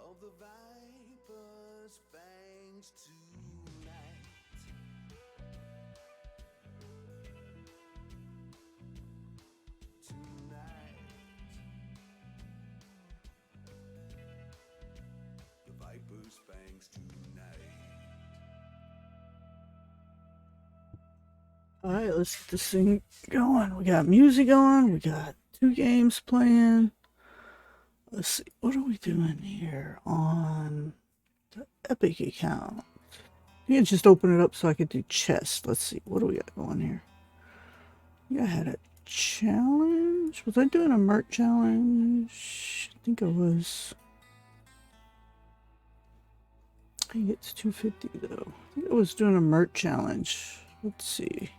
Of the viper's fangs tonight. Tonight. The viper's fangs tonight. Alright, let's get this thing going. We got music on, we got 2 games playing. Let's see, what are we doing here on the Epic account? You can just open it up so I could do chess. Let's see, what do we got going here? Yeah, I had a challenge. Was I doing a merch challenge? I think I was. I think it's 250 though. I think I was doing a merch challenge. Let's see.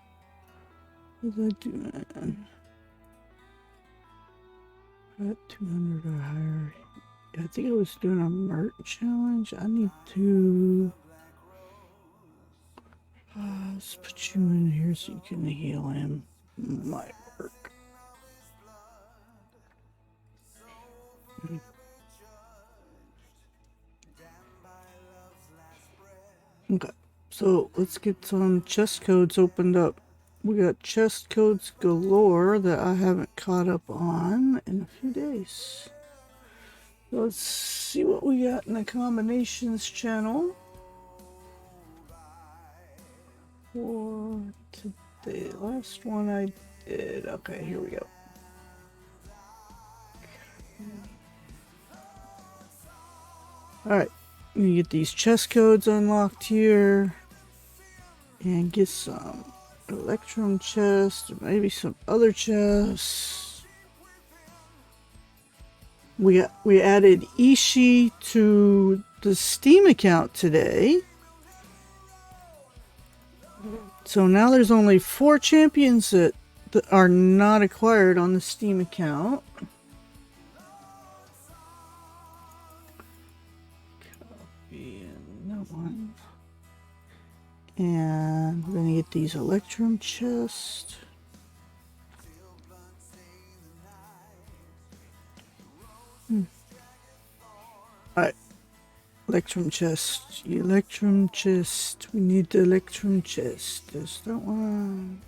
What was I doing? Got 200 or higher. I think I was doing a merch challenge. I need to let's put you in here so you can heal him. Might work. Okay, so let's get some chest codes opened up. We got chest codes galore that I haven't caught up on in a few days. So let's see what we got in the combinations channel for today. Last one I did. Okay, here we go. Alright, you get these chest codes unlocked here and get some Electrum chest, or maybe some other chests. We added Ishii to the Steam account today. So now there's only 4 champions that are not acquired on the Steam account. Copy and that one. And we're going to get these Electrum chests. Alright. Electrum chest. Electrum chest. We need the Electrum chest. There's that one.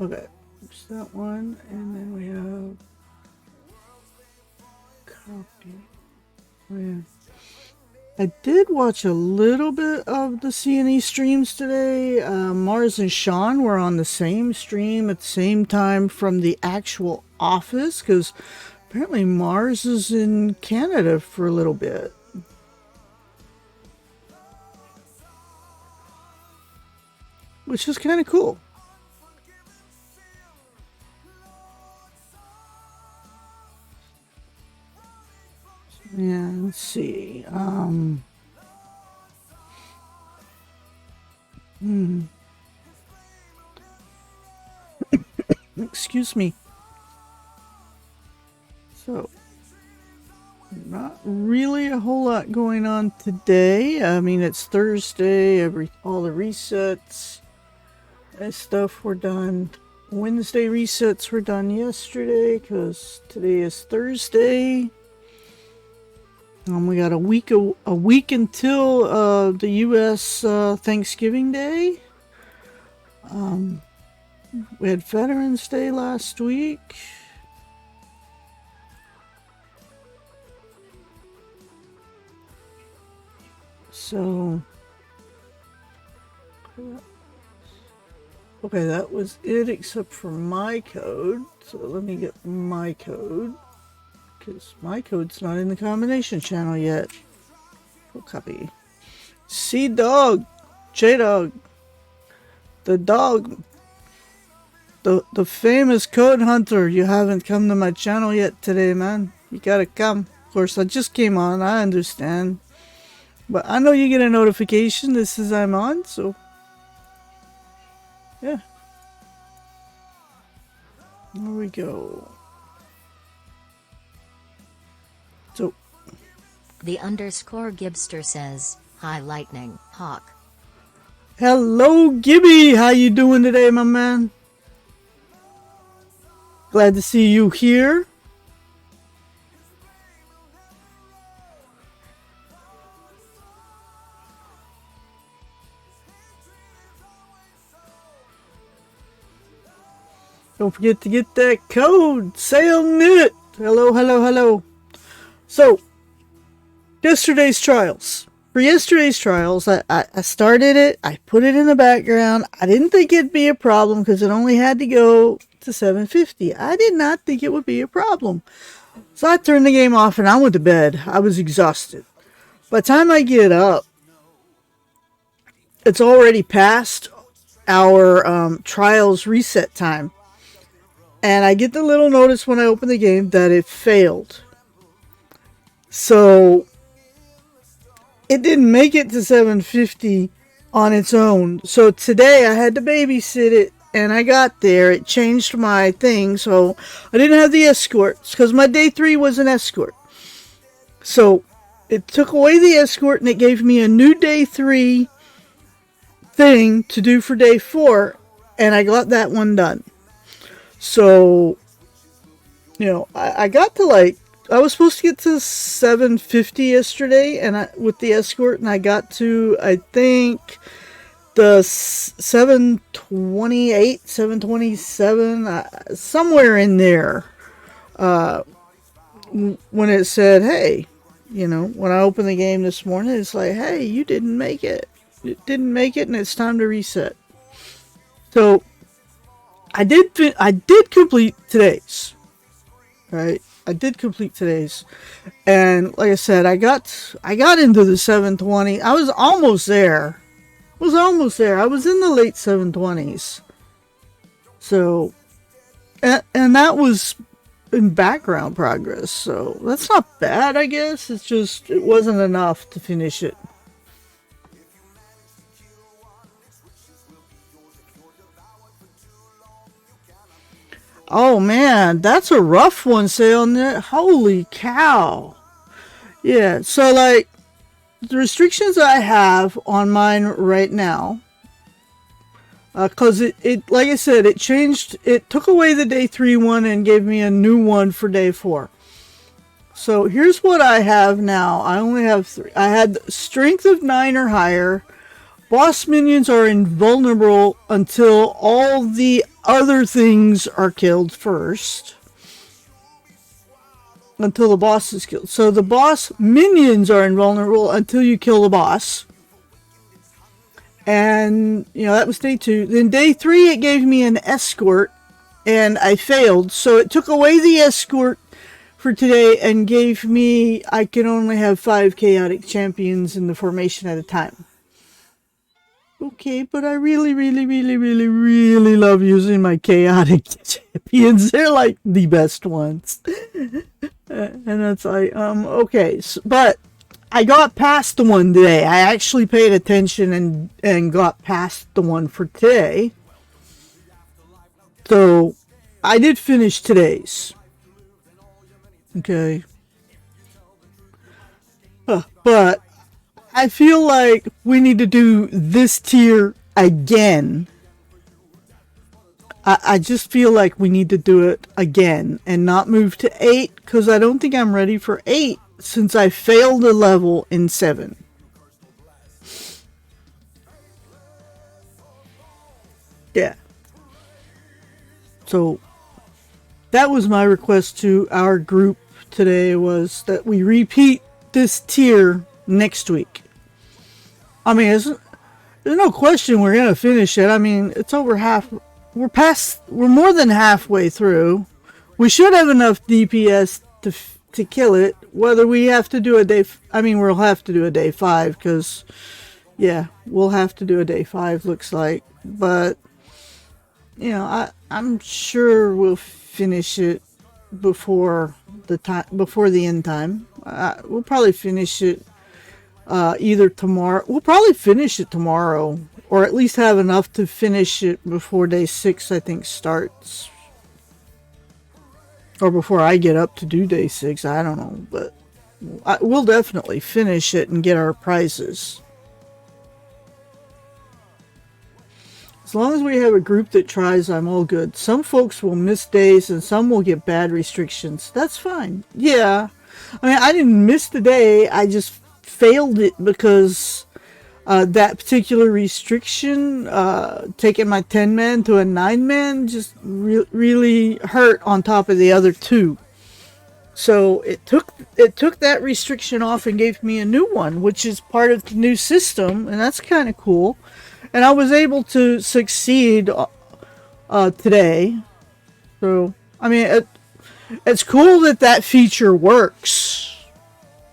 Okay. There's that one. And then we have copy. Oh, yeah. I did watch a little bit of the C&E streams today. Mars and Sean were on the same stream at the same time from the actual office, because apparently Mars is in Canada for a little bit. Which is kind of cool. Yeah, let's see. Excuse me. So, not really a whole lot going on today. I mean, it's Thursday. All the resets and stuff were done. Wednesday resets were done yesterday because today is Thursday. We got a week until the U.S. Thanksgiving Day. We had Veterans Day last week. So, okay, that was it except for my code. So let me get my code, because my code's not in the combination channel yet. We'll copy. C-Dog, J-Dog, the dog, the famous code hunter. You haven't come to my channel yet today, man. You gotta come. Of course, I just came on, I understand. But I know you get a notification that says I'm on, so yeah. There we go. So the _ Gibster says, "Hi LightningHawke." Hello Gibby, how you doing today, my man? Glad to see you here. Don't forget to get that code, SailNet. Hello, hello, hello. So, yesterday's trials. For yesterday's trials, I started it, I put it in the background. I didn't think it'd be a problem because it only had to go to 750. I did not think it would be a problem. So I turned the game off and I went to bed. I was exhausted. By the time I get up, it's already past our trials reset time. And I get the little notice when I open the game that it failed. So it didn't make it to 750 on its own. So today I had to babysit it, and I got there. It changed my thing, so I didn't have the escorts because my day 3 was an escort. So it took away the escort and it gave me a new day 3 thing to do for day 4, and I got that one done. So, you know, I got to I was supposed to get to 750 yesterday and with the escort, and I got to, I think, the 728, 727, somewhere in there, when it said, hey, you know, when I opened the game this morning, it's like, hey, you didn't make it. It didn't make it, and it's time to reset. So I did complete today's, right? I did complete today's, and like I said, I got into the 720. I was almost there. I was in the late 720s. So, and that was in background progress. So that's not bad, I guess. It's just it wasn't enough to finish it. Oh man, that's a rough one, SailNet. Holy cow. Yeah, so like the restrictions I have on mine right now, because it like I said, it changed, it took away the day 3 one and gave me a new one for day 4. So here's what I have now. I only have 3. I had strength of 9 or higher. Boss minions are invulnerable until all the other things are killed first. Until the boss is killed. So the boss minions are invulnerable until you kill the boss. And, you know, that was day 2. Then day 3, it gave me an escort. And I failed. So it took away the escort for today and gave me, I can only have 5 chaotic champions in the formation at a time. Okay, but I really love using my chaotic champions. They're like the best ones. And that's like, okay. So, but I got past the one today. I actually paid attention and got past the one for today. So I did finish today's. Okay. But I feel like we need to do this tier again. I just feel like we need to do it again and not move to 8, because I don't think I'm ready for 8 since I failed a level in 7. Yeah. So that was my request to our group today, was that we repeat this tier next week. I mean, there's no question we're going to finish it. I mean, it's over half. We're more than halfway through. We should have enough DPS to kill it. Whether we have to do a day, we'll have to do a day 5, because, yeah, we'll have to do a day 5, looks like. But, you know, I'm sure we'll finish it before the end time. We'll probably finish it either tomorrow. We'll probably finish it tomorrow, or at least have enough to finish it before day 6, I think, starts. Or before I get up to do day 6, I don't know. But we'll definitely finish it and get our prizes. As long as we have a group that tries, I'm all good. Some folks will miss days and some will get bad restrictions. That's fine. Yeah. I mean, I didn't miss the day. I just failed it because that particular restriction, taking my 10-man to a 9-man, just really hurt on top of the other 2. So it took that restriction off and gave me a new one, which is part of the new system, and that's kind of cool. And I was able to succeed today. So, I mean, it's cool that feature works.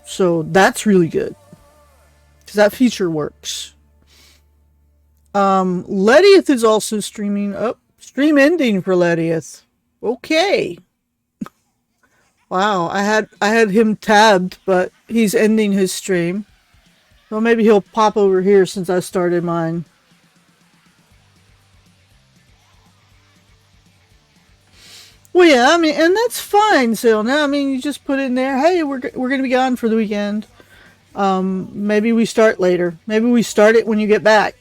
So that's really good, because that feature works. Lediath is also streaming up. Stream ending for Lediath. Okay. Wow, I had him tabbed, but he's ending his stream. Well, maybe he'll pop over here since I started mine. Well, yeah, I mean, and that's fine. So now, I mean, you just put in there, hey, we're gonna be gone for the weekend. Maybe we start later. Maybe we start it when you get back,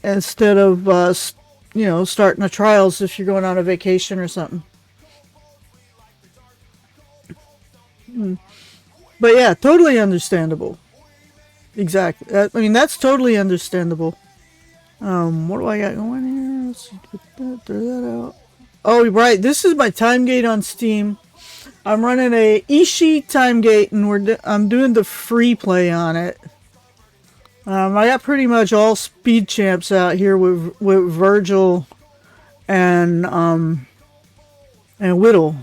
instead of starting the trials if you're going on a vacation or something. But yeah, totally understandable. Exactly. I mean, that's totally understandable. What do I got going here? Let's see, throw that out. Oh, right. This is my time gate on Steam. I'm running a Ishii time gate, and I'm doing the free play on it. I got pretty much all speed champs out here with Virgil and Whittle.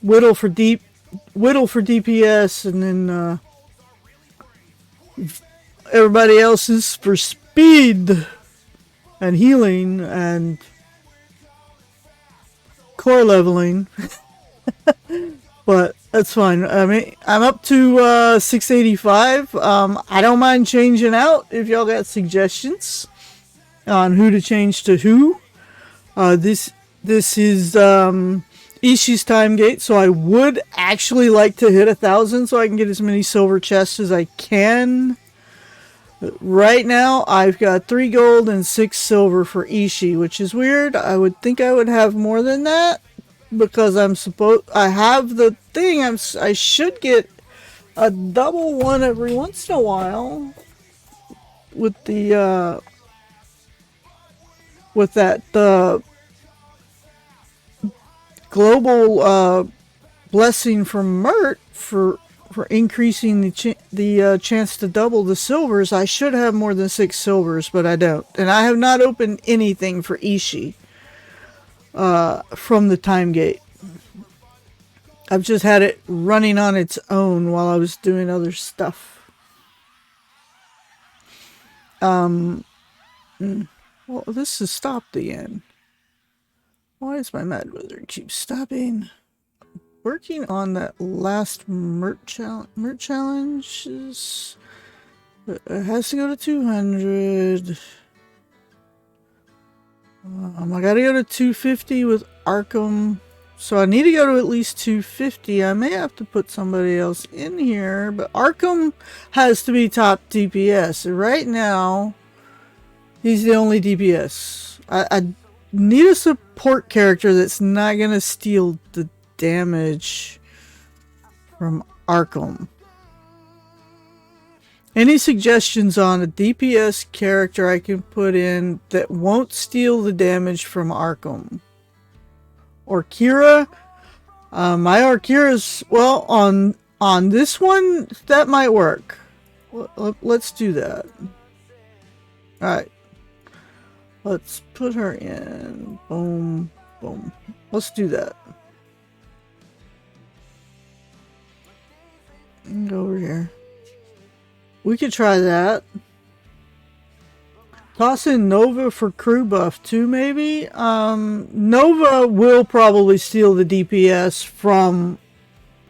Whittle for DPS, and then everybody else is for speed and healing and core leveling. But that's fine. I mean, I'm up to 685. I don't mind changing out if y'all got suggestions on who to change to who. This is Ishii's time gate, so I would actually like to hit 1,000 so I can get as many silver chests as I can. Right now, I've got 3 gold and 6 silver for Ishii, which is weird. I would think I would have more than that, because I have the thing. I should get a double one every once in a while with the global blessing from Mert for increasing the chance to double the silvers. I should have more than 6 silvers, but I don't. And I have not opened anything for Ishii from the time gate. I've just had it running on its own while I was doing other stuff. Well, this has stopped again. Why is my Mad Wizard keep stopping? Working on that last Mert challenge. It has to go to 200. I gotta go to 250 with Arkham. So I need to go to at least 250. I may have to put somebody else in here, but Arkham has to be top DPS. Right now, he's the only DPS. I need a support character that's not gonna steal the damage from Arkham. Any suggestions on a DPS character I can put in that won't steal the damage from Arkham? Or Kira? My Orkira's, well, on this one, that might work. Let's do that. Alright. Let's put her in. Boom. Boom. Let's do that. Go over here. We could try that. Toss in Nova for crew buff too, maybe? Nova will probably steal the DPS from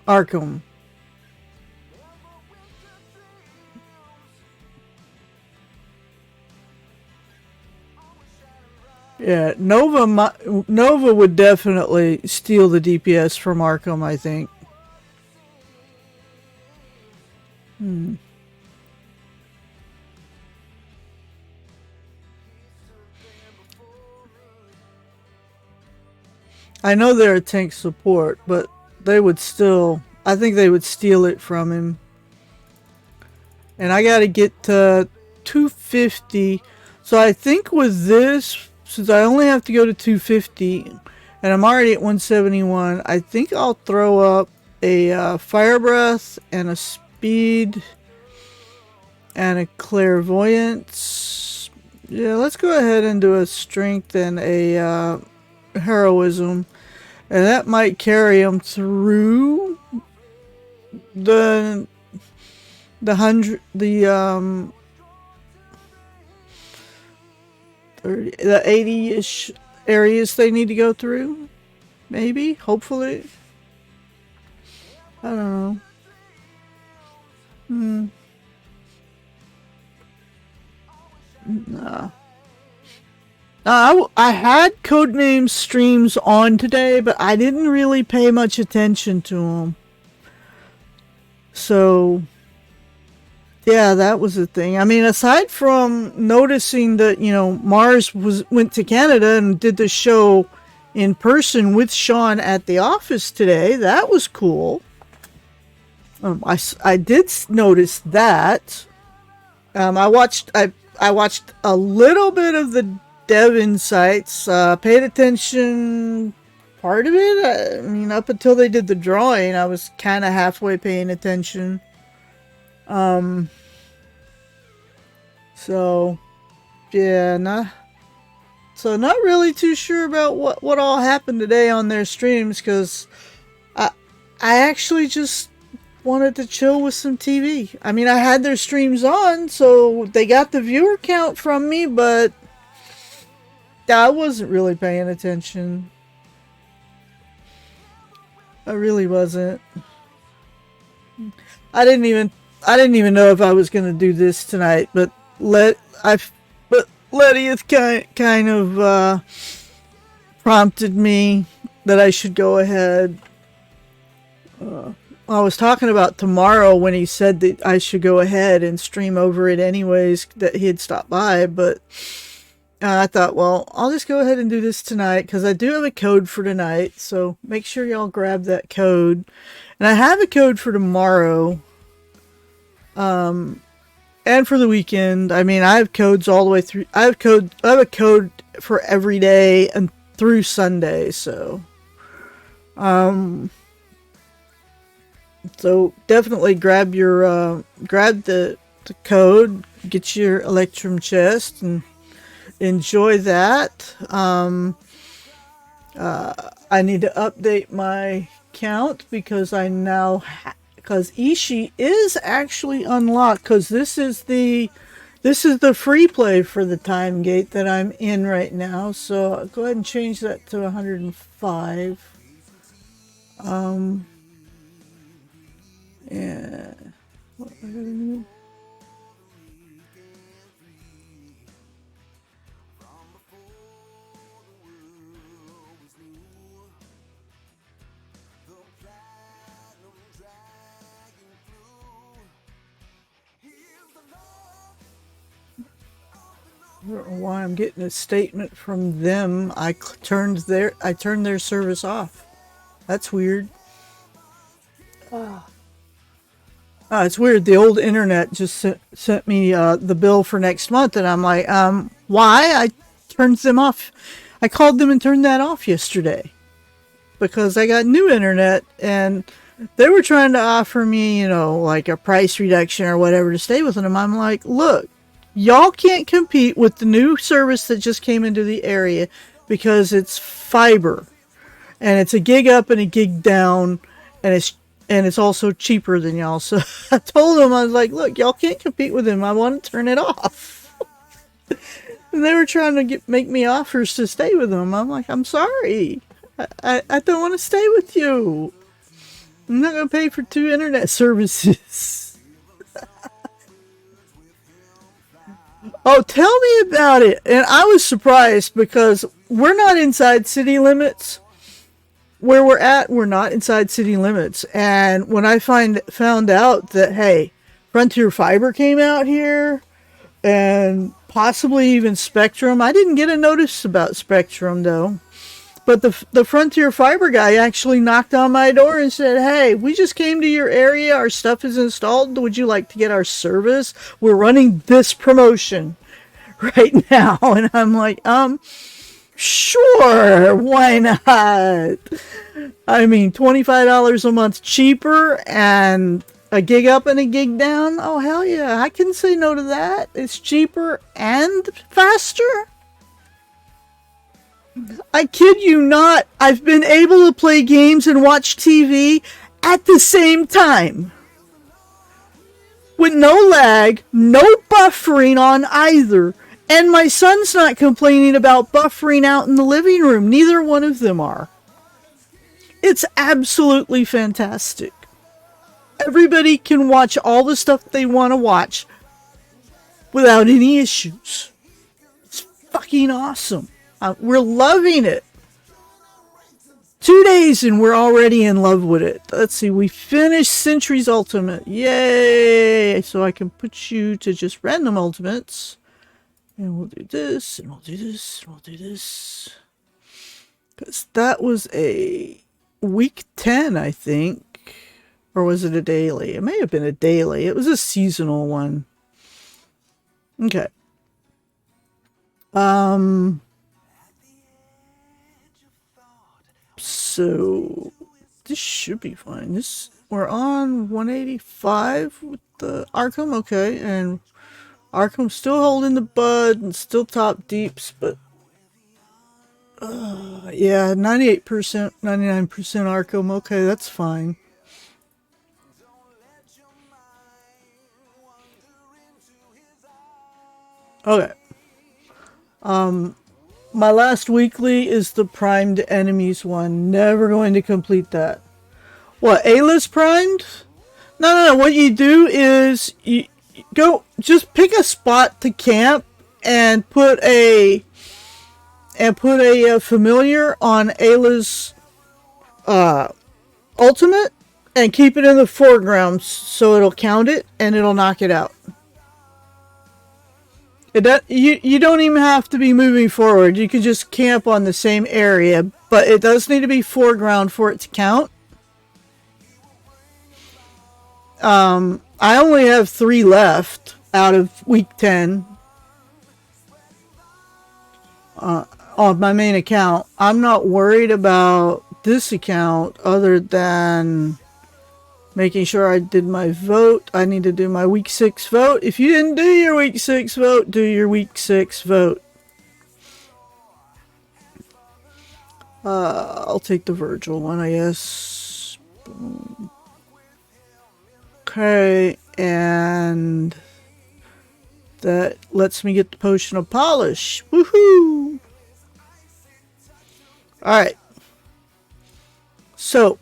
Arkham. Yeah, Nova would definitely steal the DPS from Arkham, I think. I know they're a tank support, but they would still... I think they would steal it from him. And I gotta get to 250. So I think with this, since I only have to go to 250, and I'm already at 171, I think I'll throw up a Fire Breath and a Speed and a Clairvoyance. Yeah, let's go ahead and do a Strength and a Heroism. And that might carry them through the 80-ish areas they need to go through. Maybe, hopefully. I don't know. Nah. I had Codename streams on today, but I didn't really pay much attention to them. So, yeah, that was the thing. I mean, aside from noticing that, you know, Mars went to Canada and did the show in person with Sean at the office today, that was cool. I did notice that. I watched a little bit of the Dev Insights, paid attention part of it. I mean, up until they did the drawing, I was kind of halfway paying attention. So, yeah, not really too sure about what all happened today on their streams, because I actually just wanted to chill with some TV. I mean, I had their streams on, so they got the viewer count from me, but I wasn't really paying attention. I really wasn't. I didn't even know if I was going to do this tonight, but Letty has kind of prompted me that I should go ahead. I was talking about tomorrow when he said that I should go ahead and stream over it anyways, that he had stopped by, but I thought, well, I'll just go ahead and do this tonight because I do have a code for tonight, so make sure y'all grab that code. And I have a code for tomorrow, and for the weekend. I mean, I have codes all the way through. I have a code for every day and through Sunday, so so definitely grab your grab the code, get your Electrum chest, and enjoy that. I need to update my count because I now because Ishii is actually unlocked, because this is the free play for the time gate that I'm in right now. So I'll go ahead and change that to 105. Yeah. What I gotta do? I don't know why I'm getting a statement from them. I turned their service off. That's weird. It's weird. The old internet just sent me the bill for next month, and I'm like, why? I turned them off. I called them and turned that off yesterday because I got new internet, and they were trying to offer me, like a price reduction or whatever to stay with them. I'm like, look, y'all can't compete with the new service that just came into the area because it's fiber, and it's a gig up and a gig down, and it's also cheaper than y'all. So I told them, I was like, look, y'all can't compete with them. I want to turn it off. And they were trying to make me offers to stay with them. I'm like, I'm sorry. I don't want to stay with you. I'm not going to pay for 2 internet services. Oh, tell me about it. And I was surprised because we're not inside city limits. Where we're at, we're not inside city limits. And when I found out that, hey, Frontier Fiber came out here and possibly even Spectrum. I didn't get a notice about Spectrum, though. But the Frontier Fiber guy actually knocked on my door and said, hey, we just came to your area. Our stuff is installed. Would you like to get our service? We're running this promotion right now. And I'm like, sure, why not? I mean, $25 a month cheaper and a gig up and a gig down. Oh, hell yeah. I can say no to that. It's cheaper and faster. I kid you not. I've been able to play games and watch TV at the same time. With no lag, no buffering on either. And my son's not complaining about buffering out in the living room. Neither one of them are. It's absolutely fantastic. Everybody can watch all the stuff they want to watch without any issues. It's fucking awesome. We're loving it. 2 days and we're already in love with it. Let's see. We finished Century's Ultimate. Yay! So I can put you to just random ultimates. And we'll do this, and we'll do this, and we'll do this. Because that was a week 10, I think. Or was it a daily? It may have been a daily. It was a seasonal one. Okay. So this should be fine. We're on 185 with the Arkham, okay, and Arkham's still holding the bud and still top deeps, but yeah, 98%, 99% Arkham, okay, that's fine. Okay. My last weekly is the primed enemies one. Never going to complete that. What, A-list primed? No. What you do is you go, just pick a spot to camp and put a familiar on Ayla's ultimate and keep it in the foreground so it'll count it and it'll knock it out. You don't even have to be moving forward. You can just camp on the same area, but it does need to be foreground for it to count. I only have 3 left out of week 10 on my main account. I'm not worried about this account other than making sure I did my vote. I need to do my week 6 vote. If you didn't do your week 6 vote, do your week 6 vote. I'll take the Virgil one, I guess. Boom. Okay, and that lets me get the potion of polish. Woohoo! Alright. So,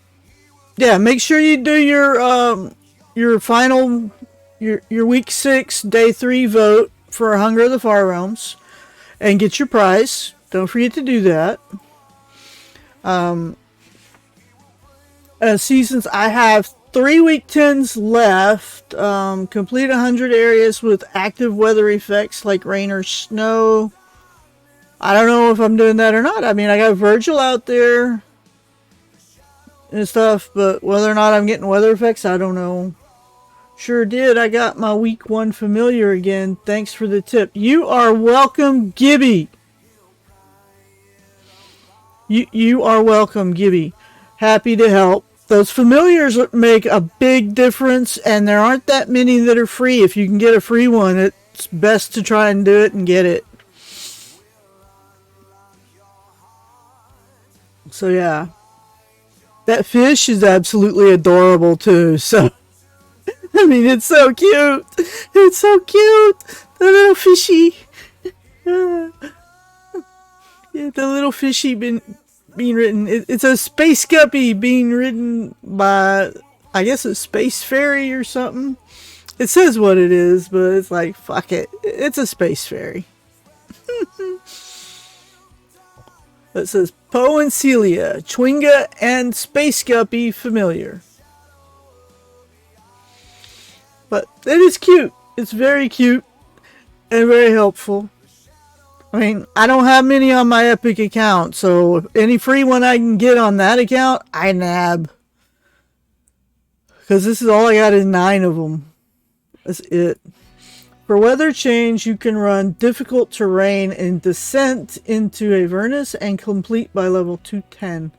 yeah, make sure you do your final, your week 6, day 3 vote for Hunger of the Far Realms and get your prize. Don't forget to do that. Seasons, I have 3 week 10s left. Complete 100 areas with active weather effects like rain or snow. I don't know if I'm doing that or not. I mean, I got Virgil out there and stuff, but whether or not I'm getting weather effects, I don't know. Sure did. I got my week 1 familiar again. Thanks for the tip. You are welcome, Gibby. You are welcome, Gibby. Happy to help. Those familiars make a big difference, and there aren't that many that are free. If you can get a free one, it's best to try and do it and get it. So yeah, that fish is absolutely adorable too. So I mean, it's so cute. It's so cute. The little fishy. Yeah, the little fishy being written. It's a space guppy being written by, I guess, a space fairy or something. It says what it is, but it's like, fuck it. It's a space fairy. It says Poe and Celia, Chwinga and Space Guppy familiar. But it is cute. It's very cute and very helpful. I mean, I don't have many on my Epic account, so if any free one I can get on that account, I nab. Because this is all I got is 9 of them. That's it. For weather change, you can run difficult terrain and descent into Avernus and complete by level 210.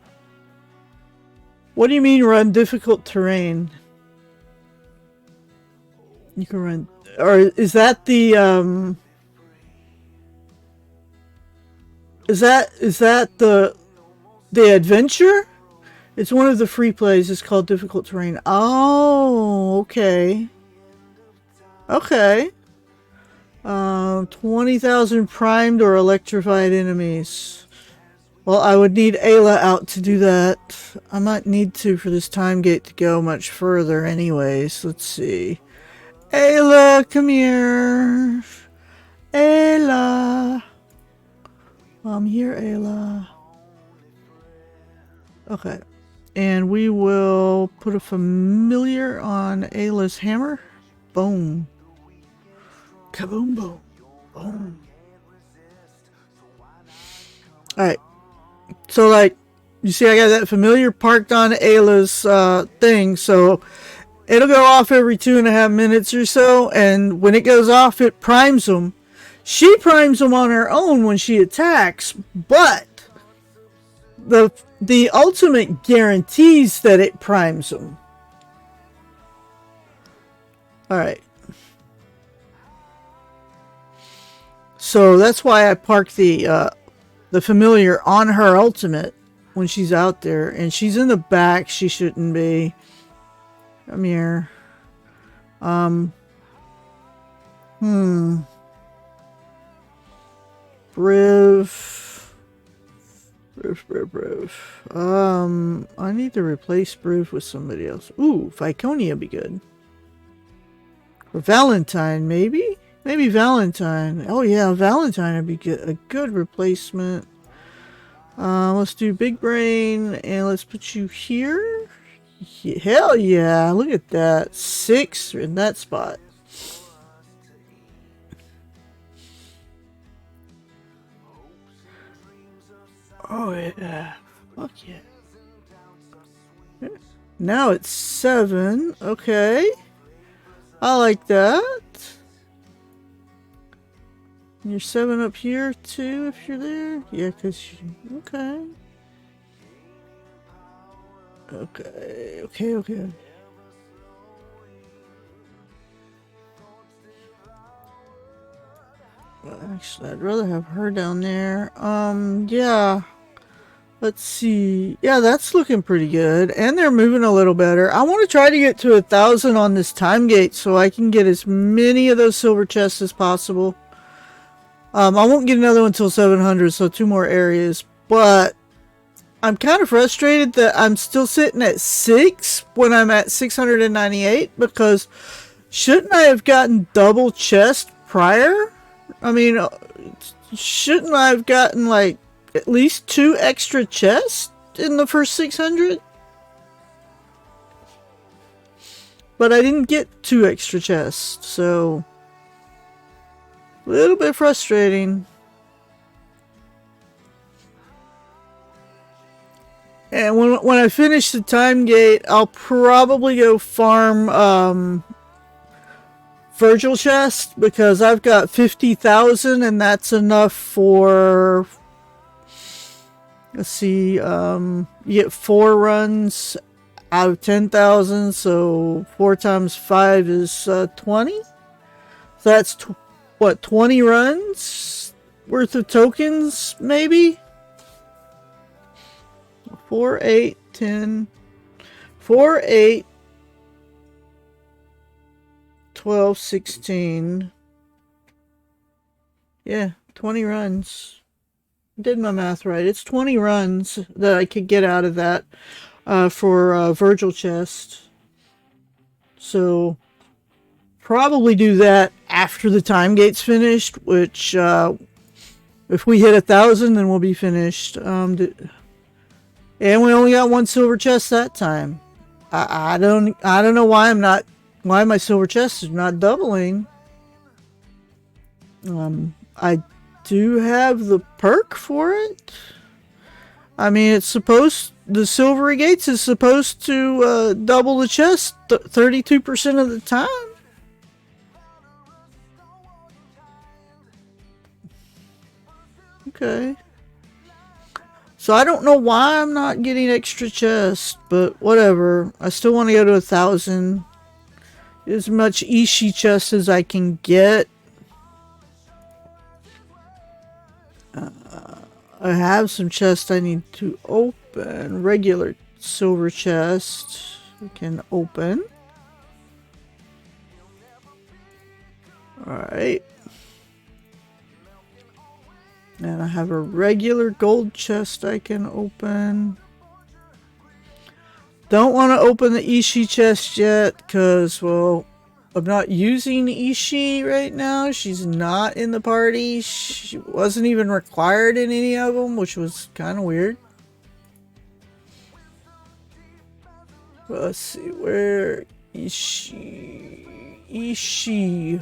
What do you mean run difficult terrain? You can run, or is that the is that the adventure? It's one of the free plays. It's called difficult terrain. Oh, okay. Okay. 20,000 primed or electrified enemies. Well, I would need Ayla out to do that. I might need to for this time gate to go much further anyways. Let's see. Ayla, come here. Ayla. I'm here, Ayla. Okay. And we will put a familiar on Ayla's hammer. Boom. Kaboom, boom. Boom. Alright. So, like, you see I got that familiar parked on Ayla's thing, so it'll go off every 2.5 minutes or so, and when it goes off, it primes them. She primes them on her own when she attacks, but the ultimate guarantees that it primes them. Alright. So that's why I parked the familiar on her ultimate when she's out there, and she's in the back. She shouldn't be. Come here. Briv. I need to replace Briv with somebody else. Ooh, Viconia would be good. Or Valentine, maybe? Maybe Valentine. Oh yeah, Valentine would be good. A good replacement. Let's do Big Brain, and let's put you here. Hell yeah, look at that. 6 in that spot. Oh yeah. Fuck yeah. Now it's 7. Okay. I like that. And you're 7 up here too if you're there? Yeah, because you... Okay. Okay. Well, actually, I'd rather have her down there. Yeah. Let's see. Yeah, that's looking pretty good. And they're moving a little better. I want to try to get to 1,000 on this time gate so I can get as many of those silver chests as possible. I won't get another one until 700, so 2 more areas. But I'm kind of frustrated that I'm still sitting at 6 when I'm at 698, because shouldn't I have gotten double chest prior? I mean, shouldn't I have gotten like at least 2 extra chests in the first 600? but I didn't get 2 extra chests, so a little bit frustrating. And when I finish the time gate, I'll probably go farm Virgil chest, because I've got 50,000 and that's enough for, let's see, you get 4 runs out of 10,000, so 4 times 5 is 20. So that's what, 20 runs worth of tokens, maybe? 4, 8, 10, 4, 8, 12, 16. Yeah, 20 runs. Did my math right. It's 20 runs that I could get out of that for Virgil chest. So probably do that after the time gate's finished, which if we hit 1,000, then we'll be finished. And we only got 1 silver chest that time. I don't know why my silver chest is not doubling. I do have the perk for it. I mean, the silvery gates is supposed to double the chest 32% of the time. Okay. So I don't know why I'm not getting extra chests, but whatever. I still want to go to 1,000. As much Ishi chest as I can get. I have some chests I need to open. Regular silver chest we can open. Alright. And I have a regular gold chest I can open. Don't want to open the Ishi chest yet because, well, I'm not using Ishi right now. She's not in the party. She wasn't even required in any of them, which was kind of weird. Let's see, where Ishi? Ishi.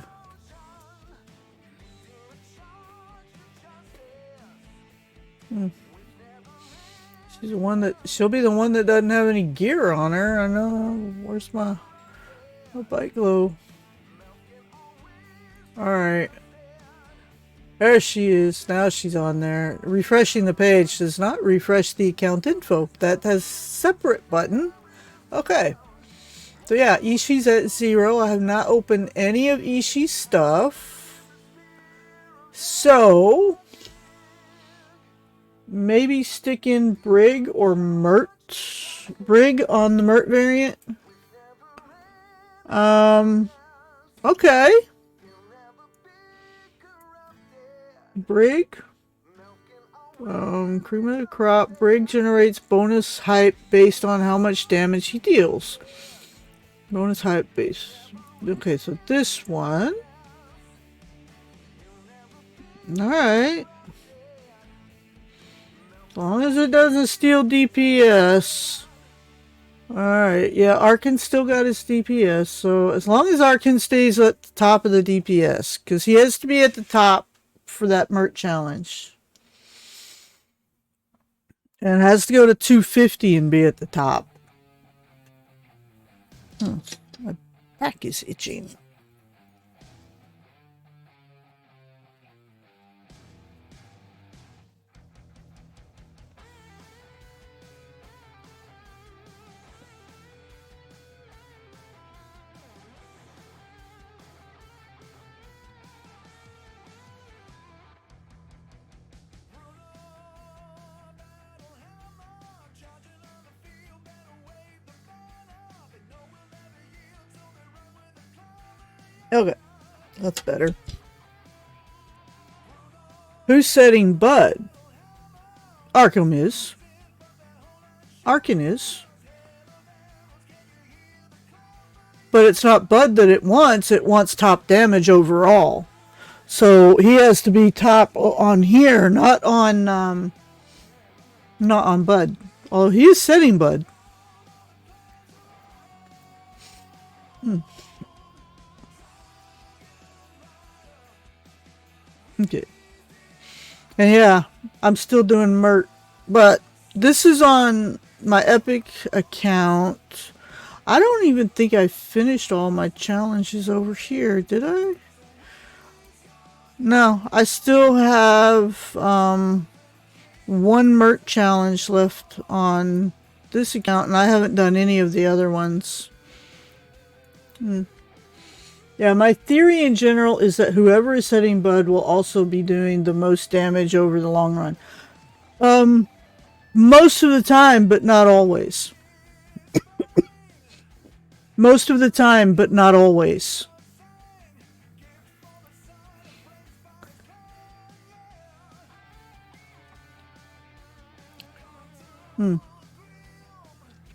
She's the one that, she'll be the one that doesn't have any gear on her. I know. Where's my bike glow? Alright. There she is. Now she's on there. Refreshing the page does not refresh the account info. That has separate button. Okay. So yeah, Ishi's at 0. I have not opened any of Ishi's stuff. So maybe stick in Brig or Mert. Brig on the Mert variant. Okay. Brig. Cream of the crop. Brig generates bonus hype based on how much damage he deals. Bonus hype base. Okay, so this one. Alright. As long as it doesn't steal DPS. Alright, yeah, Arkin still got his DPS. So as long as Arkin stays at the top of the DPS. Because he has to be at the top for that Mert challenge. And it has to go to 250 and be at the top. My back is itching. Okay, that's better. Who's setting Bud? Arkham is. Arkin is. But it's not Bud that it wants top damage overall. So he has to be top on here, not on Bud. Although he is setting Bud. Okay. And yeah, I'm still doing Mert, but this is on my Epic account. I don't even think I finished all my challenges over here, did I? No, I still have one Mert challenge left on this account, and I haven't done any of the other ones. Yeah, my theory in general is that whoever is setting Bud will also be doing the most damage over the long run. Most of the time, but not always. Most of the time, but not always.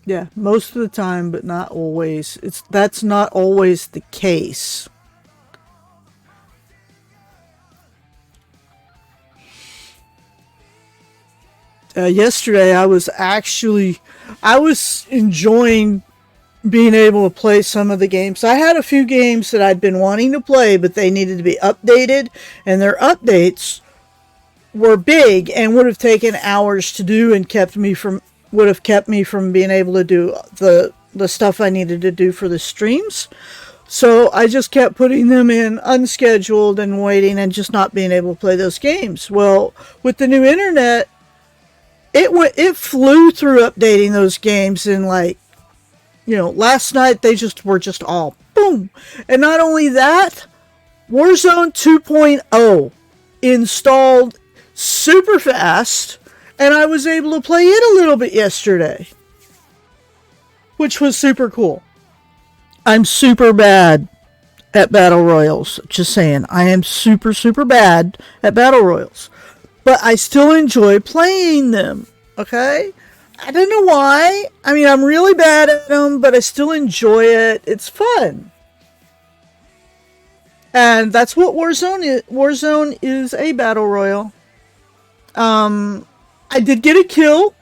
Yeah, most of the time, but not always. That's not always the case. Yesterday, I was enjoying being able to play some of the games. I had a few games that I'd been wanting to play, but they needed to be updated, and their updates were big and would have taken hours to do and would have kept me from being able to do the stuff I needed to do for the streams. So I just kept putting them in unscheduled and waiting and just not being able to play those games. Well, with the new internet, it flew through updating those games in last night they were just all boom. And not only that, Warzone 2.0 installed super fast, and I was able to play it a little bit yesterday, which was super cool. I'm super bad at battle royals. Just saying, I am super, super bad at battle royals. But I still enjoy playing them, okay? I don't know why. I mean, I'm really bad at them, but I still enjoy it. It's fun. And that's what Warzone is. Warzone is a battle royal. I did get a kill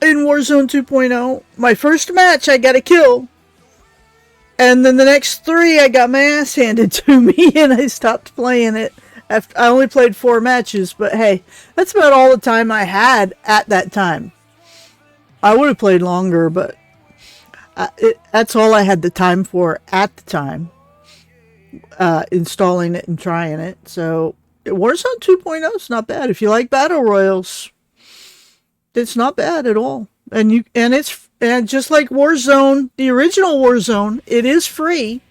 in Warzone 2.0. My first match, I got a kill. And then the next 3, I got my ass handed to me, and I stopped playing it. I only played 4 matches, but hey, that's about all the time I had at that time. I would have played longer, but that's all I had the time for at the time. Installing it and trying it. So Warzone 2.0 is not bad. If you like battle royals, it's not bad at all. And just like Warzone, the original Warzone, it is free.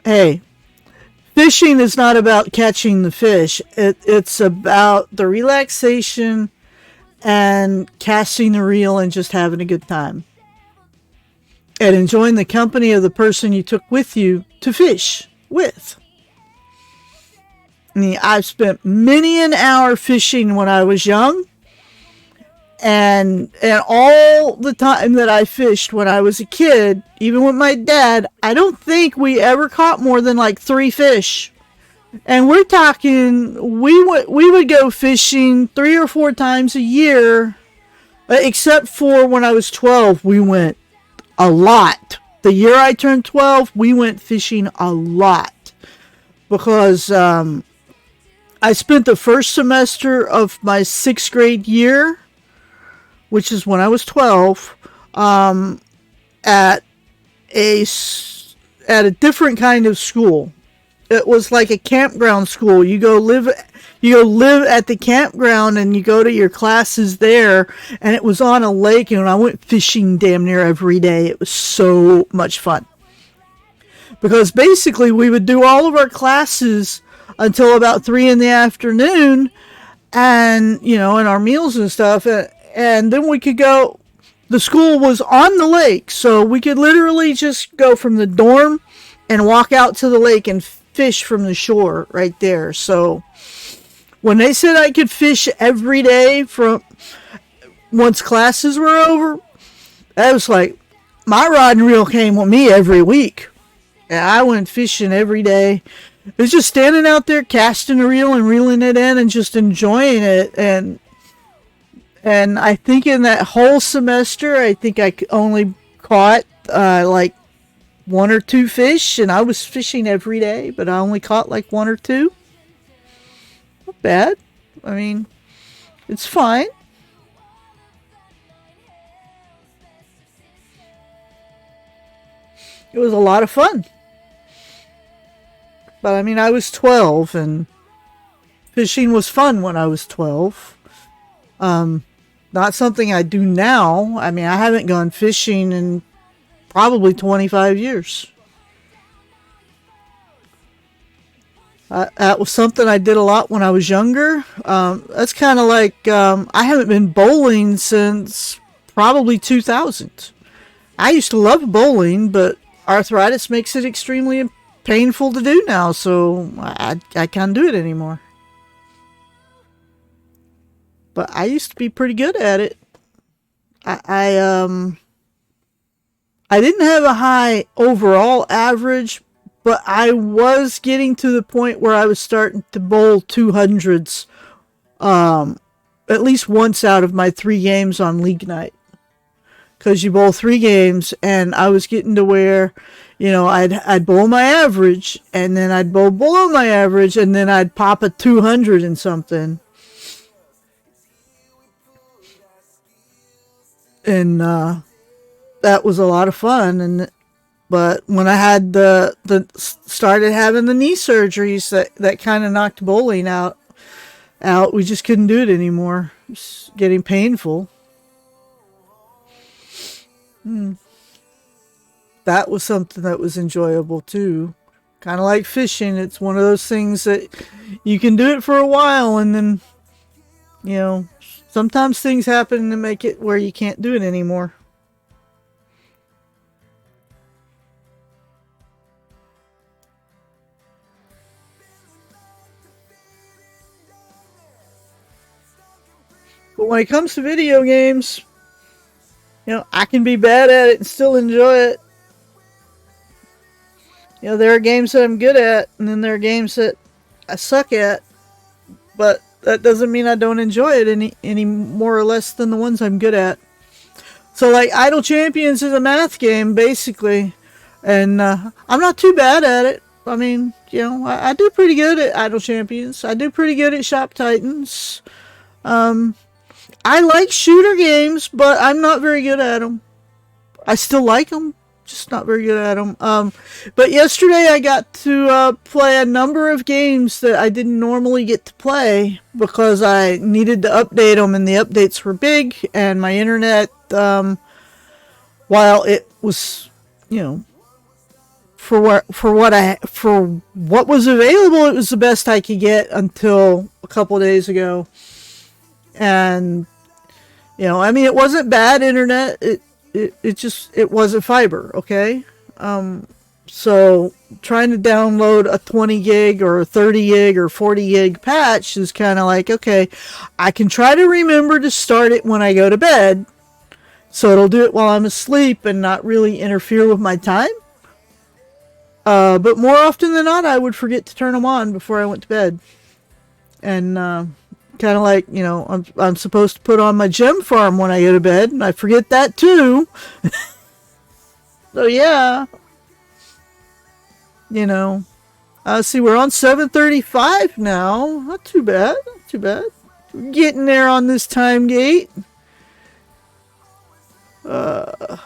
Hey, fishing is not about catching the fish. It's about the relaxation and casting the reel and just having a good time. And enjoying the company of the person you took with you to fish with. I mean, I've spent many an hour fishing when I was young. And all the time that I fished when I was a kid, even with my dad, I don't think we ever caught more than like 3 fish. And we're talking, we would go fishing 3 or 4 times a year, except for when I was 12, we went a lot. The year I turned 12, we went fishing a lot. Because I spent the first semester of my 6th grade year, which is when I was 12, at a different kind of school. It was like a campground school. You go live at the campground and you go to your classes there, and it was on a lake, and I went fishing damn near every day. It was so much fun. Because basically we would do all of our classes until about 3 in the afternoon, and in our meals and stuff, and then we could go. The school was on the lake, so we could literally just go from the dorm and walk out to the lake and fish from the shore right there. So when they said I could fish every day once classes were over, that was like, my rod and reel came with me every week. And I went fishing every day. It was just standing out there casting a reel and reeling it in and just enjoying it. And And I think in that whole semester, I think I only caught like 1 or 2 fish, and I was fishing every day, but I only caught like 1 or 2. Not bad. I mean, it's fine. It was a lot of fun. But I mean, I was 12, and fishing was fun when I was 12. Not something I do now. I mean, I haven't gone fishing in probably 25 years. That was something I did a lot when I was younger. That's kind of like, I haven't been bowling since probably 2000. I used to love bowling, but arthritis makes it extremely painful to do now, so I can't do it anymore. But I used to be pretty good at it. I didn't have a high overall average, but I was getting to the point where I was starting to bowl 200s at least once out of my 3 games on league night. Because you bowl 3 games, and I was getting to where, I'd bowl my average, and then I'd bowl below my average, and then I'd pop a 200 and something. And that was a lot of fun. But when I had started having the knee surgeries, that kind of knocked bowling out, we just couldn't do it anymore. It was getting painful. That was something that was enjoyable too. Kind of like fishing. It's one of those things that you can do it for a while, and then, sometimes things happen to make it where you can't do it anymore. But when it comes to video games, I can be bad at it and still enjoy it. There are games that I'm good at, and then there are games that I suck at. But that doesn't mean I don't enjoy it any more or less than the ones I'm good at. So, like, Idle Champions is a math game, basically. And I'm not too bad at it. I mean, I do pretty good at Idle Champions. I do pretty good at Shop Titans. I like shooter games, but I'm not very good at them. I still like them, just not very good at them. But yesterday I got to play a number of games that I didn't normally get to play because I needed to update them, and the updates were big, and my internet, while it was, for what was available, it was the best I could get until a couple of days ago. And it wasn't bad internet. It wasn't fiber, okay? So trying to download a 20 gig or a 30 gig or 40 gig patch is kind of like, okay, I can try to remember to start it when I go to bed, so it'll do it while I'm asleep and not really interfere with my time. But more often than not, I would forget to turn them on before I went to bed. And kind of like, I'm supposed to put on my gem farm when I go to bed, and I forget that too. So yeah, see, we're on 7:35 now. Not too bad, not too bad. We're getting there on this time gate. Here.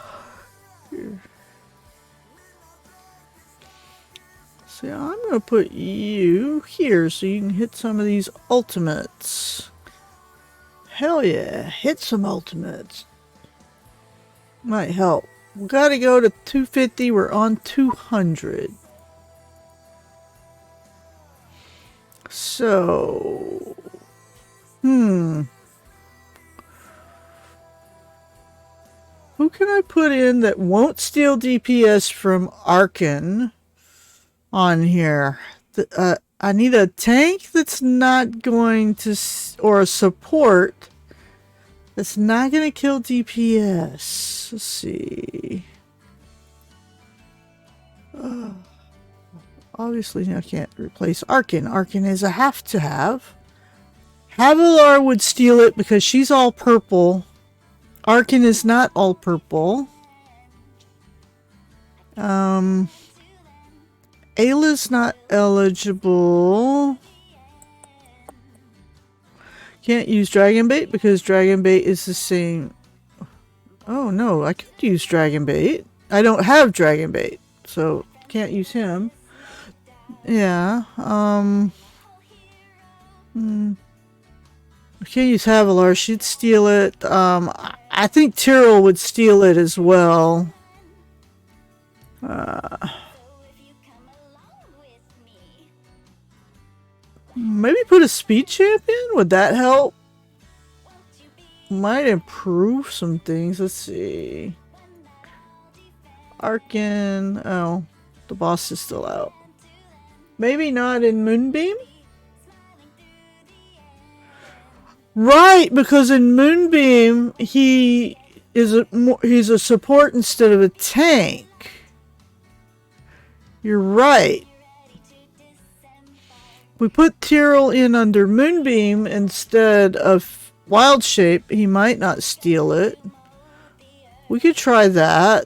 See, I'm going to put you here so you can hit some of these ultimates. Hell yeah, hit some ultimates. Might help. We got to go to 250. We're on 200. So, who can I put in that won't steal DPS from Arkin on here? I need a tank that's not going to, or a support that's not going to kill DPS. Let's see. Obviously, I can't replace Arkin. Arkin is a have to have. Havilar would steal it because she's all purple. Arkin is not all purple. Ayla's not eligible. Can't use Dragon Bait because Dragon Bait is the same. Oh no, I could use Dragon Bait. I don't have Dragon Bait, so can't use him. Yeah, I can't use Havilar. She'd steal it. I think Tyrell would steal it as well. Maybe put a speed champion? Would that help? Might improve some things. Let's see. Arkin. Oh, the boss is still out. Maybe not in Moonbeam? Right, because in Moonbeam he's a support instead of a tank. You're right. We put Tyrell in under Moonbeam instead of Wild Shape. He might not steal it. We could try that.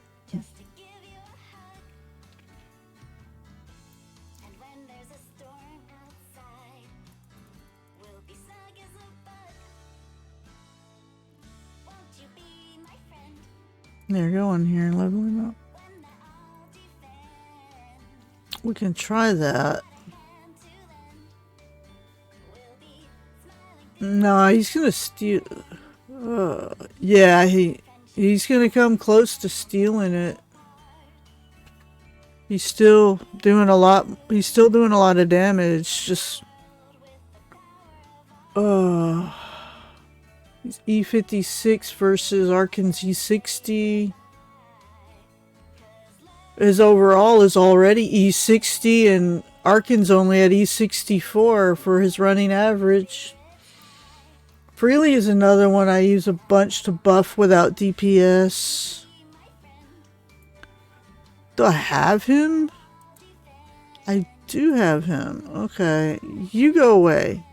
There, go on here and level him up. We can try that. No, he's gonna steal. Yeah, he's gonna come close to stealing it. He's still doing a lot. He's still doing a lot of damage. Just he's E56 versus Arkin's E60. His overall is already E60, and Arkin's only at E64 for his running average. Freely is another one I use a bunch to buff without DPS. Do I have him? I do have him. Okay, you go away.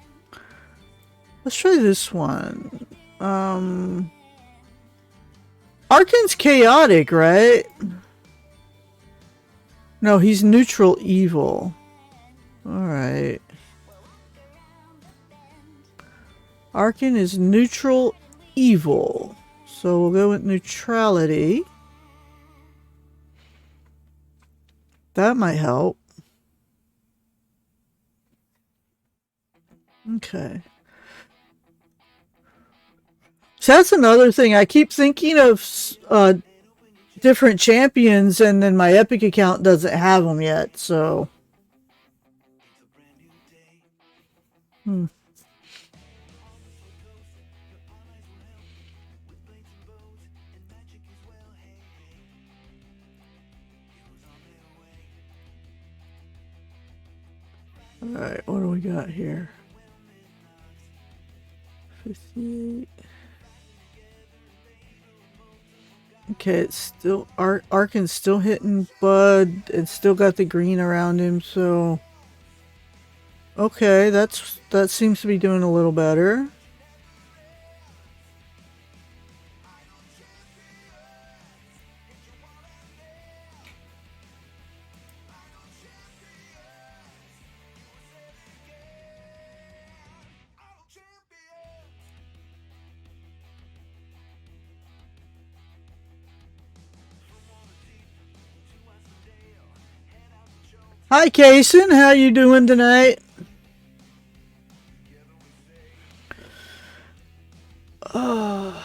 Let's try this one. Arkin's chaotic, right? No, he's neutral evil. Alright. Arkin is neutral evil. So we'll go with neutrality. That might help. Okay. So that's another thing. I keep thinking of different champions, and then my Epic account doesn't have them yet, so. Alright, what do we got here? 58. Okay, it's still Arkin's still hitting Bud. It's still got the green around him, so okay, that seems to be doing a little better. Hi, Kaysen. How you doing tonight? Well,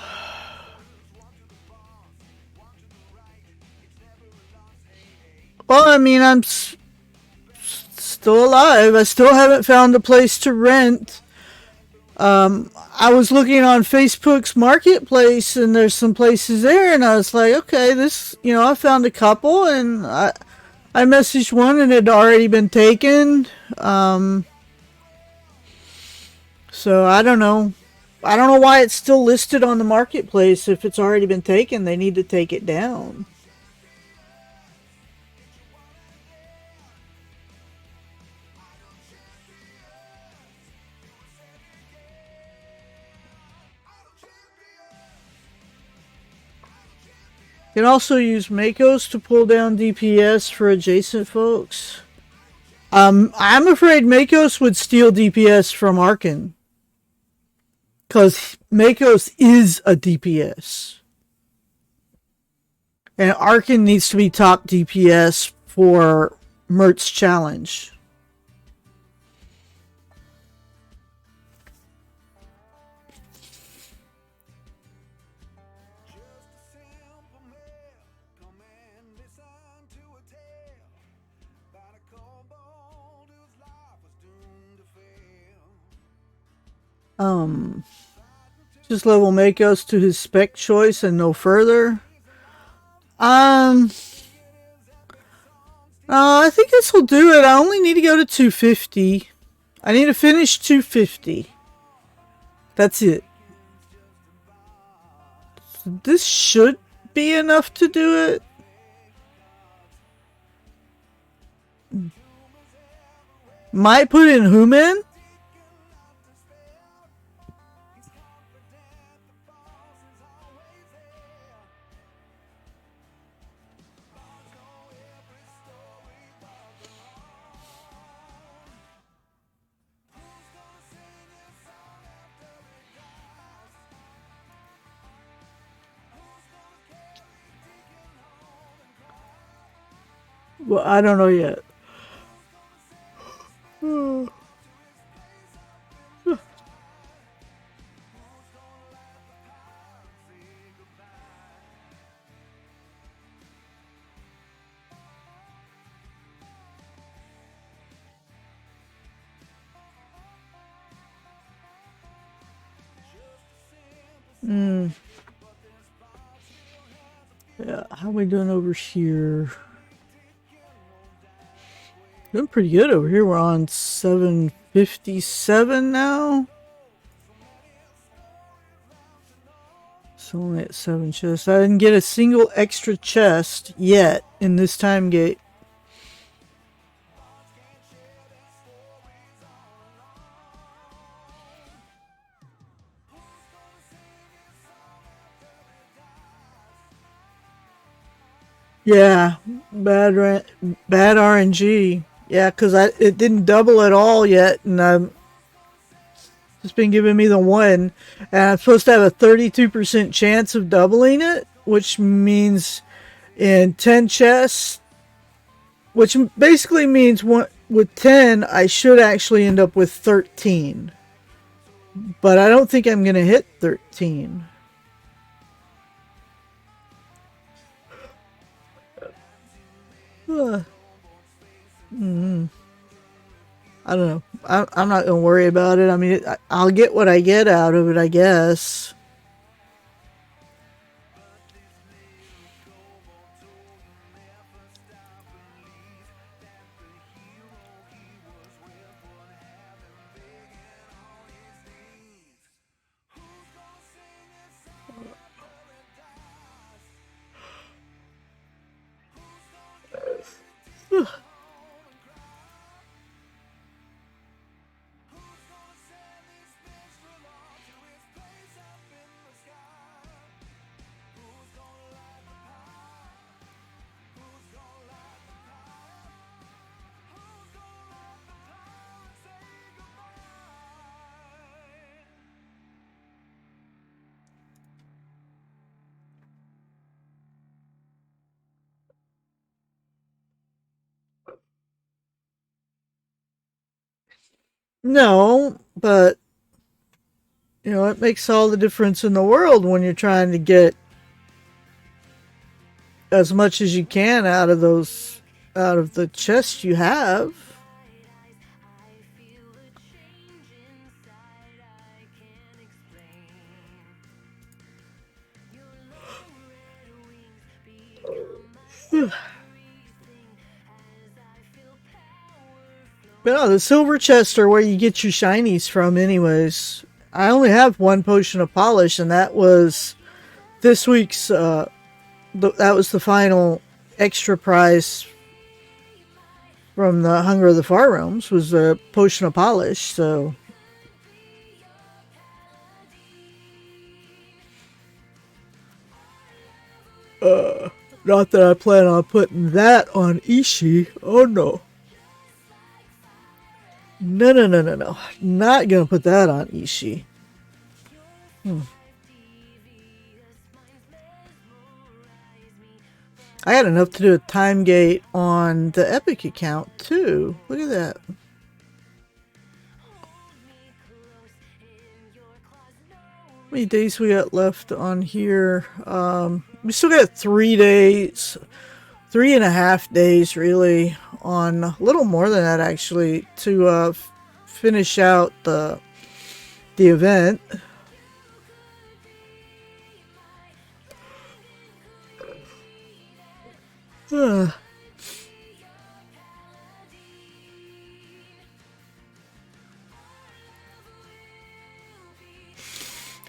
I mean, I'm still alive. I still haven't found a place to rent. I was looking on Facebook's marketplace, and there's some places there, and I was like, okay, this, I found a couple, and I messaged one, and it had already been taken. So I don't know. I don't know why it's still listed on the marketplace. If it's already been taken, they need to take it down. You can also use Makos to pull down DPS for adjacent folks. I'm afraid Makos would steal DPS from Arkan. Because Makos is a DPS. And Arkan needs to be top DPS for Mert's challenge. Just level Makos to his spec choice and no further. I think this will do it. I only need to go to 250. I need to finish 250. That's it. So this should be enough to do it. Might put in Human. Well, I don't know yet. Yeah, how are we doing over here? Doing pretty good over here. We're on 757 now. So only at 7 chests. I didn't get a single extra chest yet in this time gate. Yeah, bad RNG. Yeah, because it didn't double at all yet, and I've just been giving me the one, and I'm supposed to have a 32% chance of doubling it, which means in 10 chests, which basically means with 10, I should actually end up with 13. But I don't think I'm going to hit 13. I don't know. I'm not going to worry about it. I mean, I'll get what I get out of it, I guess. No, but it makes all the difference in the world when you're trying to get as much as you can out of the chest you have. But no, the silver chests are where you get your shinies from anyways. I only have one potion of polish, and that was this week's, that was the final extra prize from the Hunger of the Far Realms, was a potion of polish, so... Not that I plan on putting that on Ishii. Oh no. No. Not gonna put that on Ishii. I got enough to do a time gate on the Epic account too. Look at that. How many days we got left on here? We still got 3 days, 3.5 days really, on a little more than that actually, to finish out the event.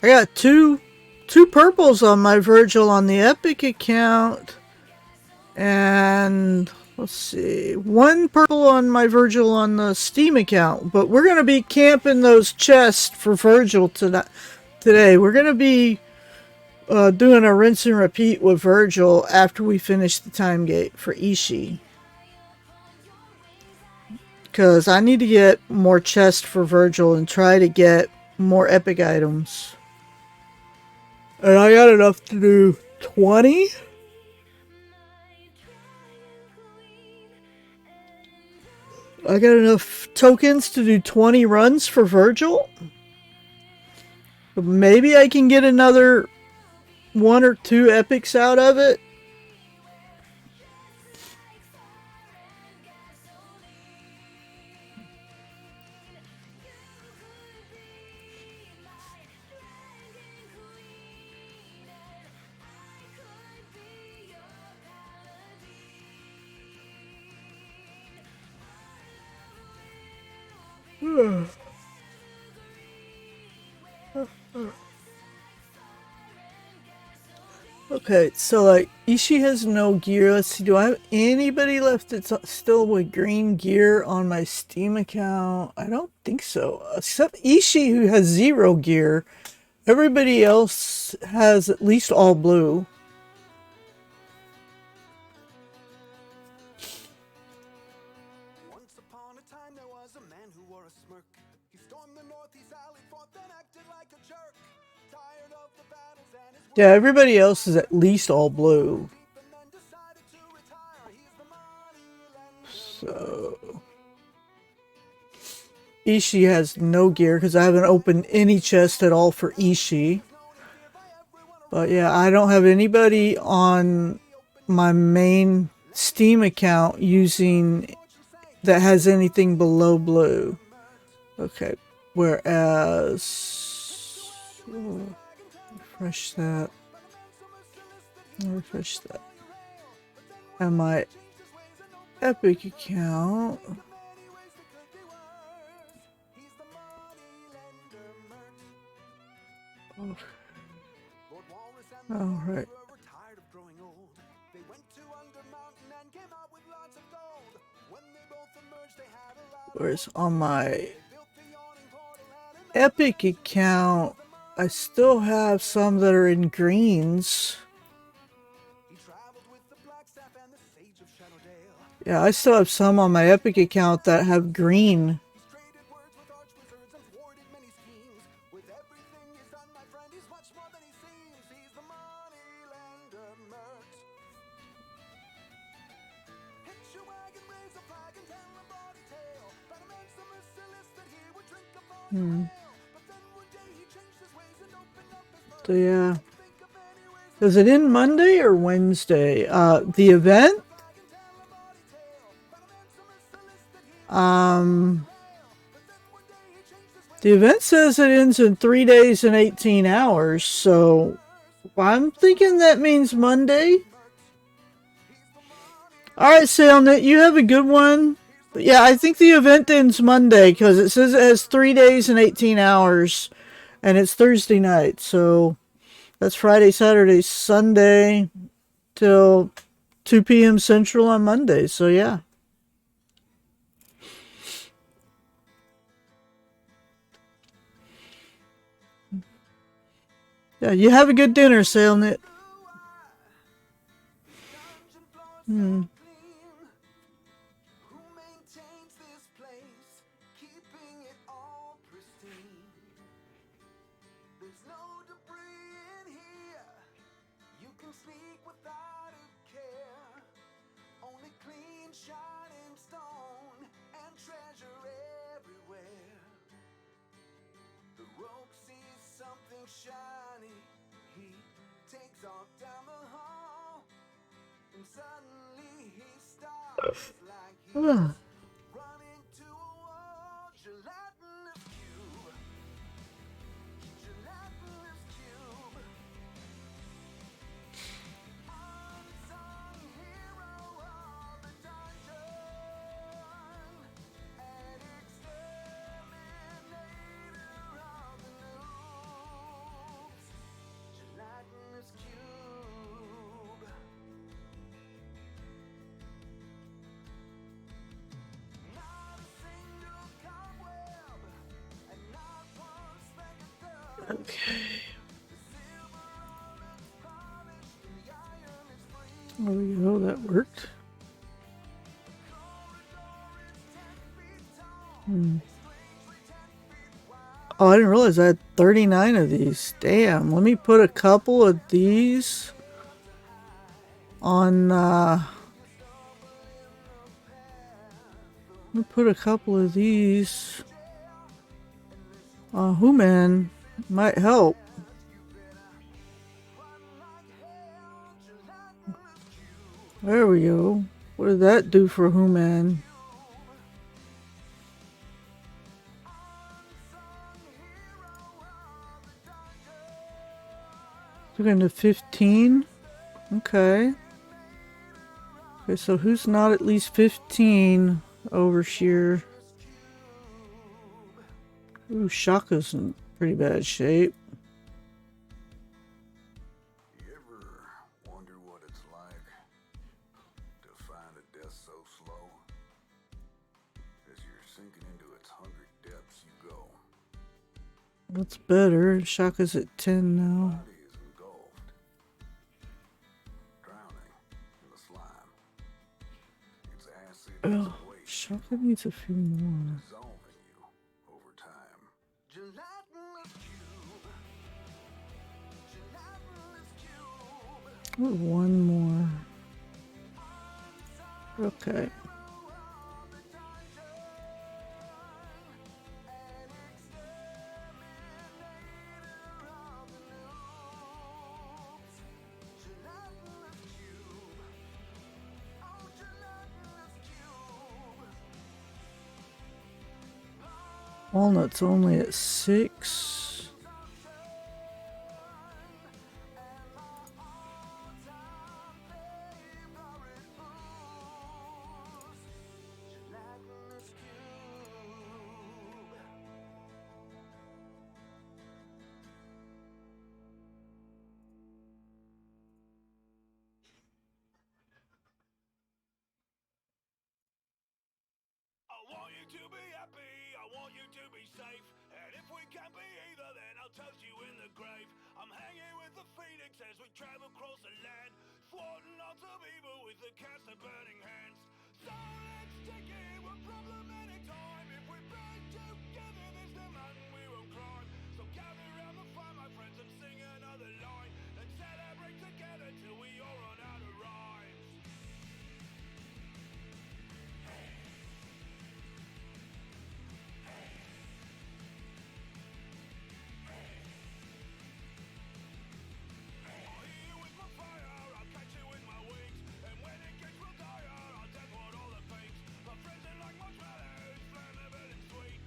I got two purples on my Virgil on the Epic account, and let's see, 1 purple on my Virgil on the Steam account. But we're gonna be camping those chests for Virgil today. We're gonna be doing a rinse and repeat with Virgil after we finish the time gate for Ishii. Because I need to get more chests for Virgil and try to get more epic items. And I got enough to do 20. I got enough tokens to do 20 runs for Virgil. But maybe I can get another 1 or 2 epics out of it. Okay, so like Ishii has no gear. Let's see, do I have anybody left that's still with green gear on my Steam account? I don't think so. Except Ishii, who has 0 gear. Everybody else has at least all blue. Once upon a time there was a man who wore a smirk. He stormed the north, he sallied forth, then acted like a jerk. Tired of the battles and his Yeah, everybody else is at least all blue. and then decided to retire. He's the money lender. So Ishii has no gear because I haven't opened any chest at all for Ishii. But yeah, I don't have anybody on my main Steam account using that has anything below blue. Okay, whereas refresh that. Refresh that. And my Epic account. All right. Tired of growing old. They went to Under Mountain and came out with lots of gold. When they both emerged, they had a lot. Whereas on my Built the yawning portal and Epic account, I still have some that are in greens. he traveled with the Black Staff and the Sage of Shadowdale. Yeah, I still have some on my Epic account that have green. He's traded words with archwizards and thwarted many schemes. With everything he's done, my friend, he's much more than he seems. He's the money lender Mert. Hitch your wagon, raise a flag, and tell a body tale. But a man so merciless that he would drink a bottle of ale. But then one day he changed his ways and opened up his purse. So yeah. Think of any ways Does it end Monday or Wednesday? The event? The event says it ends in 3 days and 18 hours, so I'm thinking that means Monday. Alright, SailNet, you have a good one. But yeah, I think the event ends Monday because it says it has 3 days and 18 hours, and it's Thursday night, so that's Friday, Saturday, Sunday till 2 p.m. Central on Monday, so yeah. Yeah, you have a good dinner, SailNet. Hmm. Who maintains this place, keeping it all pristine? There's no debris in here. You can sneak without a care. Only clean, shining stone and treasure everywhere. The rogue sees something shiny. He takes off down the hall, and suddenly he stops like he's Ugh. running to a wall. Gelatinous cube. Gelatinous cube. Unsung hero of the dungeon. An exterminator of the noobs. Gelatinous cube. Not a single cobweb, and not one speck of dust. Okay. The silver all looks polished, and the iron is free. There we go. That worked. Corridor is 10 feet tall, Hmm. strangely 10 feet wide. Oh, I didn't realize I had 39 of these. Damn. Let me put a couple of these on, let me put a couple of these on Human. Might help. There we go. What did that do for Human? Took him to 15. Okay. Okay, so who's not at least 15 over here? Ooh, Shaka's in pretty bad shape. You ever wonder what it's like to find a death so slow? As you're sinking into its 100 depths you go. What's better? Shaka's at 10 now. Body is engulfed, drowning in the slime. Its acid Oh, is waste, Shaka needs a few more. dissolving you over time. Gelatinous cube. Gelatinous cube. Ooh, one more. Okay. Walnut's only at 6. I want you to be happy, I want you to be safe. And if we can't be either, then I'll toast you in the grave. I'm hanging with the phoenix as we travel across the land, thwarting odds of evil with the cast of burning hands. So let's take it one problematic time. If we band together, there's no mountain we won't climb. So gather round the fire, my friends, and sing another line, and celebrate together till we all run out of rhymes. Like marshmallows, flammable and sweet.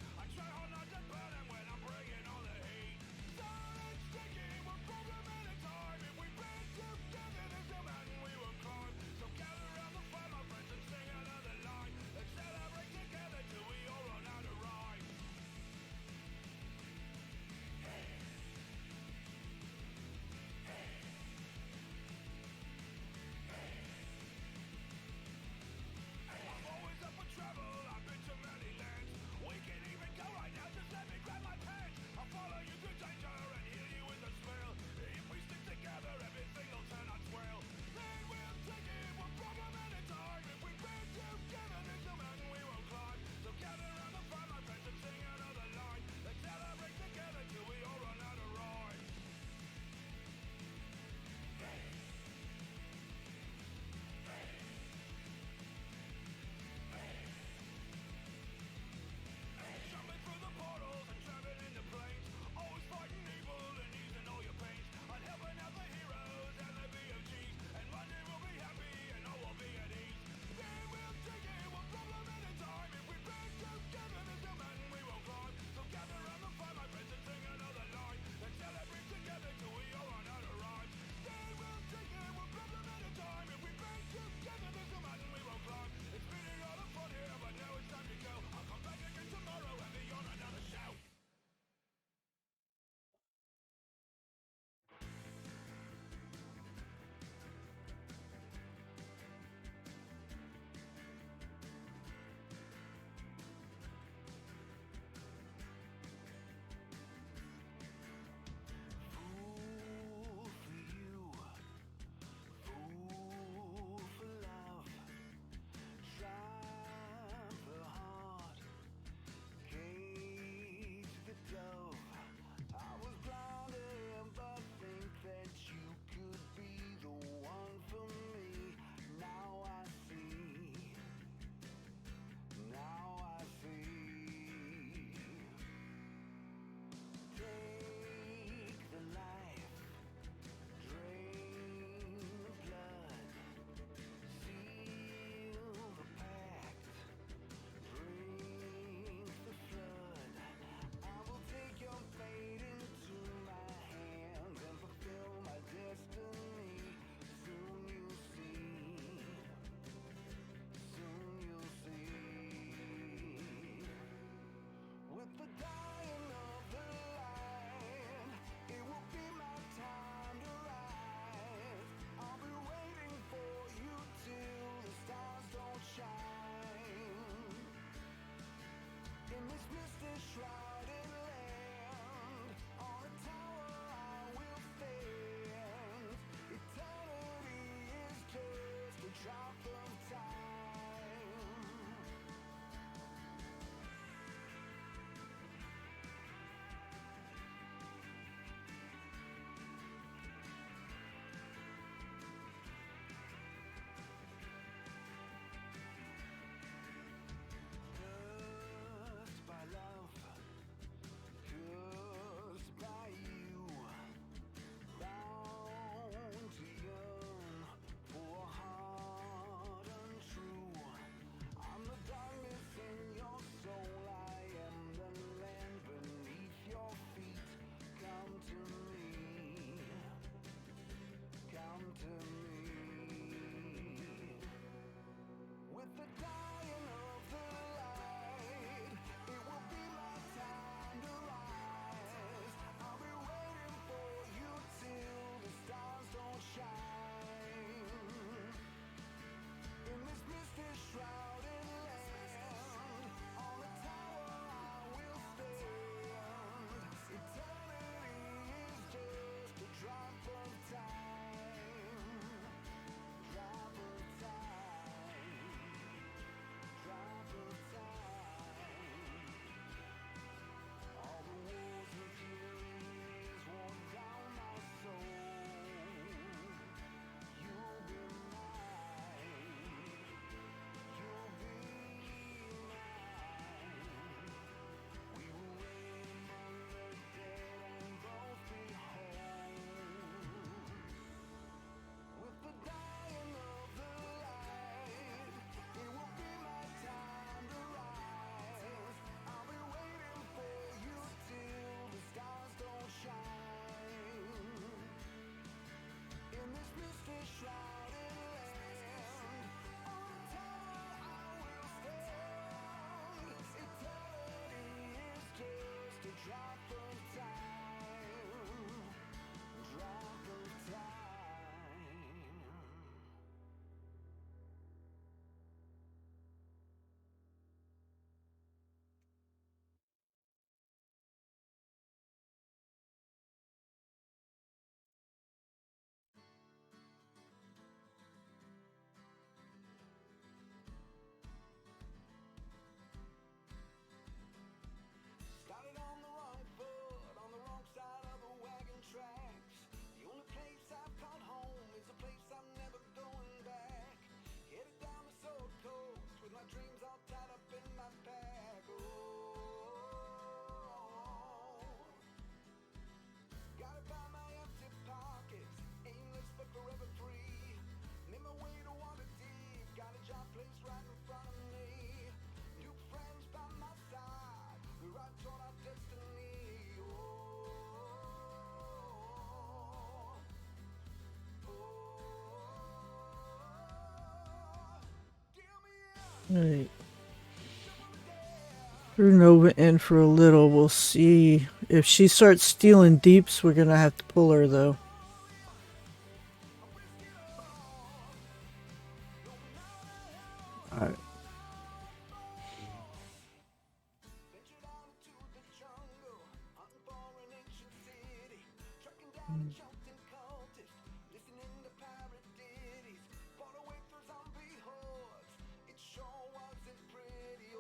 forever free. Made my way to water deep, got a job placed right in front of me. New friends by my side, we ride toward our destiny. Right. Threw Nova in for a little. We'll see. If she starts stealing deeps, we're gonna have to pull her though. Alright. Ventured out into the jungle, hunting for an ancient city, tracking down a chosen cultist, listening to pirate ditties, fought away through zombie hordes. It sure wasn't pretty.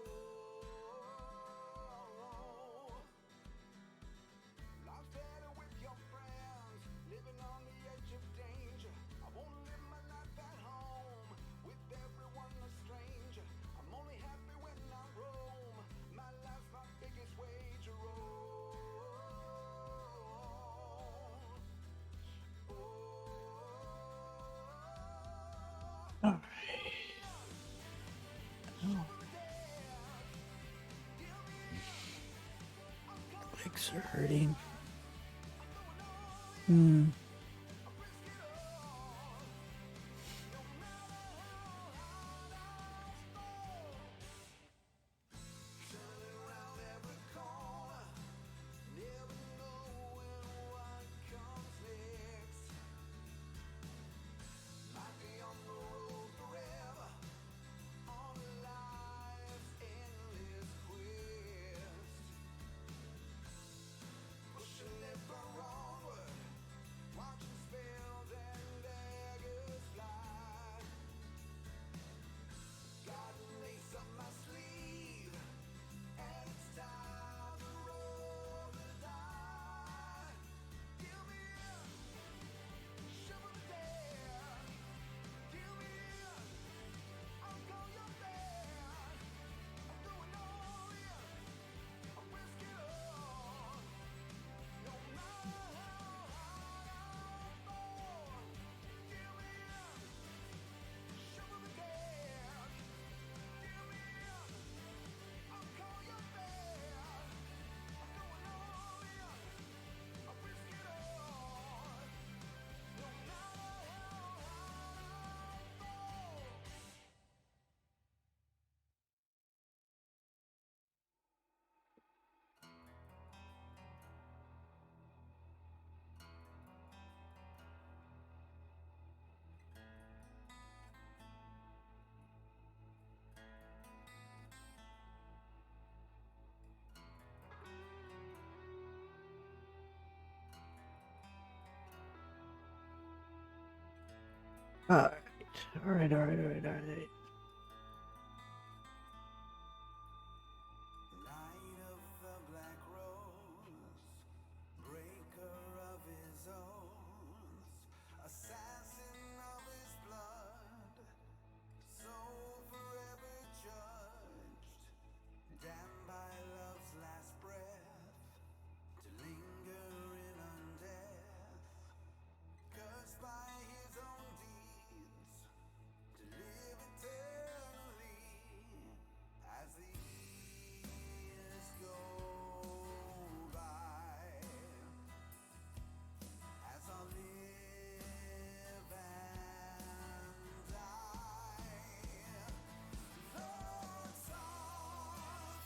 Life's better with your friends, living on the edge of danger. I won't live my life at home, with everyone a stranger. I'm only happy when I roam, my life's my biggest wager. Alright. Legs are hurting. Alright. Alright. Night of the Black Rose, breaker of his oaths, assassin of his blood, soul forever judged, damned by love's last breath, to linger in undeath, cursed by his own deeds, to live eternally as the years go by, as I live and die. Lords of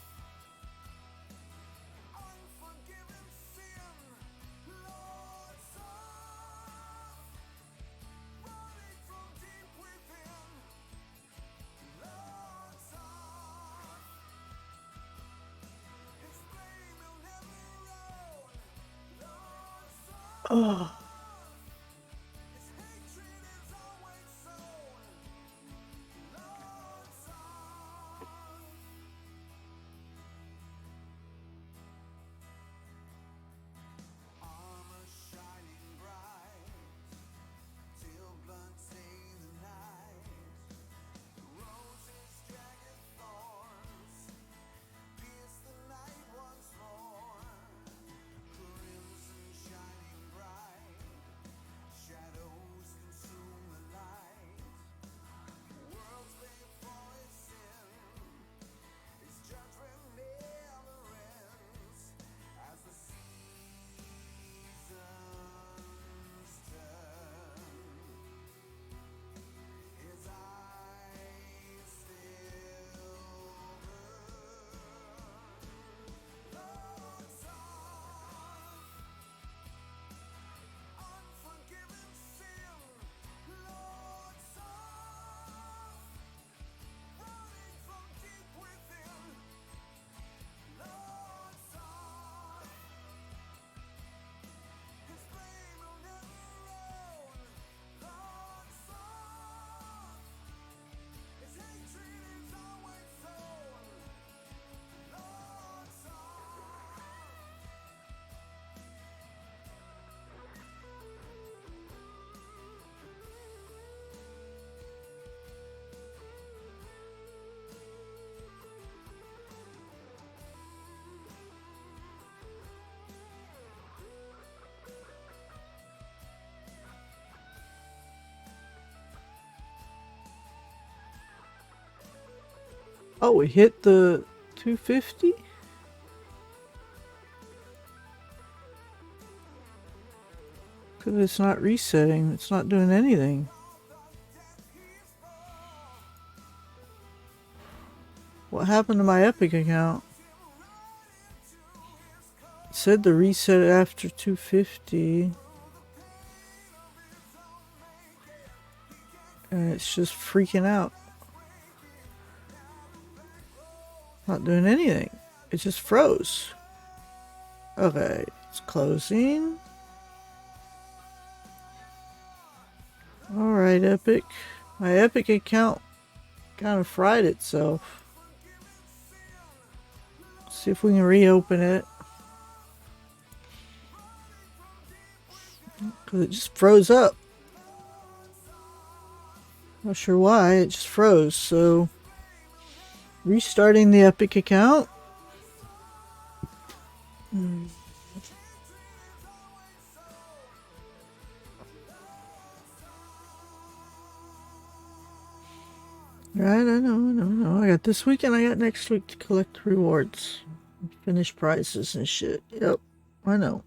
unforgiven sin, Lords of running from deep within, Lords of his flame will never own, Lords of Oh. his hatred is always sown, Lords of armor shining bright, till blood stain the night. Roses jagged thorns pierce the night once more. Crimson shining bright, Oh, we hit the 250? Because it's not resetting. It's not doing anything. What happened to my Epic account? It said to reset after 250. And it's just freaking out. Not doing anything. It just froze. Okay, it's closing. Alright, Epic. My Epic account kind of fried itself. See if we can reopen it. Because it just froze up. Not sure why, it just froze. So, restarting the Epic account. Right, I know. I got this week and I got next week to collect rewards. Finish prizes and shit. Yep, I know.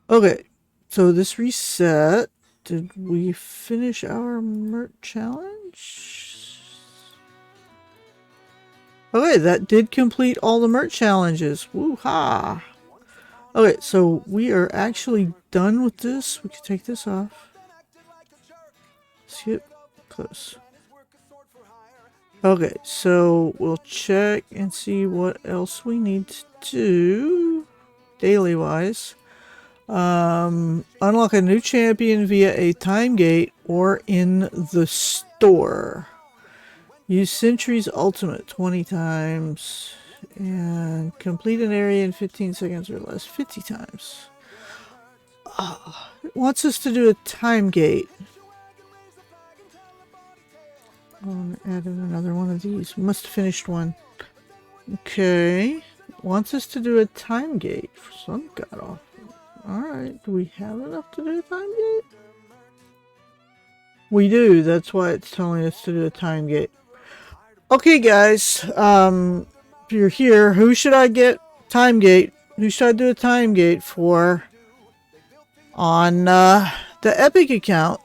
Okay, so this reset. Did we finish our merch challenge? Okay, that did complete all the merch challenges. Woo-ha! Okay, so we are actually done with this. We can take this off. Skip. Close. Okay, so we'll check and see what else we need to do daily-wise. Unlock a new champion via a time gate or in the store. Use Sentry's ultimate 20 times and complete an area in 15 seconds or less 50 times. It wants us to do a time gate. Oh, I added another one of these. Must have finished one. Okay. Wants us to do a time gate for some god awful. Alright, do we have enough to do a time gate? We do, that's why it's telling us to do a time gate. Okay guys, if you're here, who should I get time gate? Who should I do a time gate for on the Epic account?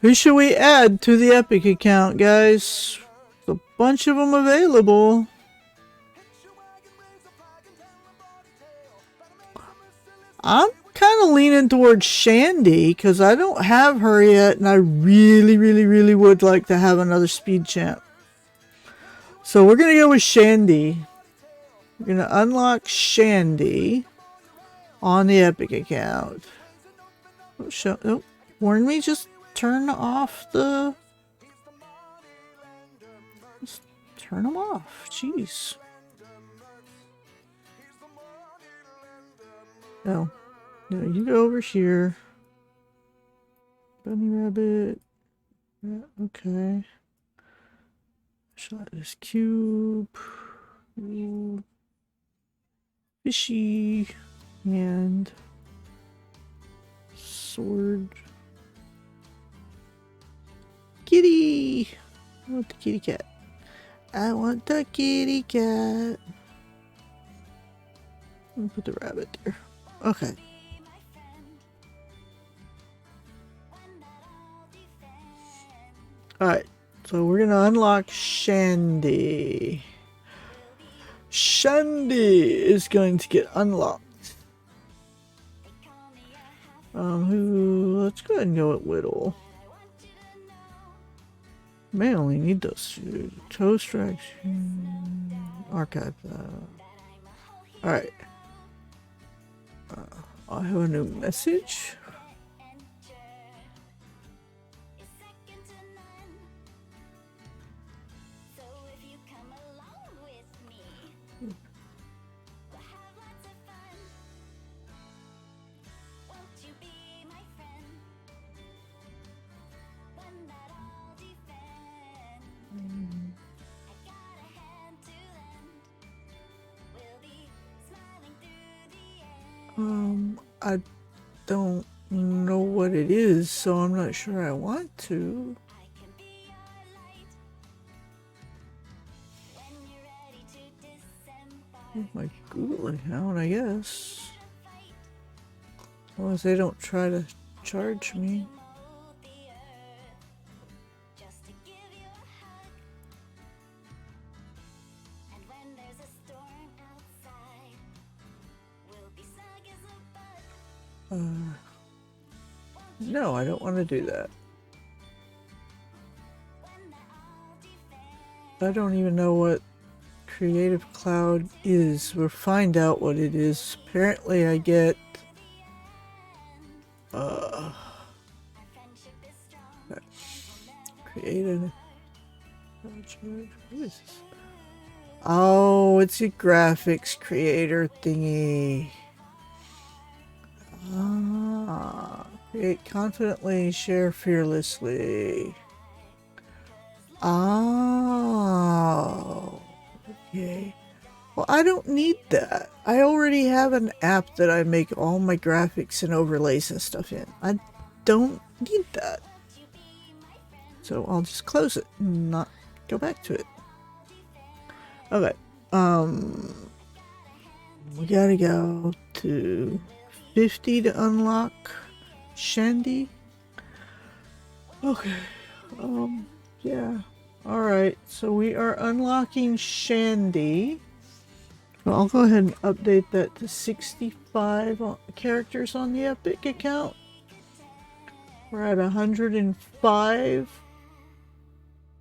Who should we add to the Epic account, guys? There's a bunch of them available. I'm kind of leaning towards Shandy because I don't have her yet, and I really would like to have another speed champ. So we're going to go with Shandy. We're going to unlock Shandy on the Epic account. Oh, warn me, just turn off the... Just turn them off. Jeez. Oh. No, you go over here. Bunny rabbit. Yeah, okay. Shot this cube. Ooh. Fishy. And sword. Kitty! I want the kitty cat. I want the kitty cat. I'll put the rabbit there. Okay. Alright, so we're gonna unlock Shandy. Shandy is going to get unlocked. Let's go ahead and go with Whittle. May only need those two. Toast Traction. Archive that. Alright. I have a new message. I don't know what it is, so I'm not sure I want to. With my Google account, I guess. As long as they don't try to charge me. No, I don't want to do that. I don't even know what Creative Cloud is. We'll find out what it is. Apparently I get create a project. What is this? Oh, it's a graphics creator thingy. Create confidently, share fearlessly. Oh, okay. Well, I don't need that. I already have an app that I make all my graphics and overlays and stuff in. I don't need that. So I'll just close it and not go back to it. Okay. We gotta go to 50 to unlock Shandy. Okay. Yeah. Alright, so we are unlocking Shandy. So I'll go ahead and update that to 65 characters on the Epic account. We're at 105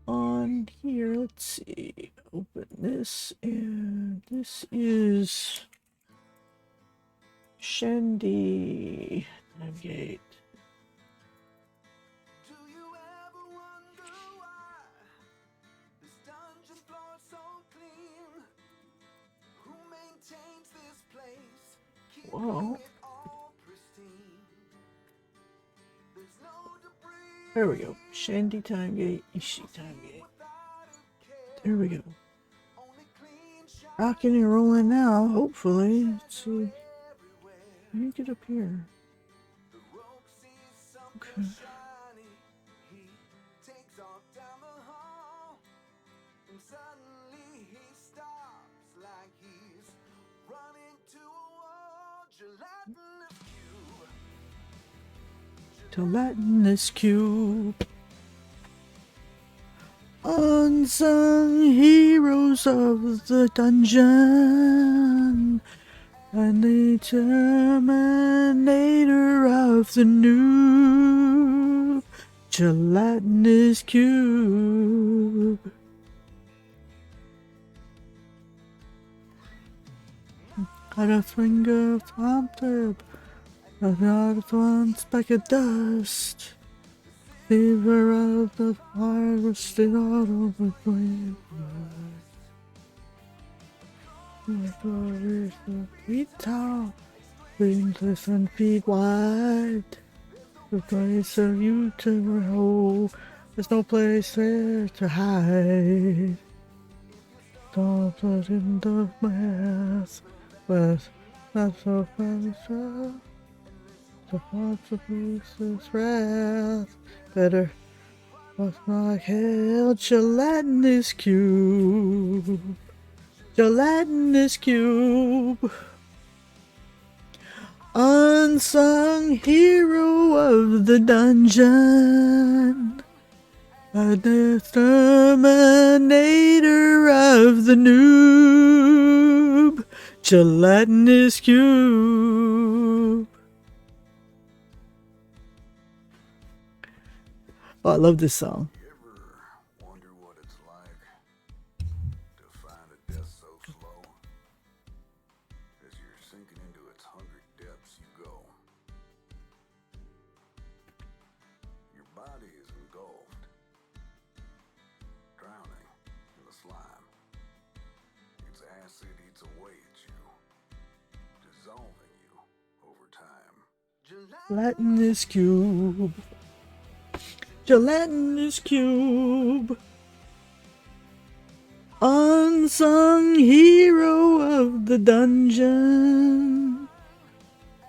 on here. Let's see. Open this, and this is Shandy. Navigate. Whoa. There we go. Shandy time gate, Ishi time gate. There we go. Rocking and rolling now, hopefully. Let's see. Let me get up here. Okay. Gelatinous cube. Unsung heroes of the dungeon, and the terminator of the noob. Gelatinous cube. Got a finger thumped up. Another one speck of dust. Fever of the fire rusted all over the feet towel, wings and feet wide. The place of you to hold. There's no place there to hide. Don't put in the mess, but not so fast. The hearts of Lucy's wrath. Better what's my hell? Gelatinous cube. Gelatinous cube. Unsung hero of the dungeon. The terminator of the noob. Gelatinous cube. Oh, I love this song. You ever wonder what it's like to find a death so slow? As you're sinking into its hungry depths you go. Your body is engulfed, drowning in the slime. Its acid eats away at you, dissolving you over time. Gelatinous cube. Gelatinous cube. Unsung hero of the dungeon.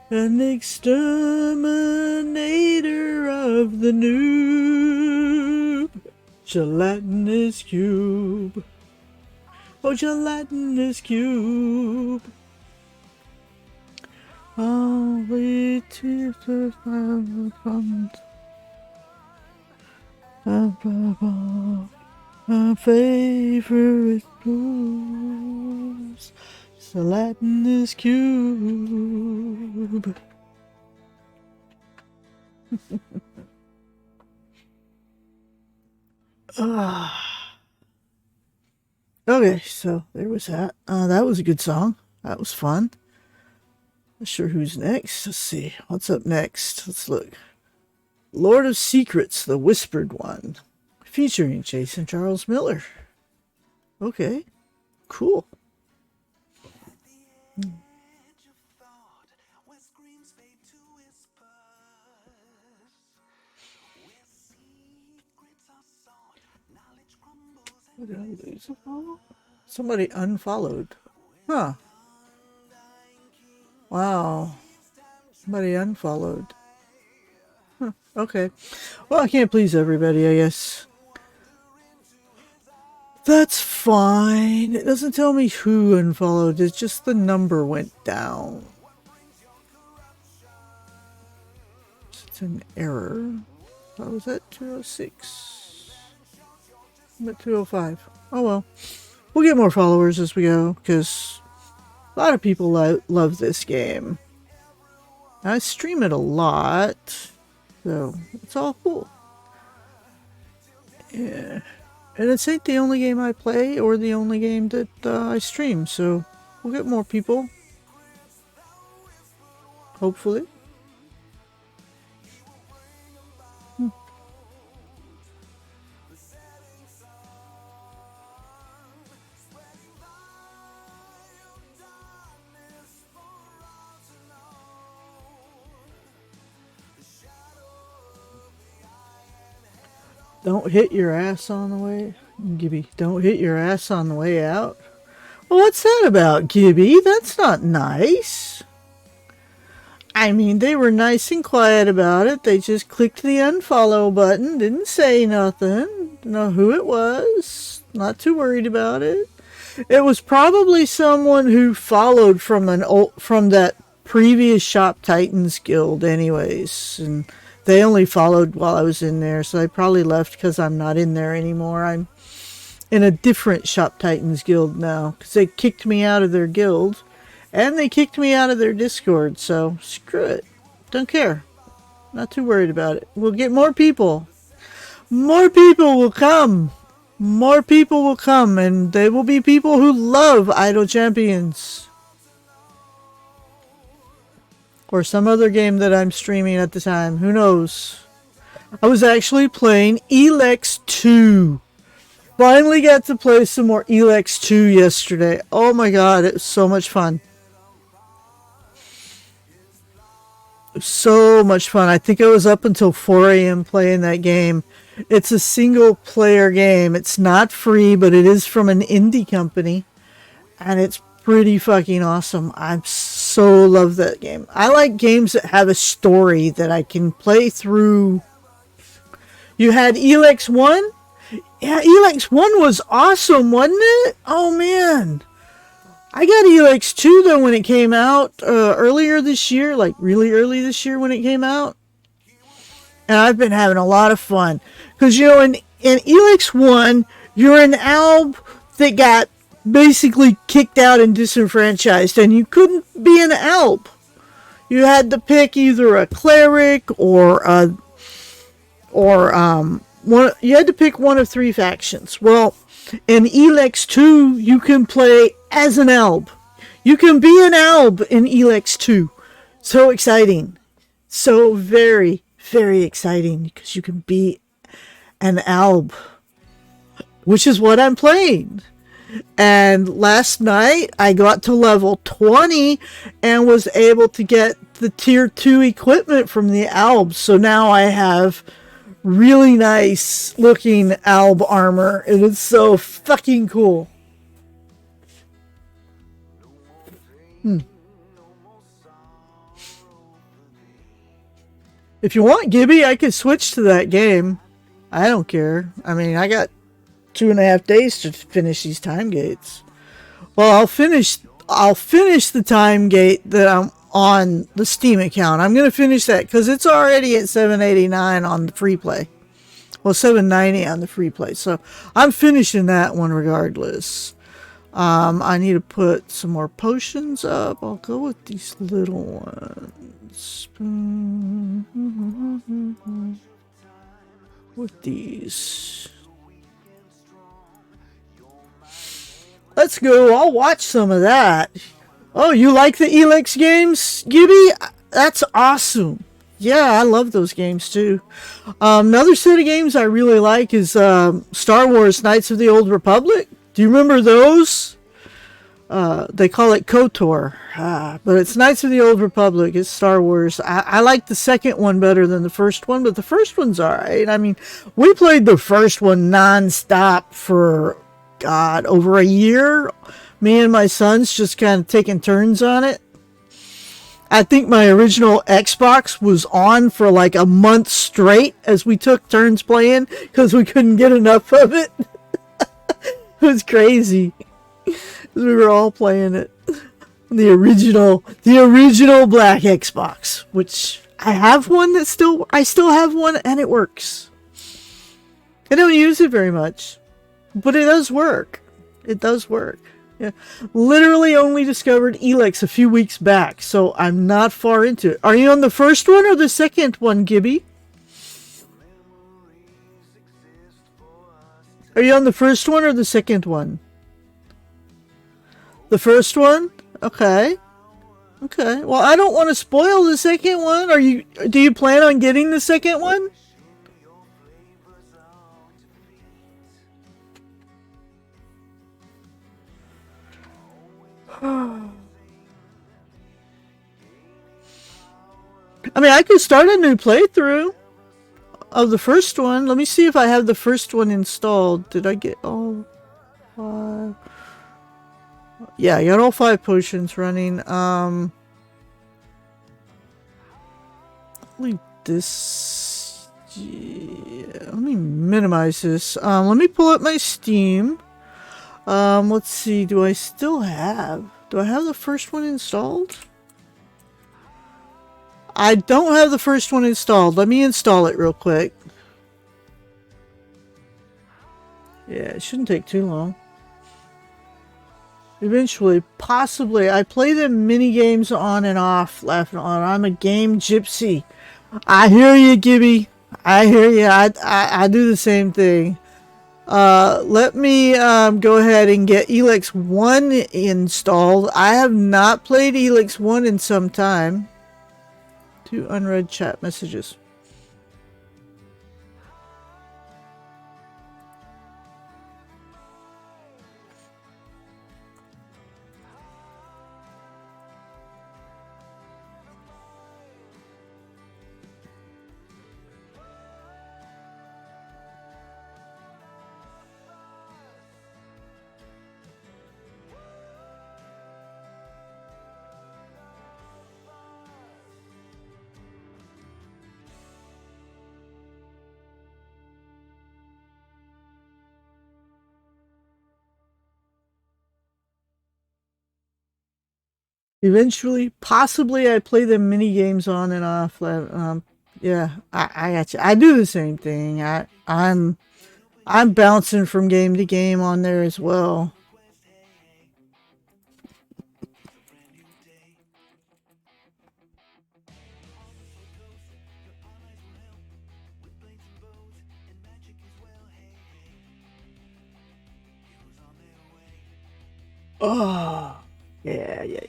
An exterminator of the noob. Gelatinous cube. Oh, gelatinous cube. Only to the my favorite blues. Gelatinous cube. Okay, so there was that. That was a good song. That was fun. Not sure who's next. Let's see. What's up next? Let's look. Lord of Secrets, the Whispered One. Featuring Jason Charles Miller. Okay. Cool. What did I lose a follow? Somebody unfollowed. Huh. Wow. Somebody unfollowed. Huh. Okay. Well, I can't please everybody, I guess. That's fine. It doesn't tell me who unfollowed. It's just the number went down. It's an error. What was that? 206. I'm at 205. Oh well. We'll get more followers as we go, because a lot of people love this game. I stream it a lot, so it's all cool. Yeah. And it ain't the only game I play or the only game that I stream, so we'll get more people. Hopefully. Don't hit your ass on the way, Gibby. Don't hit your ass on the way out. Well, what's that about, Gibby? That's not nice. I mean, they were nice and quiet about it. They just clicked the unfollow button, didn't say nothing. Didn't know who it was. Not too worried about it. It was probably someone who followed from that previous Shop Titans guild, anyways, and they only followed while I was in there, so they probably left because I'm not in there anymore. I'm in a different Shop Titans guild now, because they kicked me out of their guild, and they kicked me out of their Discord, so screw it. Don't care. Not too worried about it. We'll get more people. More people will come. More people will come, and they will be people who love Idle Champions. Or some other game that I'm streaming at the time. Who knows? I was actually playing Elex 2. Finally got to play some more Elex 2 yesterday. Oh my god, it was so much fun. It was so much fun. I think I was up until 4 a.m. playing that game. It's a single player game. It's not free, but it is from an indie company. And it's pretty fucking awesome. I so love that game. I like games that have a story that I can play through. You had Elex 1? Yeah, Elex 1 was awesome, wasn't it? Oh man. I got Elex 2 though when it came out earlier this year, like really early this year when it came out. And I've been having a lot of fun. Because, you know, in Elex 1, you're an alb that got basically kicked out and disenfranchised, and you couldn't be an alb. You had to pick either a cleric or one. You had to pick one of 3 factions. Well, in Elex 2, you can play as an alb. You can be an alb in Elex 2. So exciting. So very, very exciting, because you can be an alb, which is what I'm playing. And last night I got to level 20 and was able to get the tier 2 equipment from the albs. So now I have really nice looking alb armor. It is so fucking cool. If you want, Gibby, I could switch to that game. I don't care. I mean, I got 2.5 days to finish these time gates. Well, I'll finish the time gate that I'm on the Steam account. I'm going to finish that because it's already at $7.89 on the free play. Well, $7.90 on the free play. So I'm finishing that one regardless. I need to put some more potions up. I'll go with these little ones. With these. Let's go. I'll watch some of that. Oh, you like the Elex games, Gibby? That's awesome. Yeah, I love those games too. Another set of games I really like is Star Wars Knights of the Old Republic. Do you remember those? They call it KOTOR, but it's Knights of the Old Republic. It's Star Wars. I like the second one better than the first one, but the first one's alright. I mean, we played the first one non-stop for, God, over a year. Me and my sons just kind of taking turns on it. I think my original Xbox was on for like a month straight as we took turns playing because we couldn't get enough of it. It was crazy. We were all playing it. The original black Xbox, which I have one I still have one and it works. I don't use it very much, but it does work. It does work. Yeah. Literally only discovered Elex a few weeks back, so I'm not far into it. Are you on the first one or the second one, Gibby? Are you on the first one or the second one? The first one? Okay. Okay. Well, I don't want to spoil the second one. Do you plan on getting the second one? I mean, I could start a new playthrough of the first one. Let me see if I have the first one installed. Did I get all 5? Yeah, I got all 5 potions running. Leave this. Yeah, let me minimize this. Let me pull up my Steam. Let's see. Do I have the first one installed? I don't have the first one installed. Let me install it real quick. Yeah, it shouldn't take too long. Eventually, possibly. I play the mini games on and off, laughing on. I'm a game gypsy. I hear you, Gibby. I hear you. I do the same thing. Let me go ahead and get Elex 1 installed. I have not played Elex 1 in some time. 2 unread chat messages. Eventually, possibly, I play the mini games on and off. Yeah, I got you. I do the same thing. I'm bouncing from game to game on there as well. Oh, yeah. Yeah.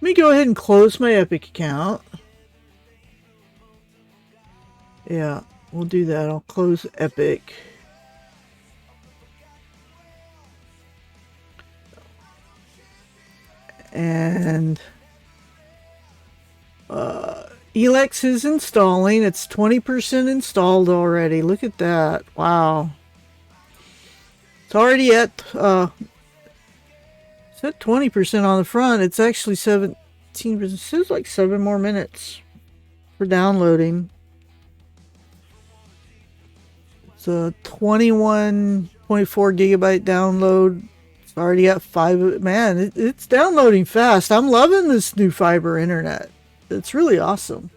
Let me go ahead and close my Epic account. Yeah, we'll do that. I'll close Epic. And Elex is installing. It's 20% installed already. Look at that. Wow. It's already at it's at 20% on the front. It's actually 7. 18, but it says like 7 more minutes for downloading. It's a 21.4 gigabyte download. It's already got 5. Man, it's downloading fast. I'm loving this new fiber internet. It's really awesome.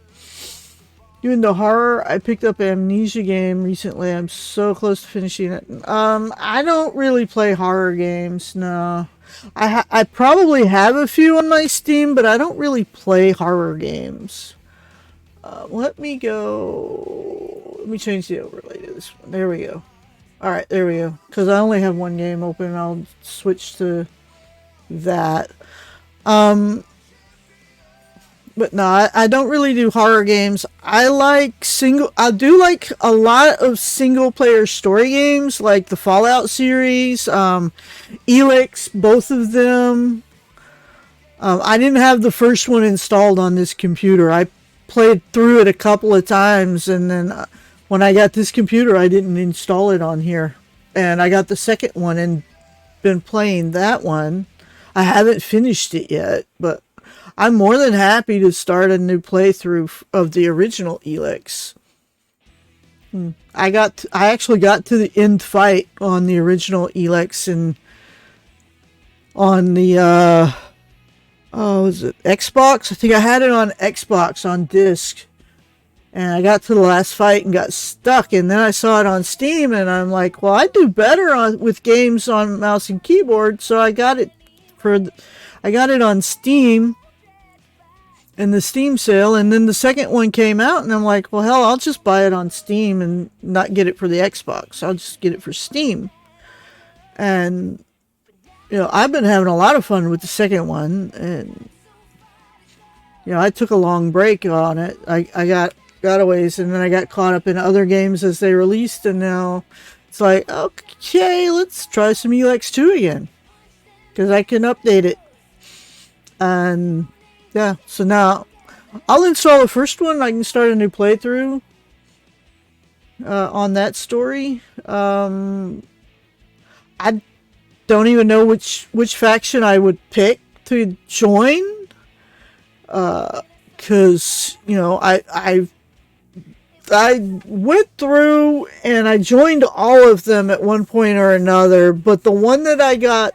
Even though horror, I picked up an Amnesia game recently. I'm so close to finishing it. I don't really play horror games. No, I probably have a few on my Steam, but I don't really play horror games. Let me go. Let me change the overlay to this one. There we go. All right, there we go. Because I only have one game open, I'll switch to that. But no, I don't really do horror games. I do like a lot of single player story games, like the Fallout series, Elix, both of them. I didn't have the first one installed on this computer. I played through it a couple of times, and then when I got this computer, I didn't install it on here. And I got the second one and been playing that one. I haven't finished it yet, but I'm more than happy to start a new playthrough of the original Elix. I actually got to the end fight on the original Elix, and on the was it Xbox? I think I had it on Xbox on disc, and I got to the last fight and got stuck. And then I saw it on Steam, and I'm like, well, I do better with games on mouse and keyboard, so I got it on Steam. In the Steam sale, and then the second one came out, and I'm like, well, hell, I'll just buy it on Steam and not get it for the Xbox. I'll just get it for Steam. And, I've been having a lot of fun with the second one, and, I took a long break on it. I got a ways, and then I got caught up in other games as they released, and now it's like, okay, let's try some Elix 2 again, because I can update it. And yeah, so now I'll install the first one. I can start a new playthrough on that story. I don't even know which faction I would pick to join, because I went through and I joined all of them at one point or another, but the one that I got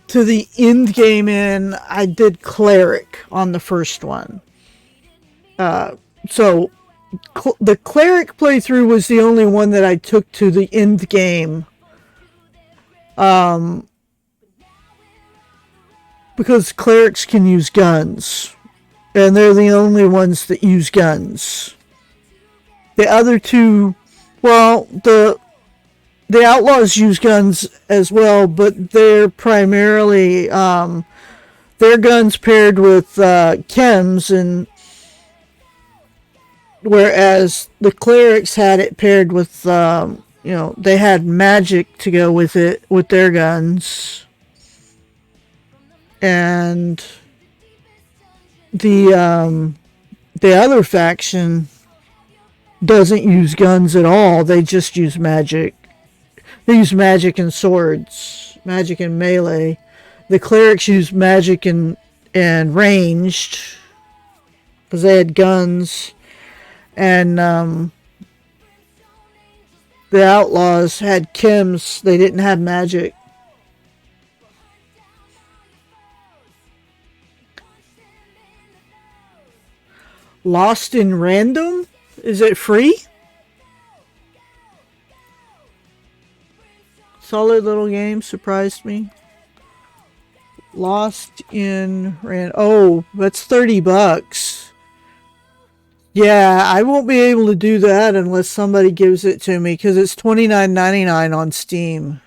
to the end game in, I did cleric on the first one. So the cleric playthrough was the only one that I took to the end game. Because clerics can use guns, and they're the only ones that use guns. The other two, well, the outlaws use guns as well, but they're primarily their guns paired with chems, and whereas the clerics had it paired with they had magic to go with it with their guns, and the other faction doesn't use guns at all. They just use magic. They use magic and swords, magic and melee. The clerics use magic and ranged, because they had guns. And the outlaws had chems. They didn't have magic. Lost in Random? Is it free? Solid little game, surprised me. Lost in Random. Oh, that's $30. Yeah, I won't be able to do that unless somebody gives it to me, because it's $29.99 on Steam.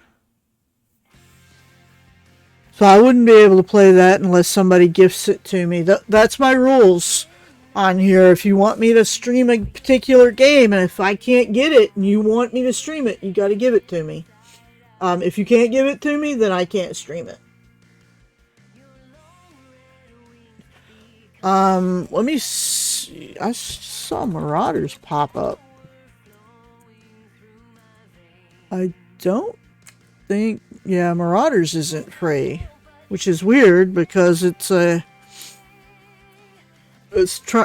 So I wouldn't be able to play that unless somebody gifts it to me. That's my rules on here. If you want me to stream a particular game, and if I can't get it and you want me to stream it, you got to give it to me. If you can't give it to me, then I can't stream it. Let me see. I saw Marauders pop up. I don't think... Yeah, Marauders isn't free, which is weird because it's a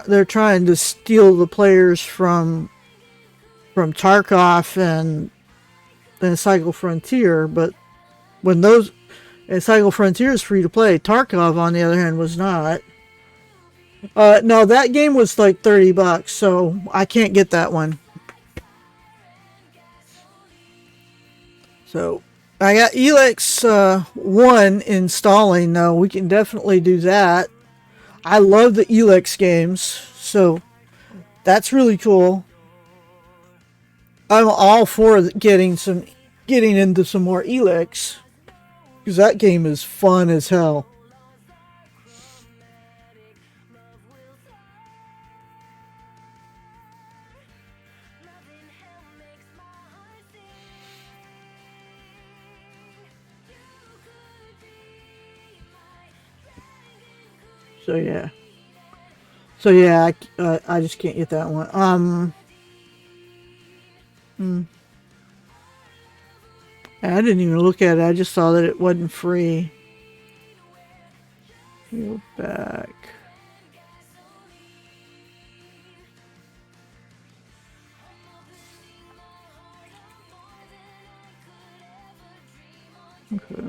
they're trying to steal the players from Tarkov and Cycle Frontier, but when those Cycle Frontier is free to play, Tarkov on the other hand was not. No, that game was like $30, so I can't get that one. So I got Elex 1 installing though. We can definitely do that. I love the Elex games, so that's really cool. I'm all for getting into some more Elex, because that game is fun as hell. So yeah, I just can't get that one. I didn't even look at it. I just saw that it wasn't free. Go back. Okay,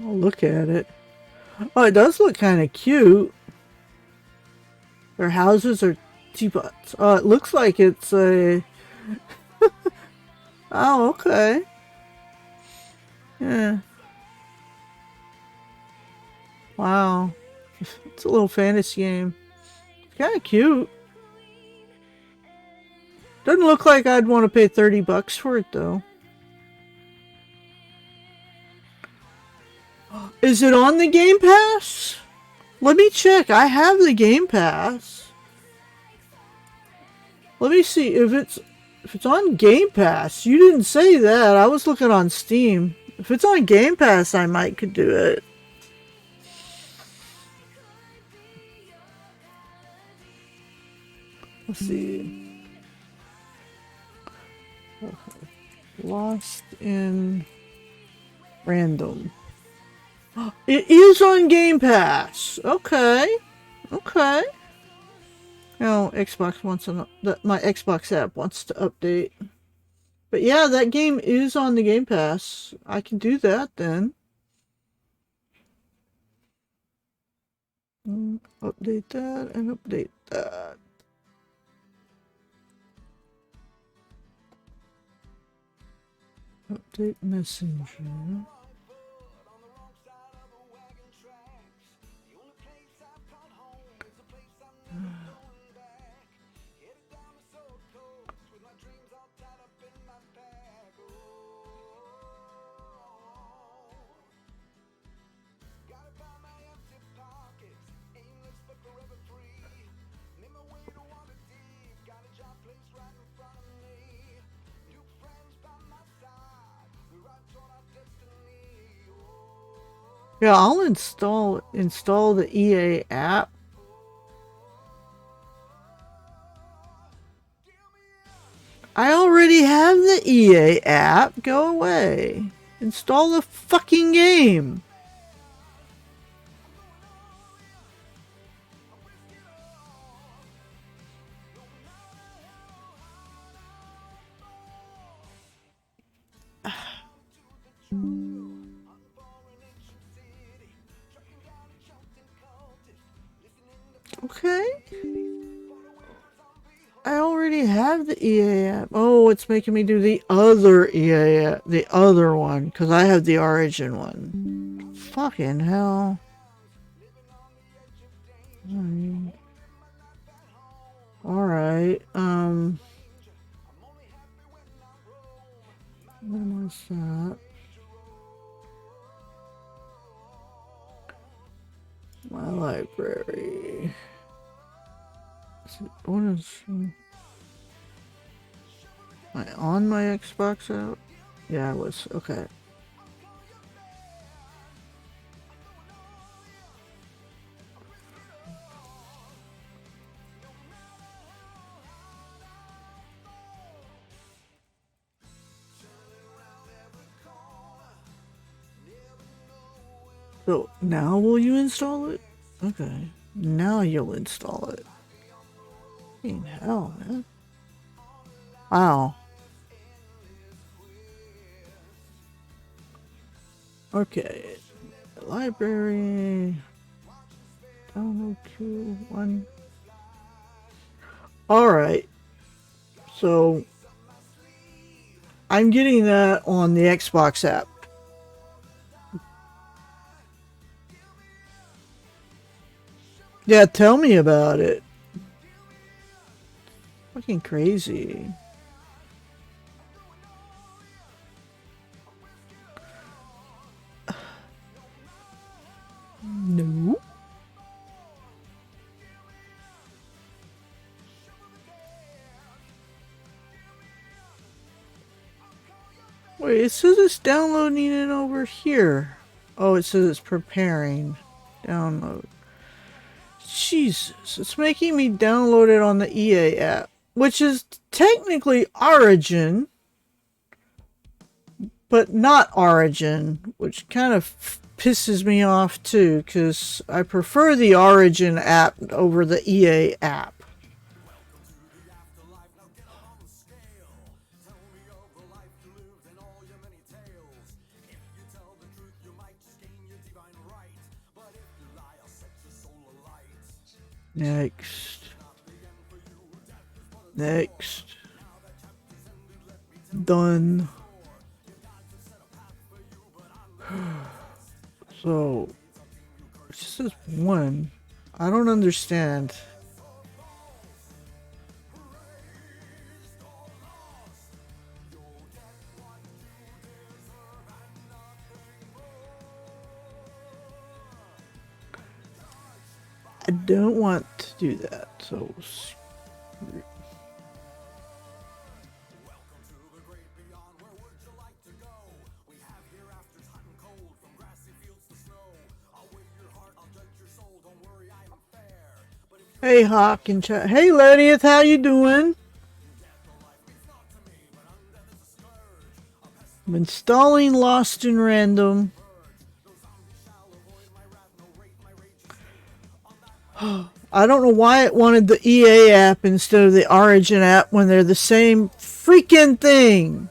I'll look at it. Oh, it does look kind of cute. Their houses are teapots. Oh, it looks like it's a... Oh, okay. Yeah. Wow. It's a little fantasy game. It's kind of cute. Doesn't look like I'd want to pay $30 for it, though. Is it on the Game Pass? Let me check. I have the Game Pass. Let me see if it's on Game Pass. You didn't say that. I was looking on Steam. If it's on Game Pass, I might could do it. Let's see. Okay. Lost in Random. It is on Game Pass. Okay. Okay. Now Xbox wants my Xbox app wants to update. But yeah, that game is on the Game Pass. I can do that then. Update that and update that. Update Messenger. Yeah, I'll install the EA app. I already have the EA app. Go away. Install the fucking game. Okay. I already have the EA app. Oh, it's making me do the other EA app, the other one, because I have the Origin one. Fucking hell. Alright, what was that? My library. What is... Am I on my Xbox app? Yeah, I was. Okay. So, now will you install it? Okay. Now you'll install it. Fucking hell, man. Wow. Okay. Library. Download Q1. Alright. So I'm getting that on the Xbox app. Yeah, tell me about it. Fucking crazy. No. Wait, it says it's downloading it over here. Oh, it says it's preparing. Download. Jesus, it's making me download it on the EA app, which is technically Origin, but not Origin, which kind of pisses me off too, because I prefer the Origin app over the EA app. Next. Next. Done. So, it just says one. I don't understand. I don't want to do that, so hey Hawk and chat. Hey Ladieth, how you doing? I'm installing Lost in Random. I don't know why it wanted the EA app instead of the Origin app when they're the same freaking thing.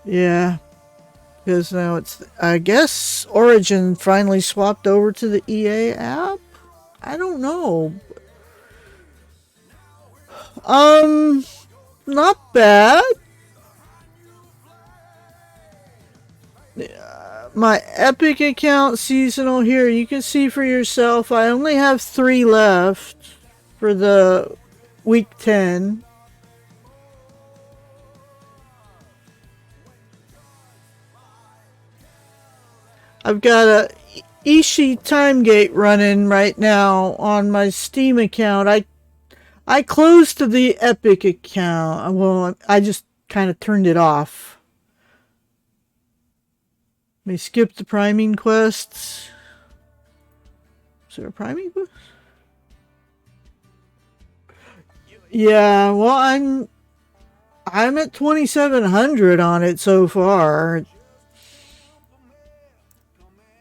Yeah, because now it's, I guess Origin finally swapped over to the EA app? I don't know. Not bad. My Epic account seasonal here, you can see for yourself. I only have 3 left for the week 10. I've got a Ishii Timegate running right now on my Steam account. I closed the Epic account. Well, I just kind of turned it off. Let me skip the priming quests. Is there a priming quest? Yeah, well, I'm at 2,700 on it so far.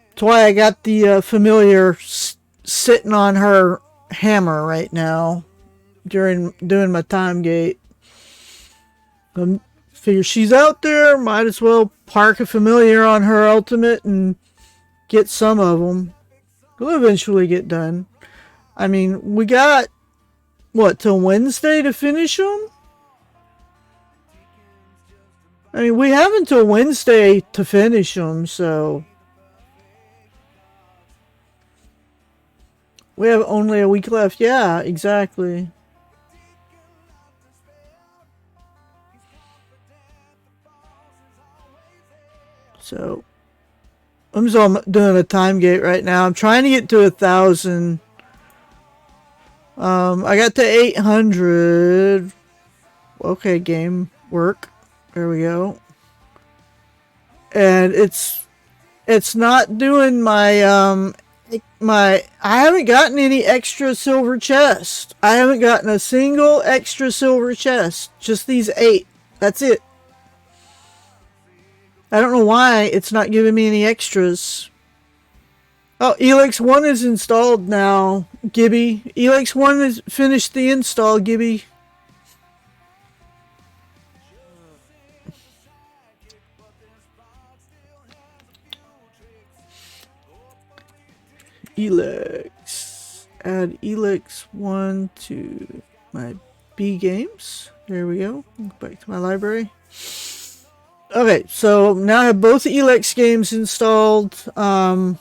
That's why I got the familiar sitting on her hammer right now during doing my time gate. Figure she's out there, might as well park a familiar on her ultimate and get some of them. We'll eventually get done. I mean, we got, what, till Wednesday to finish them? I mean, we have until Wednesday to finish them, so we have only a week left. Yeah, exactly. So, I'm doing a time gate right now. I'm trying to get to 1,000. I got to 800. Okay, game work. There we go. And it's not doing my I haven't gotten any extra silver chest. I haven't gotten a single extra silver chest. Just these 8. That's it. I don't know why it's not giving me any extras. Oh, Elex 1 is installed now, Gibby. Elex 1 has finished the install, Gibby. Elex. Add Elex 1 to my B games. There we go. Back to my library. Okay, so now I have both Elex games installed. Like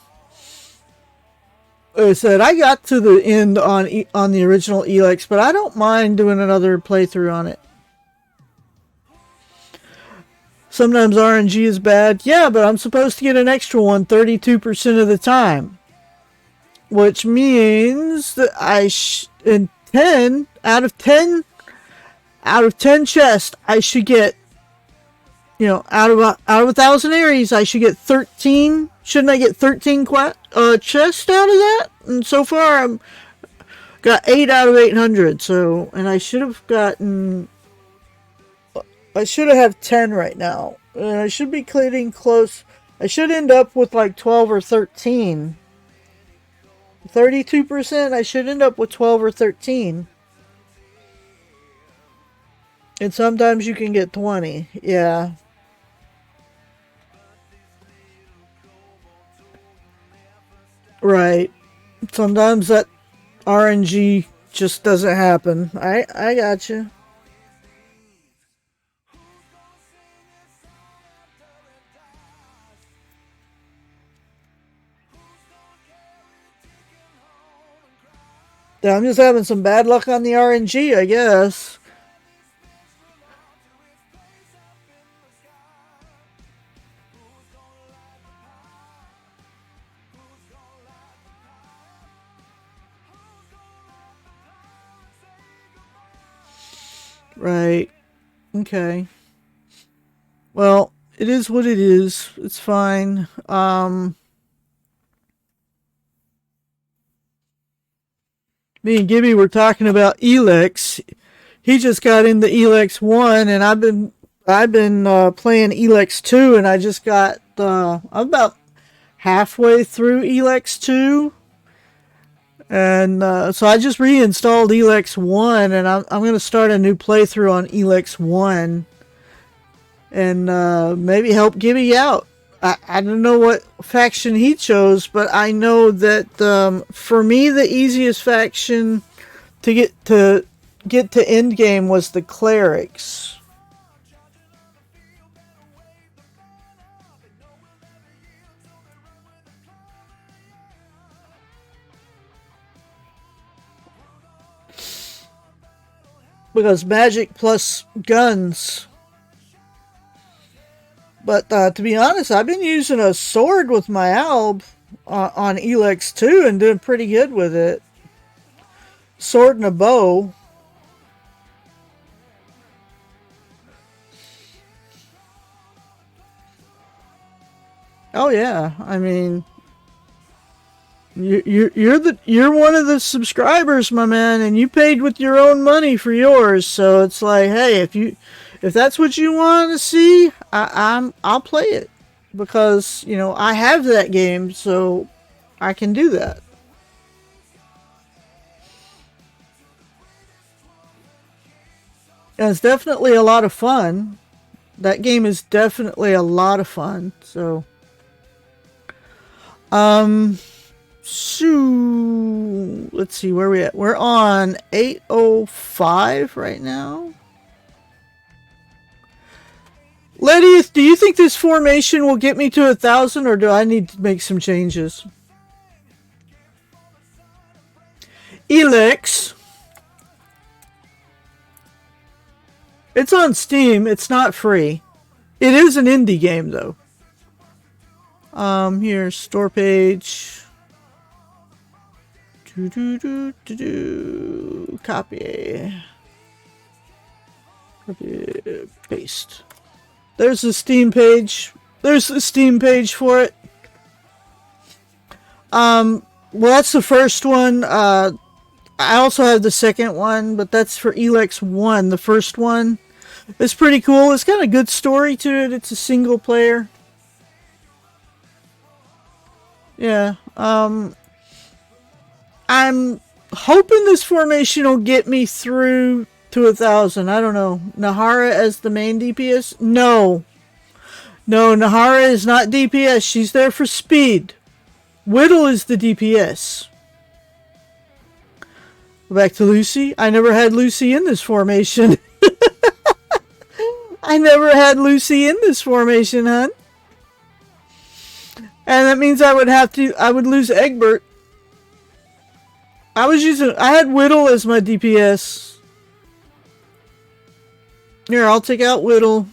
I said, I got to the end on the original Elex, but I don't mind doing another playthrough on it. Sometimes RNG is bad. Yeah, but I'm supposed to get an extra one 32% of the time. Which means that in 10 out of 10 chests, I should get, out of 1,000 Aries, I should get 13. Shouldn't I get 13 chests out of that? And so far, I'm got 8 out of 800. So, and I should have had 10 right now. And I should be getting close. I should end up with like 12 or 13. 32%, I should end up with 12 or 13. And sometimes you can get 20. Yeah. Right. Sometimes that RNG just doesn't happen. I got you. Yeah, I'm just having some bad luck on the RNG, I guess. Right. Okay. Well, it is what it is. It's fine. Me and Gibby were talking about Elex. He just got into Elex 1, and I've been playing Elex 2, and I just got I'm about halfway through Elex 2. And so I just reinstalled Elex 1, and I'm going to start a new playthrough on Elex 1 and maybe help Gibby out. I don't know what faction he chose, but I know that for me the easiest faction to get to end game was the clerics. Because magic plus guns. But to be honest, I've been using a sword with my alb on Elex 2 and doing pretty good with it. Sword and a bow. Oh yeah, I mean, you're one of the subscribers, my man, and you paid with your own money for yours. So it's like, hey, if that's what you want to see, I'll play it because I have that game, so I can do that. And it's definitely a lot of fun. That game is definitely a lot of fun. So, let's see where we at. We're on 8:05 right now. Letty, do you think this formation will get me to 1,000, or do I need to make some changes? Elex. It's on Steam. It's not free. It is an indie game, though. Here's store page. Copy. Paste. There's the Steam page. There's the Steam page for it. Well, that's the first one. I also have the second one, but that's for Elex 1. The first one is pretty cool. It's got a good story to it. It's a single player. Yeah. I'm hoping this formation will get me through to 1,000. I don't know. Nahara as the main DPS? No. No, Nahara is not DPS. She's there for speed. Whittle is the DPS. Back to Lucy. I never had Lucy in this formation. I never had Lucy in this formation, hon. And that means I would lose Egbert. I had Whittle as my DPS. Here, I'll take out Whittle.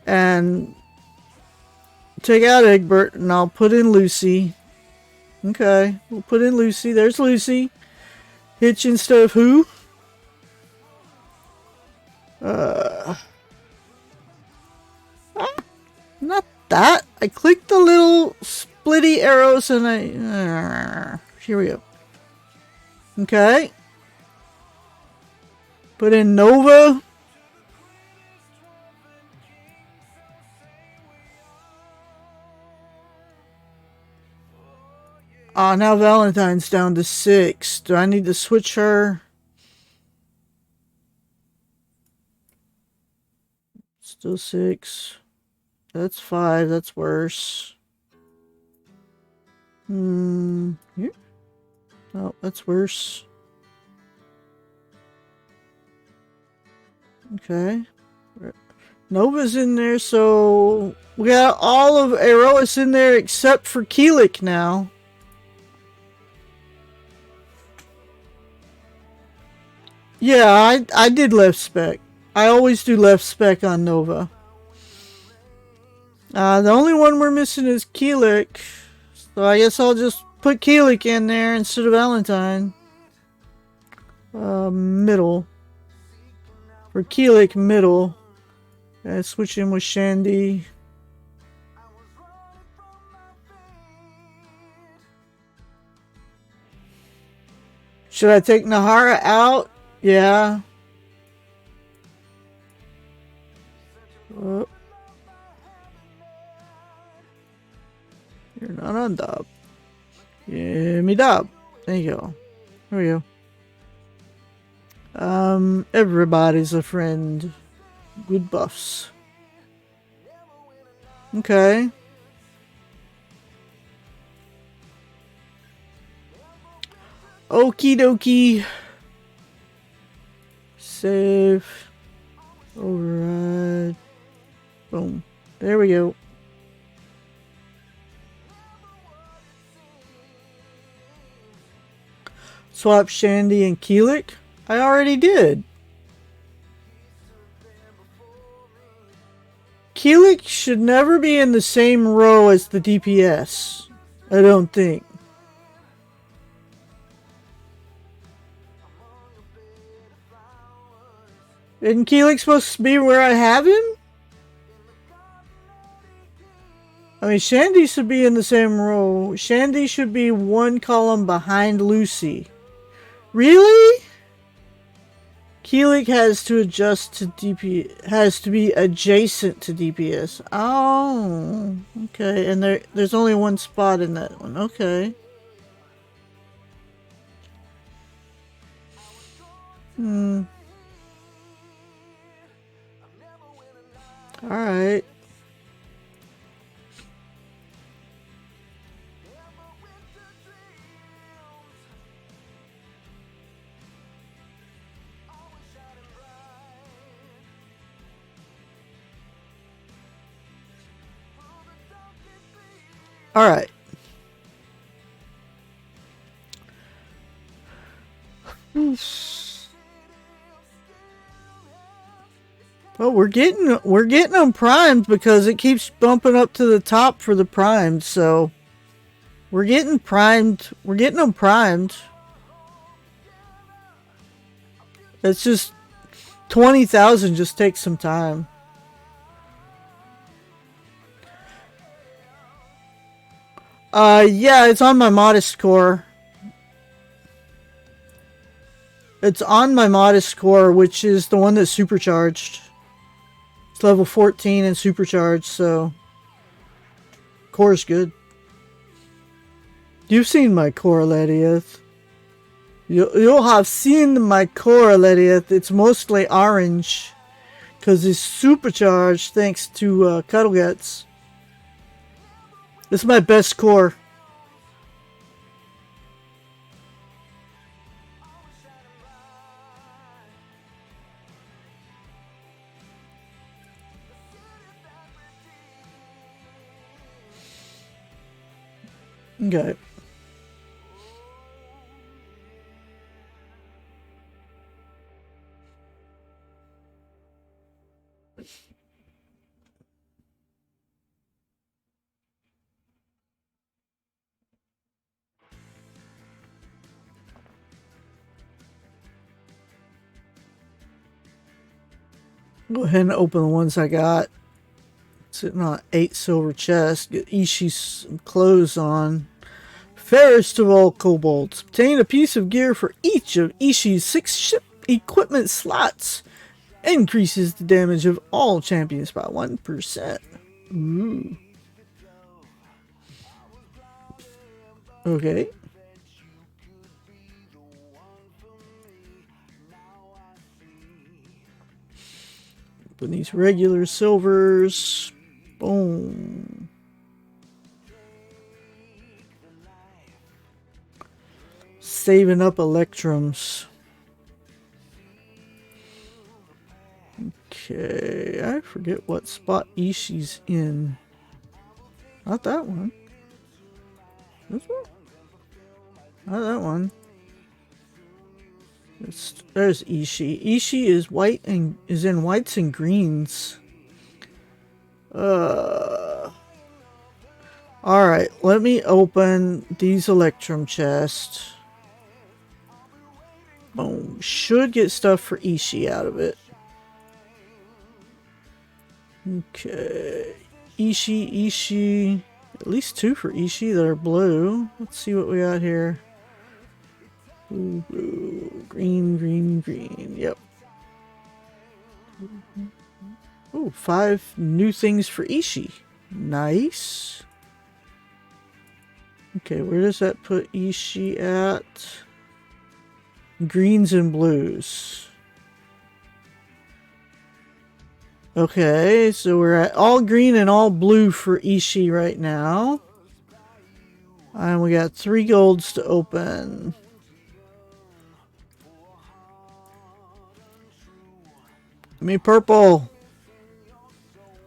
And take out Egbert, and I'll put in Lucy. Okay, we'll put in Lucy. There's Lucy. Hitch instead of who? Not that. I clicked the little splitty arrows and here we go. Okay. Put in Nova. Oh, now Valentine's down to 6. Do I need to switch her? Still 6. That's 5. That's worse. Here. Oh, that's worse. Okay. Nova's in there, so we got all of Erois in there except for Keelik now. Yeah, I did left spec. I always do left spec on Nova. The only one we're missing is Keelik. So I guess I'll just put Keelik in there instead of Valentine. Middle. For Keelik, middle. And switch in with Shandy. Should I take Nahara out? Yeah. Oh. You're not on dub. Give me dub. There you go. There we go. Everybody's a friend. Good buffs. Okay. Okie dokie. Save. Override. Boom. There we go. Swap Shandy and Keelik? I already did. Keelik should never be in the same row as the DPS. I don't think. Isn't Keelik supposed to be where I have him? I mean, Shandy should be in the same row. Shandy should be one column behind Lucy. Really? Keelik has to adjust to DPS. Has to be adjacent to DPS. Oh, okay. And there's only one spot in that one. Okay. All right. All right. Well, we're getting them primed because it keeps bumping up to the top for the primed, so we're getting primed. We're getting them primed. It's just 20,000 just takes some time. Yeah, it's on my modest core. It's on my modest core, which is the one that's supercharged. It's level 14 and supercharged, so core's good. You've seen my core, Lediath. You'll have seen my core, Lediath. It's mostly orange, because it's supercharged thanks to Cuddlegets. This is my best core. Okay. Go ahead and open the ones I got. Sitting on 8 silver chests. Get Ishi's clothes on. Fairest of all kobolds. Obtain a piece of gear for each of Ishi's 6 ship equipment slots. Increases the damage of all champions by 1%. Ooh. Okay. Open these regular silvers. Boom. Saving up electrums. Okay, I forget what spot Ishi's in. Not that one. This one? Not that one. There's Ishi. Ishi is white and is in whites and greens. Alright, let me open these electrum chests. Boom. Should get stuff for Ishi out of it. Okay. Ishi. At least 2 for Ishi that are blue. Let's see what we got here. Blue. Green. Yep. Ooh, 5 new things for Ishi. Nice. Okay, where does that put Ishi at? Greens and blues. Okay, so we're at all green and all blue for Ishi right now. And we got 3 golds to open. Give me purple.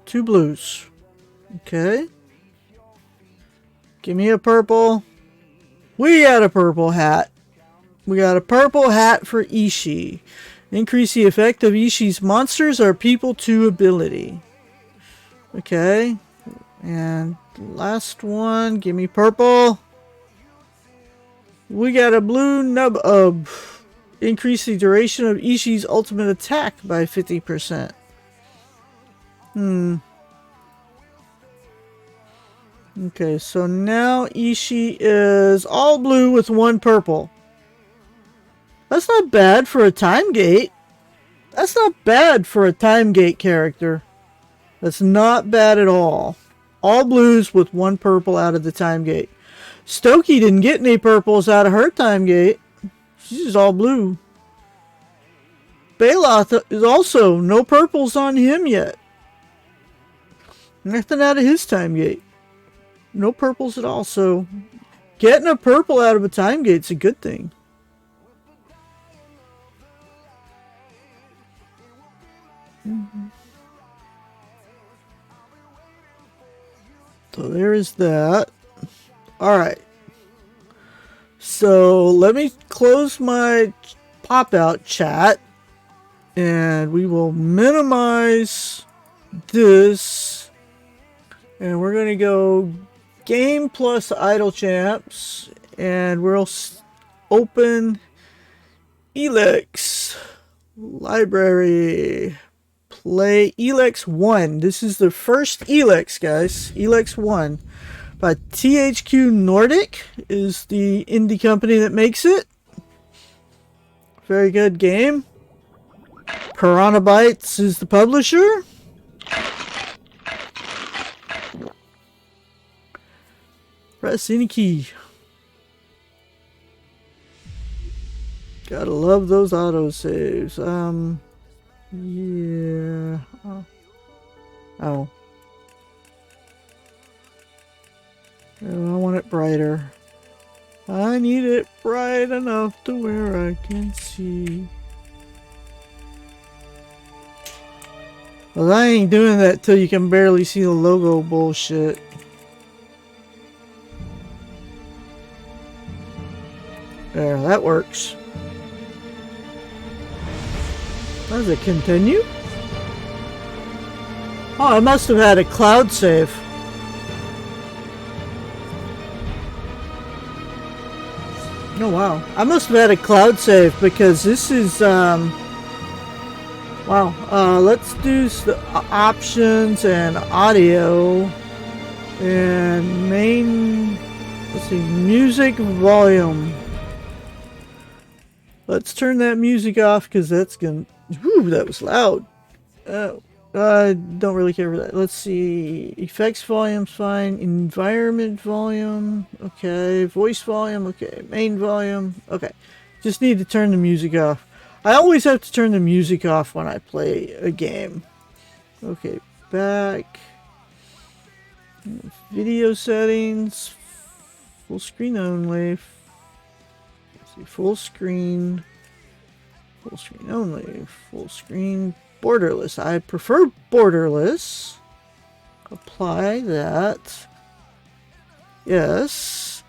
2 blues. Okay. Give me a purple. We got a purple hat. We got a purple hat for Ishi. Increase the effect of Ishi's monsters or people to ability. Okay. And last one. Give me purple. We got a blue nub. Increase the duration of Ishi's ultimate attack by 50%. Okay, so now Ishi is all blue with 1 purple. That's not bad for a time gate. That's not bad for a time gate character. That's not bad at all. All blues with 1 purple out of the time gate. Stokey didn't get any purples out of her time gate. She's just all blue. Baloth is also no purples on him yet. Nothing out of his time gate. No purples at all. So getting a purple out of a time gate's a good thing. So there is that. Alright. So let me close my pop-out chat. And we will minimize this. And we're going to go game plus idle champs. And we'll open Elex library. Play Elex 1. This is the first Elex, guys. Elex 1. By THQ Nordic is the indie company that makes it. Very good game. Piranha Bytes is the publisher. Press any key. Gotta love those autosaves. Yeah. Oh. Oh, I want it brighter. I need it bright enough to where I can see. Well, I ain't doing that till you can barely see the logo bullshit. There, that works. Does it continue? Oh, I must have had a cloud save. Oh wow, I must have had a cloud save because this is wow. Let's do the options and audio and main. Let's see, music volume. Let's turn that music off because that's gonna. Whew, that was loud. I don't really care for that. Let's see. Effects volume's fine. Environment volume. Okay. Voice volume. Okay. Main volume. Okay. Just need to turn the music off. I always have to turn the music off when I play a game. Okay. Back. Video settings. Full screen only. Let's see. Full screen. Full screen only. Full screen. Borderless. I prefer borderless. Apply that. Yes.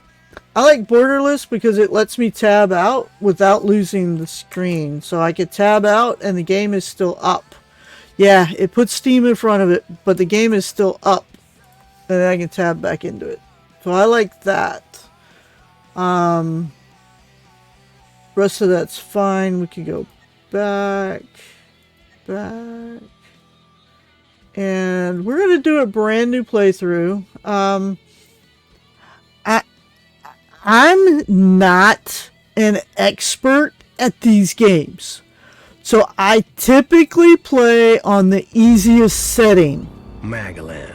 I like borderless because it lets me tab out without losing the screen. So I could tab out and the game is still up. Yeah, it puts Steam in front of it, but the game is still up. And then I can tab back into it. So I like that. Rest of that's fine. We can go back. And we're gonna do a brand new playthrough. I'm not an expert at these games, so I typically play on the easiest setting. Magalan,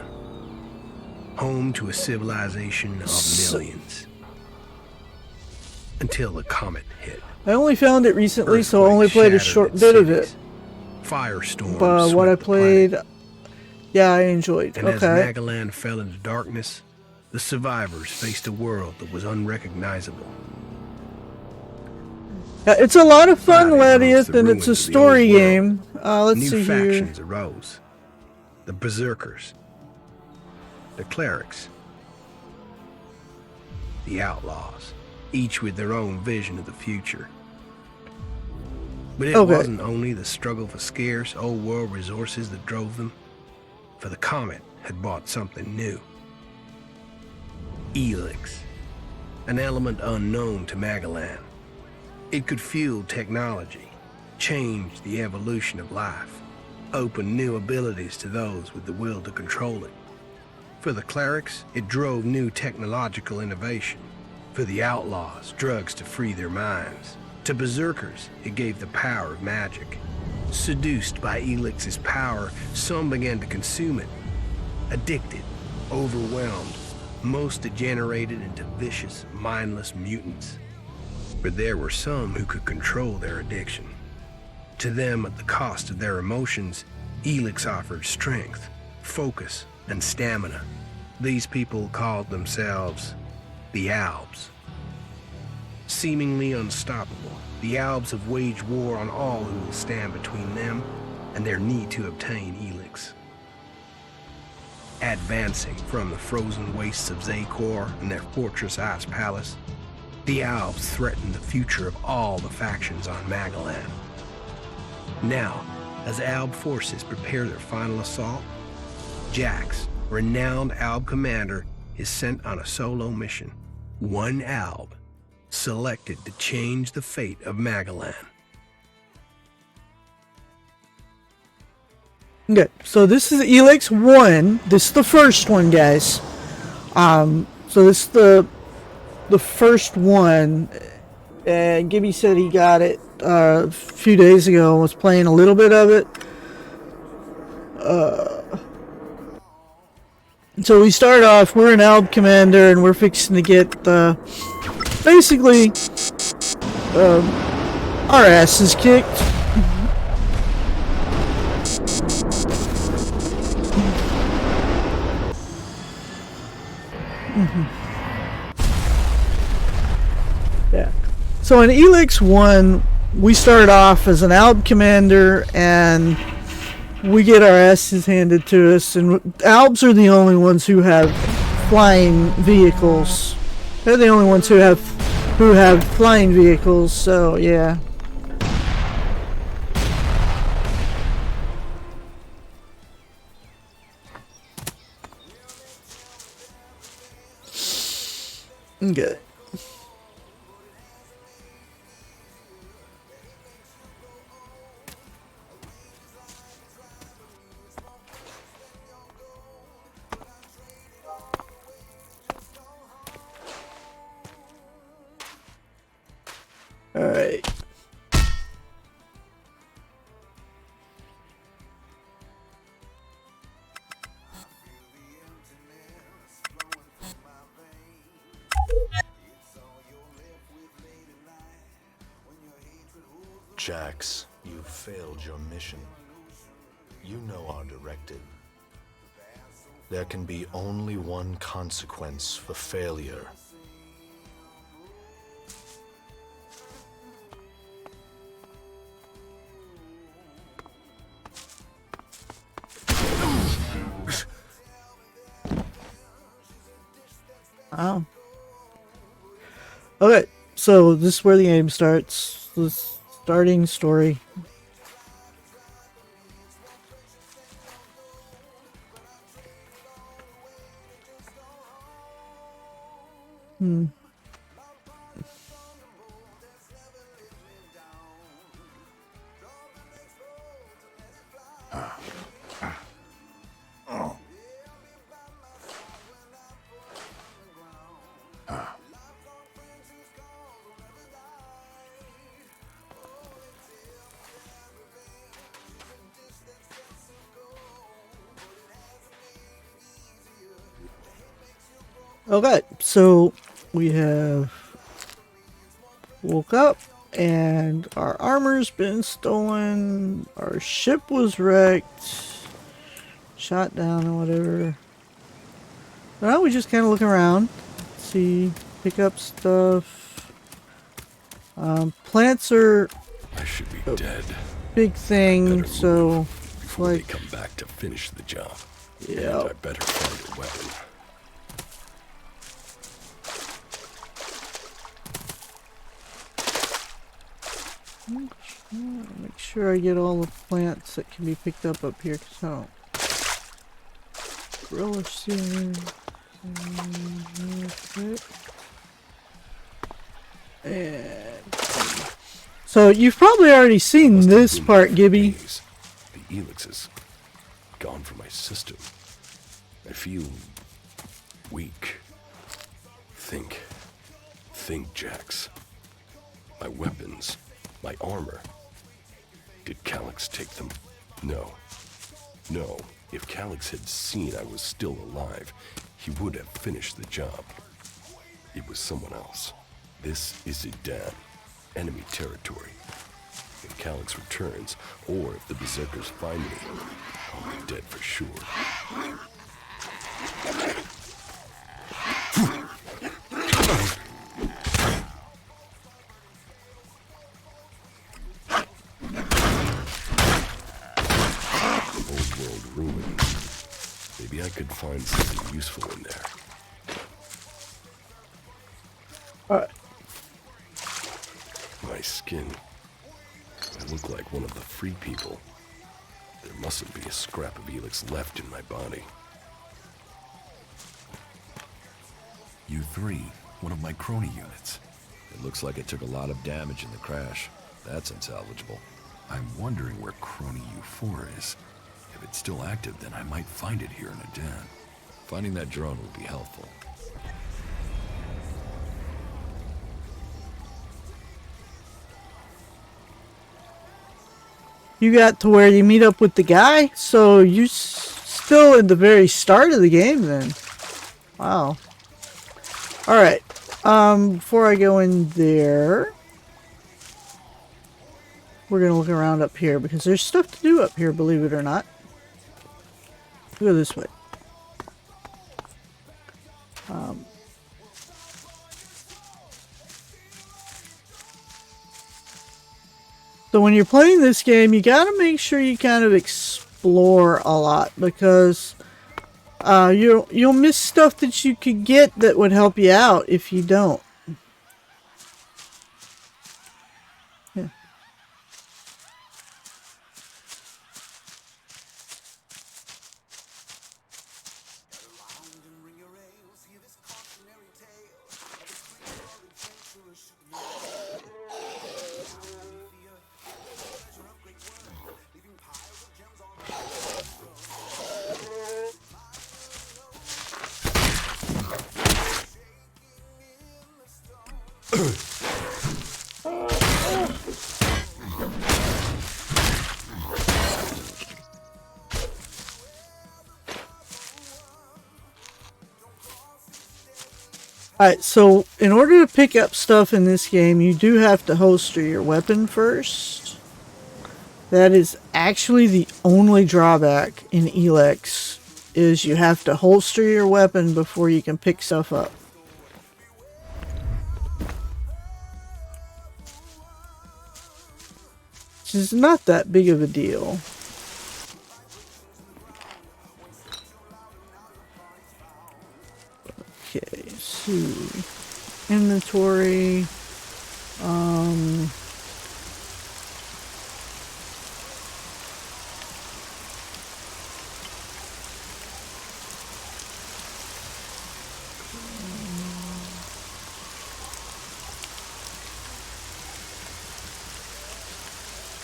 home to a civilization of millions, until the comet hit. I only found it recently, so I only played a short bit of it. Firestorm. But what I played, yeah, I enjoyed. And as Magalan fell into darkness, the survivors faced a world that was unrecognizable. It's a lot of fun, Ladieth, and it's a story game. Let's see here. New factions arose. The Berserkers, the Clerics, the Outlaws, each with their own vision of the future. But it wasn't only the struggle for scarce old world resources that drove them, for the comet had brought something new. Elix, an element unknown to Magalan. It could fuel technology, change the evolution of life, open new abilities to those with the will to control it. For the Clerics, it drove new technological innovation. For the Outlaws, drugs to free their minds. To Berserkers, it gave the power of magic. Seduced by Elix's power, some began to consume it. Addicted, overwhelmed, most degenerated into vicious, mindless mutants. But there were some who could control their addiction. To them, at the cost of their emotions, Elix offered strength, focus, and stamina. These people called themselves the Albs. Seemingly unstoppable, the Albs have waged war on all who will stand between them and their need to obtain Elix. Advancing from the frozen wastes of Zakor and their fortress Ice Palace, the Albs threaten the future of all the factions on Magalan. Now, as Alb forces prepare their final assault, Jax, renowned Alb commander, is sent on a solo mission. One Alb, selected to change the fate of Magalan. Okay, so this is Elix 1. This is the first one, guys. So this is the first one, and Gibby said he got it a few days ago and was playing a little bit of it. So we start off, we're an Alb commander, and we're fixing to get basically our asses kicked. Yeah. So in Elix 1, we start off as an Alb commander, and we get our asses handed to us, and Albs are the only ones who have flying vehicles. They're the only ones who have flying vehicles, so yeah. Okay. All right. Jax, you've failed your mission. You know our directive. There can be only one consequence for failure. Oh. Okay, so this is where the game starts. The starting story. Okay, so we have woke up and our armor's been stolen, our ship was wrecked, shot down or whatever. Now we just kind of look around, see, pick up stuff. Plants are I should be dead big thing, Better so move before like they come back to finish the job. yeah. And I better find a weapon. Make sure I get all the plants that can be picked up here, because I don't. Gorilla seed. And so you've probably already seen Must have this been part, for Gibby. days. The Elix is gone from my system. I feel weak. Think, Jax. My weapons, my armor. Did Calyx take them? No. If Calyx had seen I was still alive, he would have finished the job. It was someone else. This is Idan, enemy territory. If Calyx returns, or if the Berserkers find me, I'll be dead for sure. Old world ruin. Maybe I could find something useful in there. Alright. My skin. I look like one of the free people. There mustn't be a scrap of Elix left in my body. U3, one of my crony units. It looks like it took a lot of damage in the crash. That's unsalvageable. I'm wondering where crony U4 is. If it's still active, then I might find it here in Adan. Finding that drone would be helpful. you got to where you meet up with the guy, so you're still at the very start of the game then. Wow. Alright, before I go in there, we're gonna look around up here, because there's stuff to do up here, believe it or not. Go this way. So when you're playing this game, you gotta make sure you kind of explore a lot, because you'll miss stuff that you could get that would help you out if you don't. Yeah. Alright, so in order to pick up stuff in this game, you do have to holster your weapon first. That is actually the only drawback in Elex, is you have to holster your weapon before you can pick stuff up. Which is not that big of a deal. Okay, so inventory.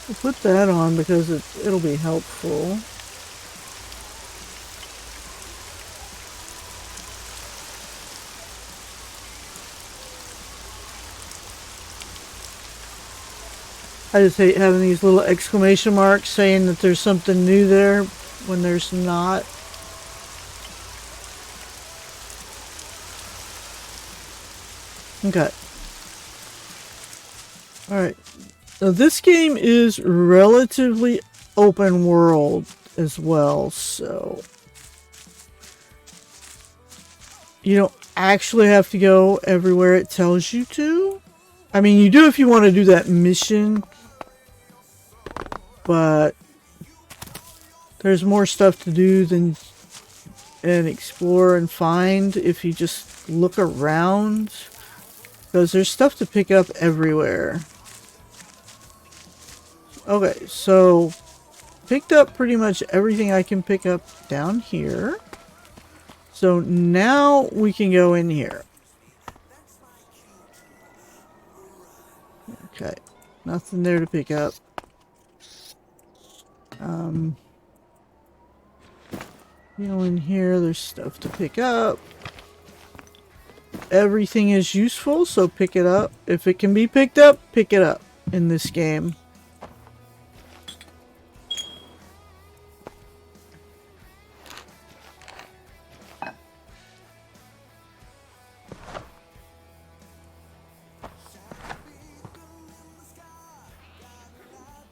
We'll put that on because it'll be helpful. I just hate having these little exclamation marks saying that there's something new there when there's not. Okay. Alright. So this game is relatively open world as well, so you don't actually have to go everywhere it tells you to. I mean, you do if you want to do that mission, but there's more stuff to do than and explore and find if you just look around, because there's stuff to pick up everywhere. Okay, so picked up pretty much everything I can pick up down here. So now we can go in here. Okay, nothing there to pick up. You know, in here there's stuff to pick up. Everything is useful, so pick it up. If it can be picked up, pick it up in this game.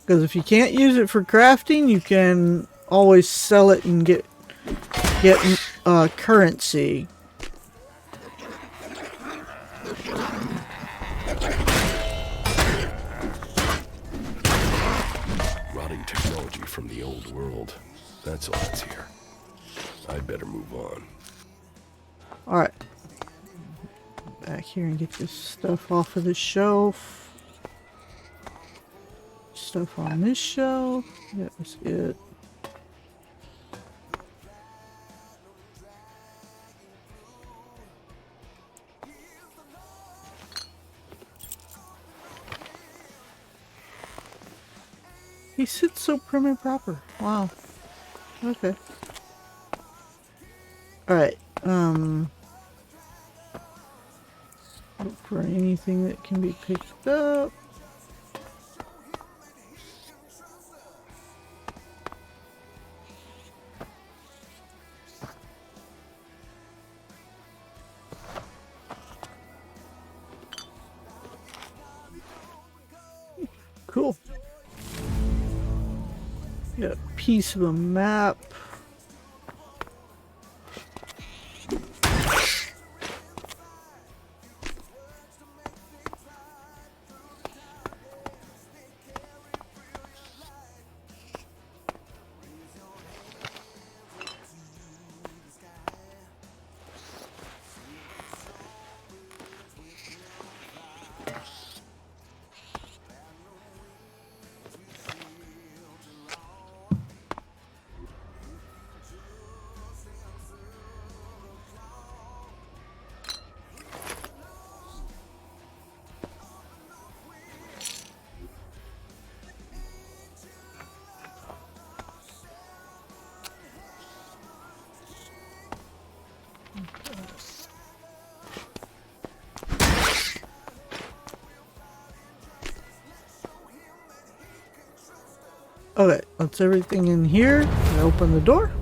Because if you can't use it for crafting, you can always sell it and get currency. Rotting technology from the old world. That's all that's here. I'd better move on. Alright. Back here and get this stuff off of the shelf. Stuff on this shelf. That was it. He sits so prim and proper. Wow. Okay. Alright. Look for anything that can be picked up. Got a piece of a map. Okay, that's everything in here. I open the door.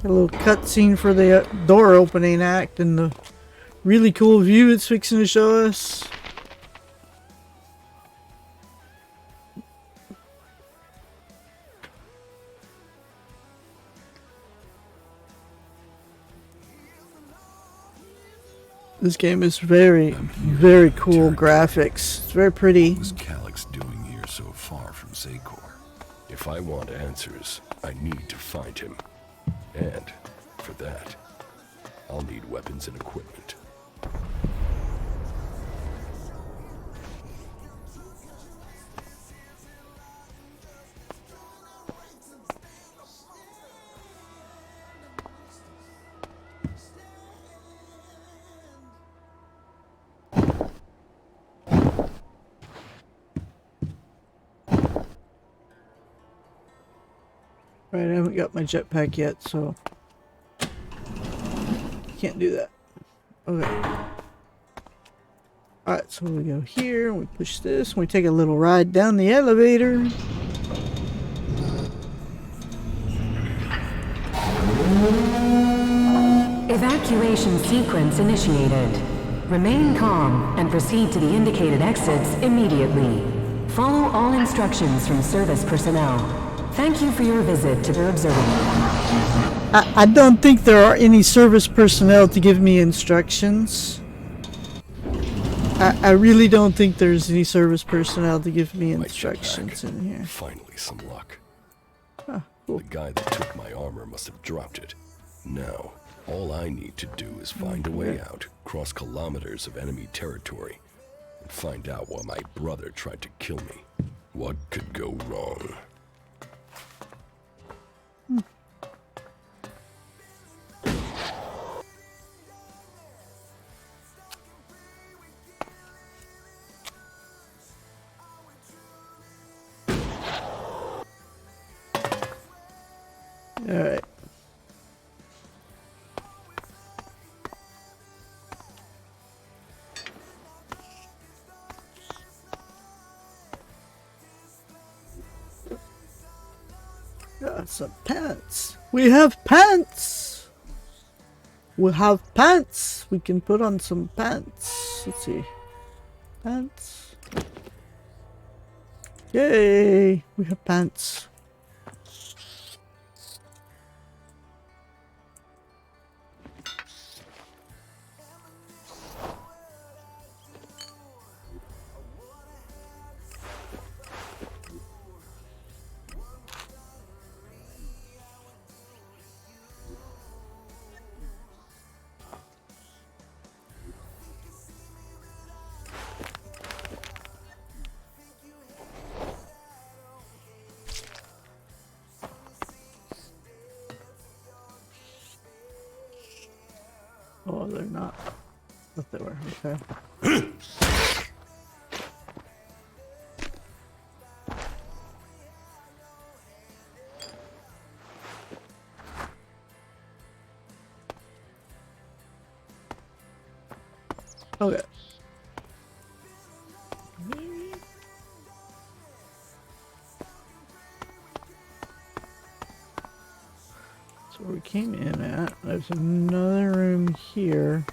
A little cutscene for the door opening act and the really cool view it's fixing to show us. This game is very cool graphics. It's very pretty. What was Calyx doing here so far from Zakor? If I want answers, I need to find him. And, for that, I'll need weapons and equipment. Right, I haven't got my jetpack yet, so can't do that. Okay. Alright, so we go here, we push this, and we take a little ride down the elevator. Evacuation sequence initiated. Remain calm and proceed to the indicated exits immediately. Follow all instructions from service personnel. Thank you for your visit to the observatory. I don't think there are any service personnel to give me instructions. I really don't think there's any service personnel to give me My instructions jetpack. in here. Finally, some luck. Ah, cool. The guy that took my armor must have dropped it. Now, all I need to do is find a way out, cross kilometers of enemy territory, and find out why my brother tried to kill me. What could go wrong? Alright. Got some pants. We have pants! We have pants! We can put on some pants. Let's see. Pants. Yay! We have pants. Oh, they're not. I thought they were. Okay. Okay. So where we came in at, there's another room here.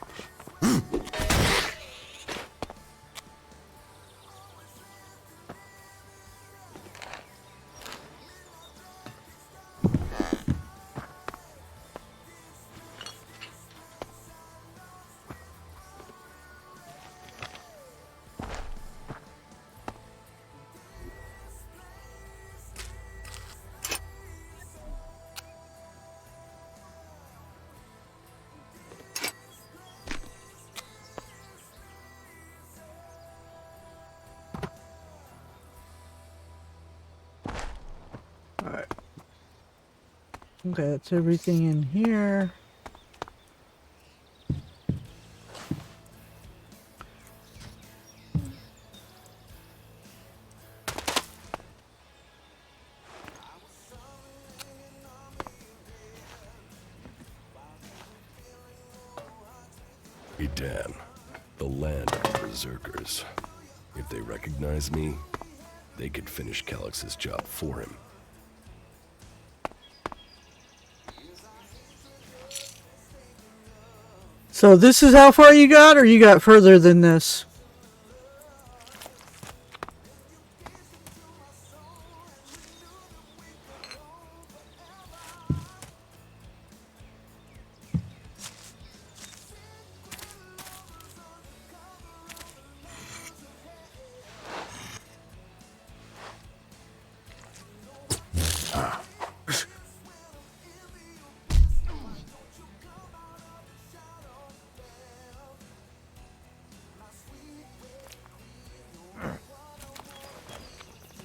Alright. Okay, that's everything in here. Edan, the land of the Berserkers. If they recognize me, they could finish Calix's job for him. So this is how far you got, or you got further than this?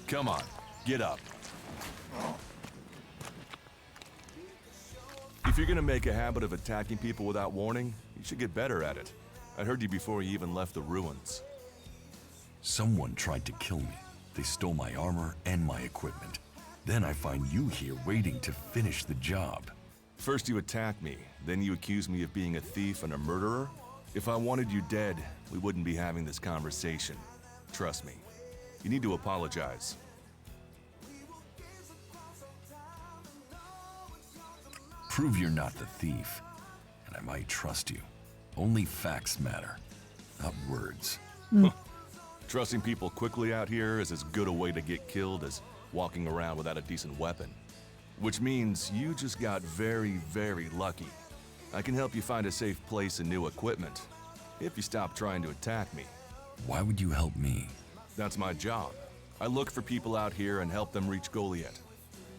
Come on, get up. If you're gonna make a habit of attacking people without warning, you should get better at it. I heard you before you even left the ruins. Someone tried to kill me. They stole my armor and my equipment. Then I find you here waiting to finish the job. First you attack me, then you accuse me of being a thief and a murderer? If I wanted you dead, we wouldn't be having this conversation. Trust me. You need to apologize. Prove you're not the thief, and I might trust you. Only facts matter, not words. Trusting people quickly out here is as good a way to get killed as walking around without a decent weapon. Which means you just got very, very lucky. I can help you find a safe place and new equipment, if you stop trying to attack me. Why would you help me? That's my job. I look for people out here and help them reach Goliath.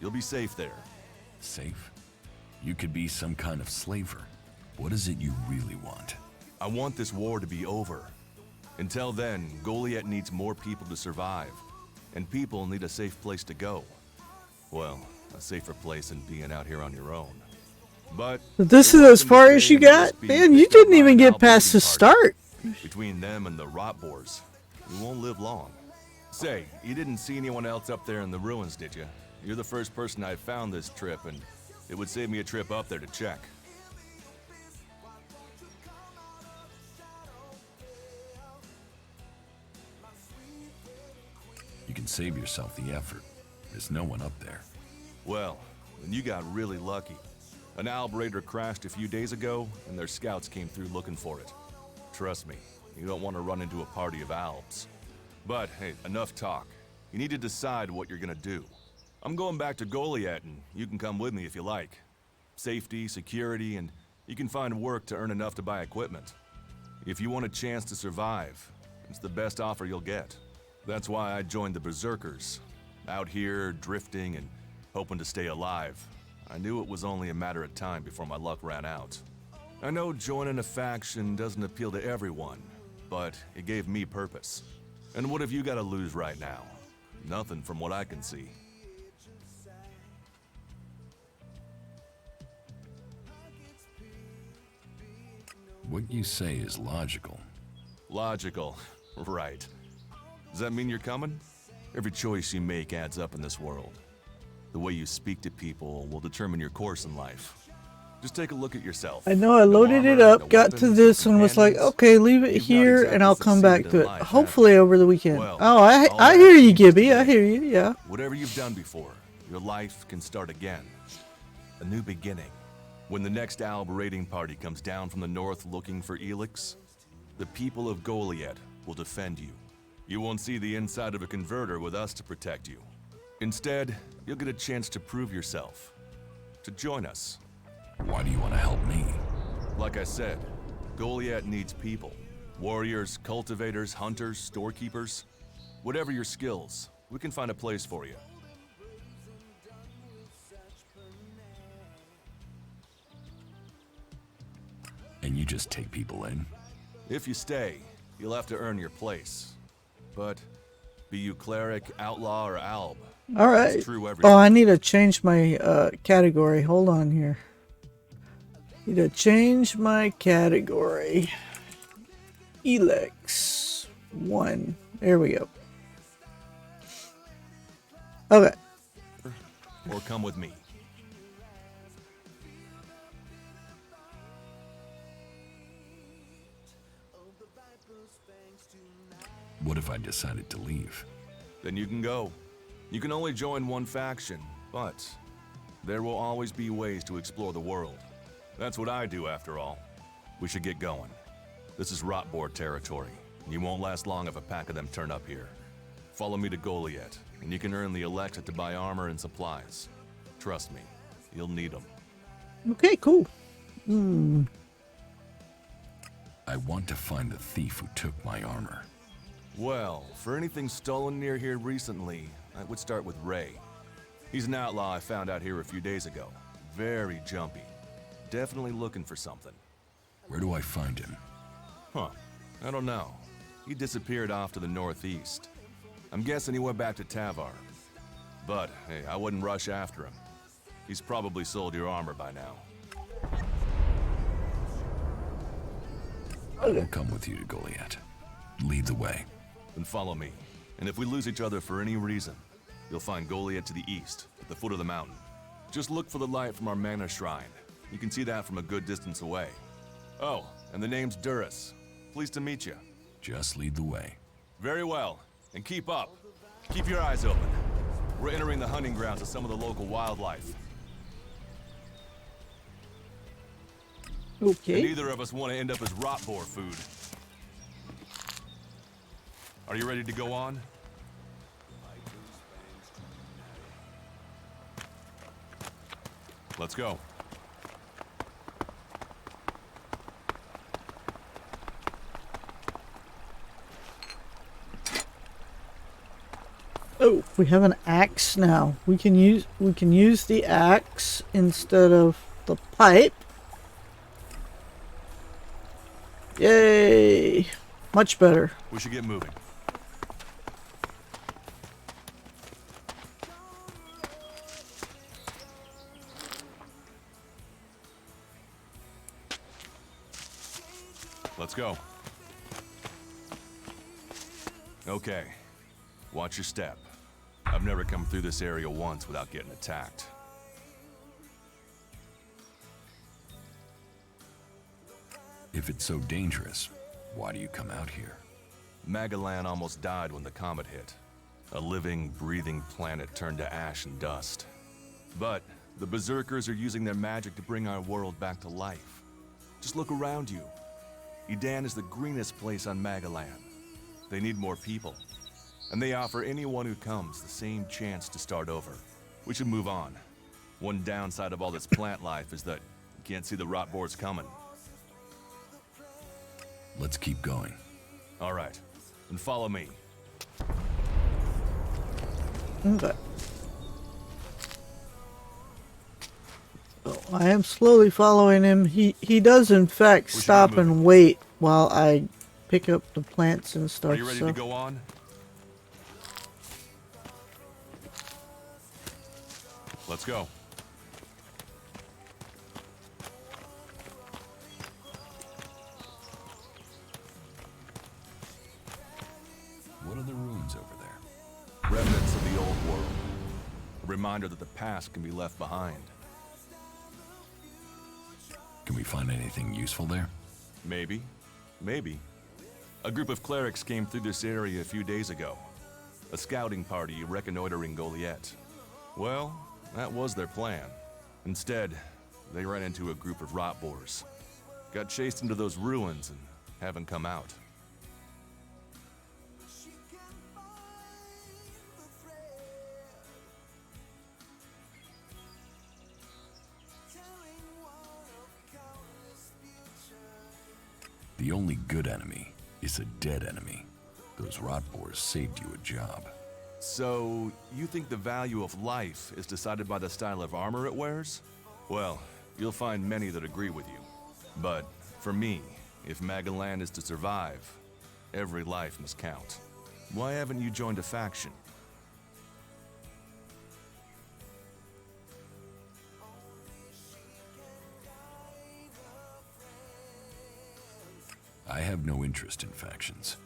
You'll be safe there. Safe? You could be some kind of slaver. What is it you really want? I want this war to be over. Until then, Goliath needs more people to survive. And people need a safe place to go. Well, a safer place than being out here on your own. But This is as far as you got? Man, you didn't even get past the start. Between them and the rot boars, you won't live long. Say, you didn't see anyone else up there in the ruins, did you? You're the first person I found this trip, and it would save me a trip up there to check. You can save yourself the effort. There's no one up there. Well, then you got really lucky. An Alb Raider crashed a few days ago, and their scouts came through looking for it. Trust me, you don't want to run into a party of Albs. But, hey, enough talk. You need to decide what you're gonna do. I'm going back to Goliath, and you can come with me if you like. Safety, security, and you can find work to earn enough to buy equipment. If you want a chance to survive, it's the best offer you'll get. That's why I joined the Berserkers. Out here, drifting and hoping to stay alive. I knew it was only a matter of time before my luck ran out. I know joining a faction doesn't appeal to everyone, but it gave me purpose. And what have you got to lose right now? Nothing from what I can see. What you say is logical. Logical, right. Does that mean you're coming? Every choice you make adds up in this world. The way you speak to people will determine your course in life. Just take a look at yourself. I know I loaded it up, got to this, and was like, okay, leave it here, and I'll come back to it. Hopefully over the weekend. Oh, I hear you, Gibby. I hear you, yeah. Whatever you've done before, your life can start again. A new beginning. When the next Alb raiding party comes down from the north looking for Elix, the people of Goliath will defend you. You won't see the inside of a converter with us to protect you. Instead, you'll get a chance to prove yourself. To join us. Why do you want to help me? Like I said, Goliath needs people. Warriors, cultivators, hunters, storekeepers. Whatever your skills, we can find a place for you. And you just take people in? If you stay, you'll have to earn your place. But be you cleric, outlaw, or alb, All right. true everywhere. Oh, I need to change my category. Hold on here. Need to change my category. Elex 1. There we go. Okay. Or come with me. What if I decided to leave? Then you can go. You can only join one faction, but there will always be ways to explore the world. That's what I do, after all. We should get going. This is Rotboard territory. You won't last long if a pack of them turn up here. Follow me to Goliath, and you can earn the Alexa to buy armor and supplies. Trust me, you'll need them. Okay, cool. I want to find the thief who took my armor. Well, for anything stolen near here recently, I would start with Ray. He's an outlaw I found out here a few days ago. Very jumpy. Definitely looking for something. Where do I find him? Huh. I don't know. He disappeared off to the northeast. I'm guessing he went back to Tavar. But, hey, I wouldn't rush after him. He's probably sold your armor by now. I'll come with you to Goliath. Lead the way. Then follow me. And if we lose each other for any reason, you'll find Goliath to the east, at the foot of the mountain. Just look for the light from our mana shrine. You can see that from a good distance away. Oh, and the name's Duras. Pleased to meet you. Just lead the way. Very well. And keep up. Keep your eyes open. We're entering the hunting grounds of some of the local wildlife. Okay. And neither of us want to end up as rotboar food. Are you ready to go on? Let's go. Oh, we have an axe now. We can use the axe instead of the pipe. Yay! Much better. We should get moving. Let's go. Okay. Watch your step. I've never come through this area once without getting attacked. If it's so dangerous, why do you come out here? Magalan almost died when the comet hit. A living, breathing planet turned to ash and dust. But the Berserkers are using their magic to bring our world back to life. Just look around you. Edan is the greenest place on Magalan. They need more people. And they offer anyone who comes the same chance to start over. We should move on. One downside of all this plant life is that you can't see the rotboards coming. Let's keep going. All right, then follow me. Okay. Oh, I am slowly following him. He does in fact stop and wait while I pick up the plants and stuff. Are you ready to go on? Let's go. What are the ruins over there? Remnants of the old world. A reminder that the past can be left behind. Can we find anything useful there? Maybe. Maybe. A group of clerics came through this area a few days ago. A scouting party reconnoitering Goliath. Well, that was their plan. Instead, they ran into a group of rotboars. Got chased into those ruins and haven't come out. The only good enemy is a dead enemy. Those rotboars saved you a job. So, you think the value of life is decided by the style of armor it wears? Well, you'll find many that agree with you. But, for me, if Magalan is to survive, every life must count. Why haven't you joined a faction? I have no interest in factions.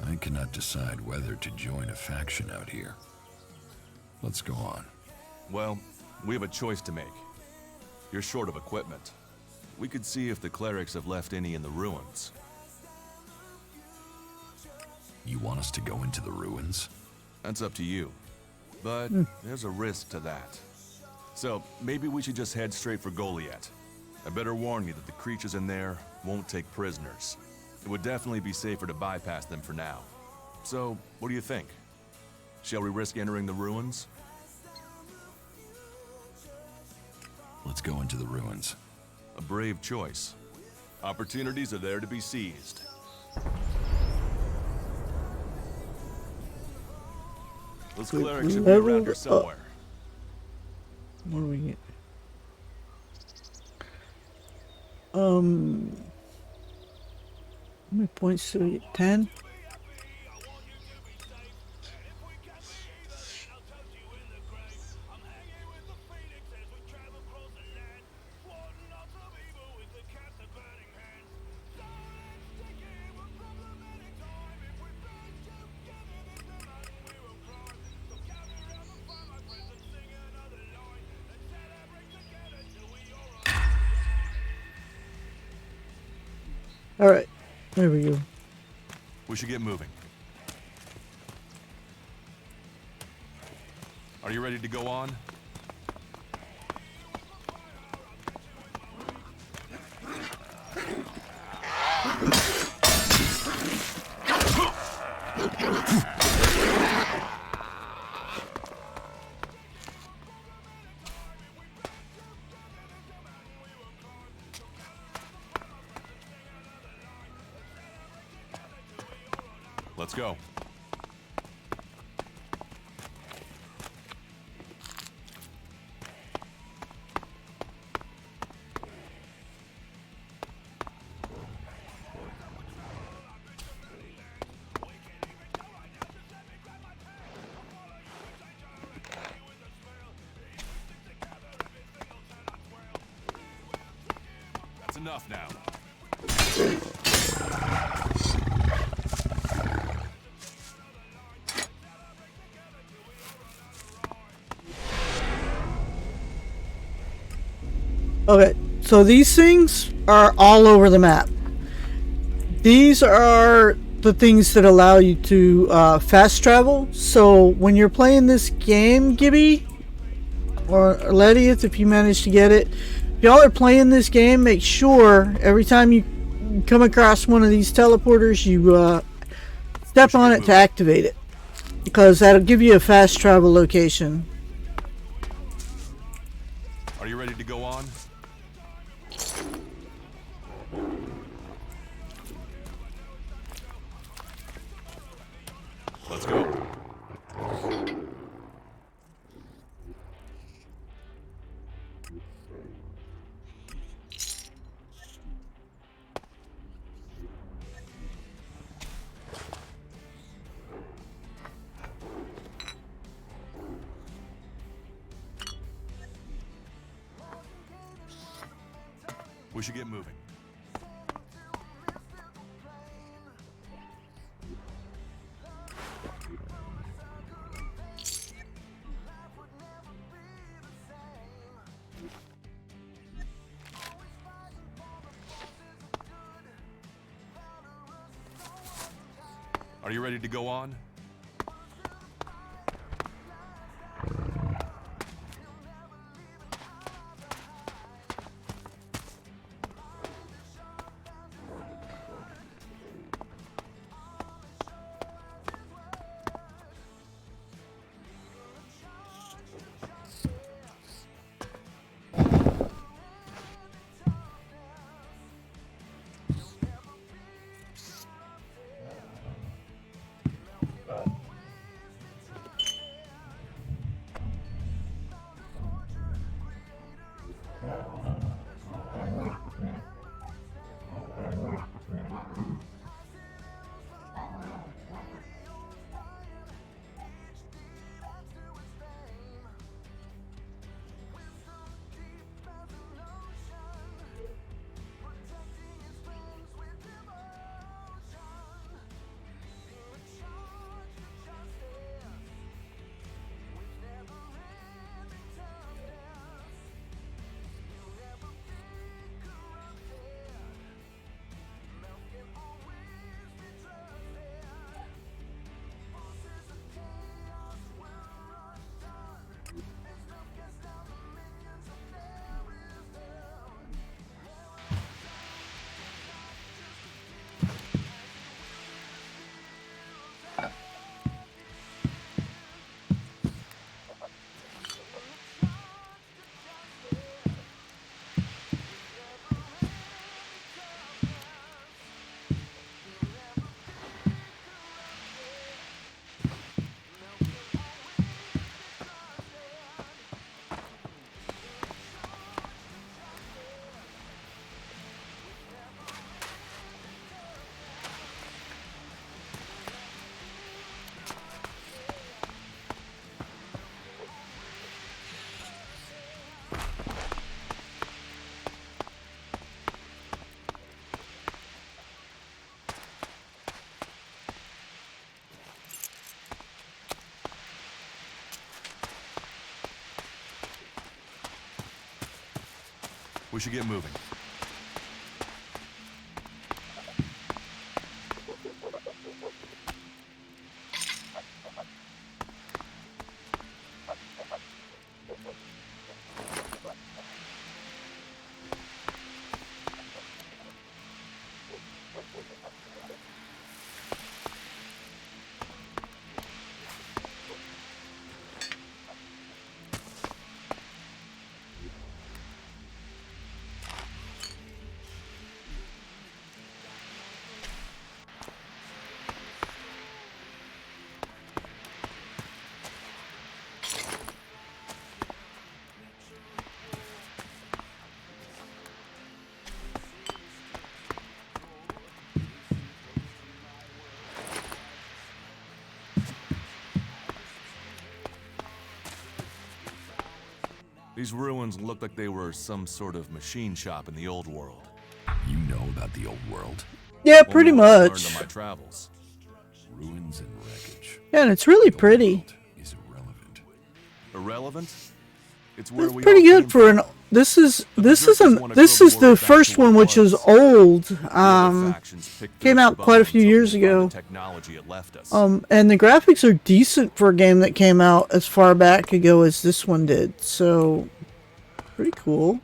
I cannot decide whether to join a faction out here. Let's go on. Well, we have a choice to make. You're short of equipment. We could see if the clerics have left any in the ruins. You want us to go into the ruins? That's up to you. But there's a risk to that. So maybe we should just head straight for Goliath. I better warn you that the creatures in there won't take prisoners. It would definitely be safer to bypass them for now. So, what do you think? Shall we risk entering the ruins? Let's go into the ruins. A brave choice. Opportunities are there to be seized. Those clerics should be around here somewhere. What do we get? How many points do we get? 10? Alright, there we go. We should get moving. Are you ready to go on? Let's go. That's enough now. Okay, so these things are all over the map. These are the things that allow you to fast travel. So when you're playing this game, Gibby, or Lediath, if you manage to get it, if y'all are playing this game, make sure every time you come across one of these teleporters, you step on it to activate it, because that'll give you a fast travel location. Are you ready to go on? Let's go. We should get moving. Are you ready to go on? We should get moving. These ruins look like they were some sort of machine shop in the old world. You know about the old world? Yeah, pretty Only what I learned much. on my travels. Ruins and wreckage. Yeah, and it's really The pretty. world is irrelevant. Irrelevant? It's where It's we pretty all good came for from. an. This is berserkers wanna this grow is the the world back first to what one, it which is was. old. The other factions picked Came through out its quite a bones, few hoping years to find ago. the technology it left us. And the graphics are decent for a game that came out as far back ago as this one did. So, pretty cool.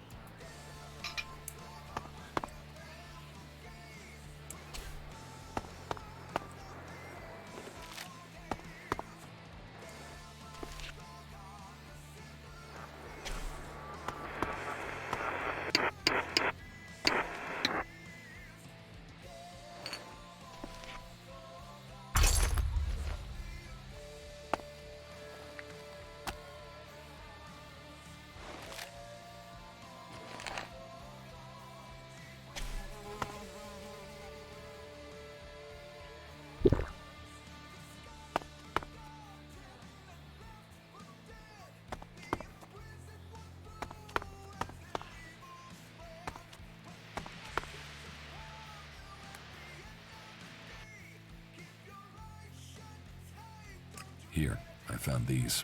Here, I found these.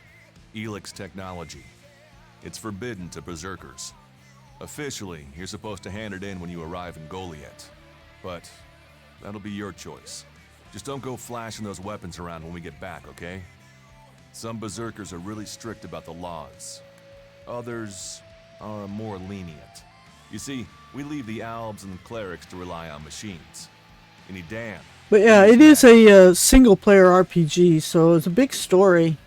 Elix technology. It's forbidden to berserkers. Officially, you're supposed to hand it in when you arrive in Goliath. But that'll be your choice. Just don't go flashing those weapons around when we get back, okay? Some berserkers are really strict about the laws. Others are more lenient. You see, we leave the albs and clerics to rely on machines. Any damn. But yeah, it is a single-player RPG, so it's a big story.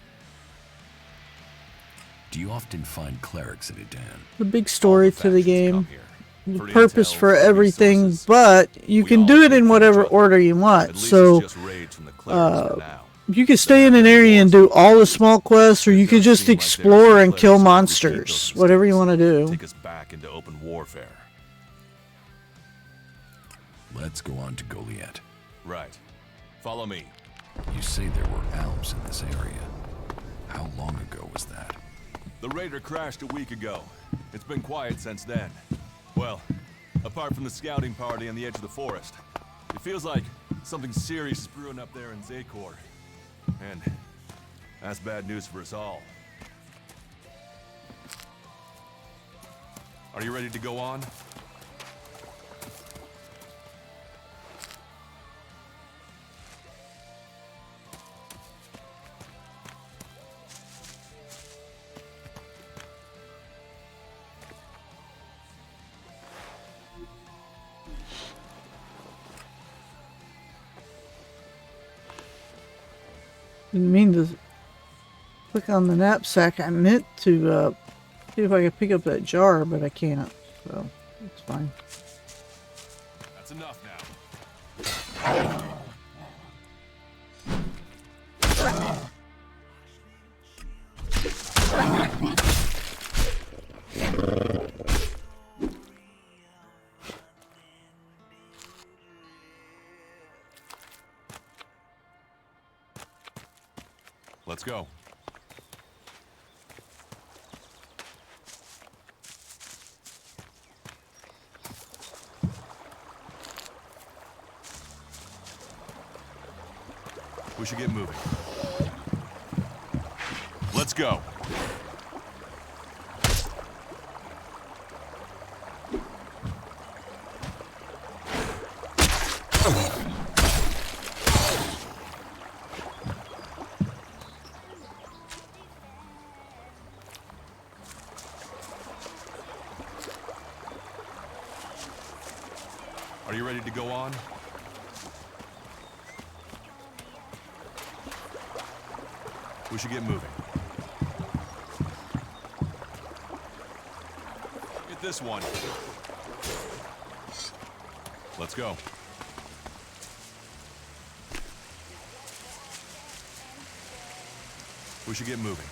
Do you often find clerics at Edan? The big story to the factions game. come here. The For purpose intel, for for everything, resources. but you We can all do it feed in from whatever each other. order you At want. least So it's just raids from the clerics for now. you could stay in an area and do all the small quests, or you could just Seem like there are explore some and kill clerics who repeat monsters. those Whatever you mistakes, want to do. Take us back into open warfare. Let's go on to Goliath. Right. Follow me. You say there were elves in this area. How long ago was that? The raider crashed a week ago. It's been quiet since then. Well, apart from the scouting party on the edge of the forest. It feels like something serious is brewing up there in Zakor. And that's bad news for us all. Are you ready to go on? Didn't mean to click on the knapsack. I meant to see if I could pick up that jar, but I can't. So it's fine. That's enough now. Let's go. We should get moving. Let's go. Are you ready to go on? We should get moving. Get this one. Let's go. We should get moving.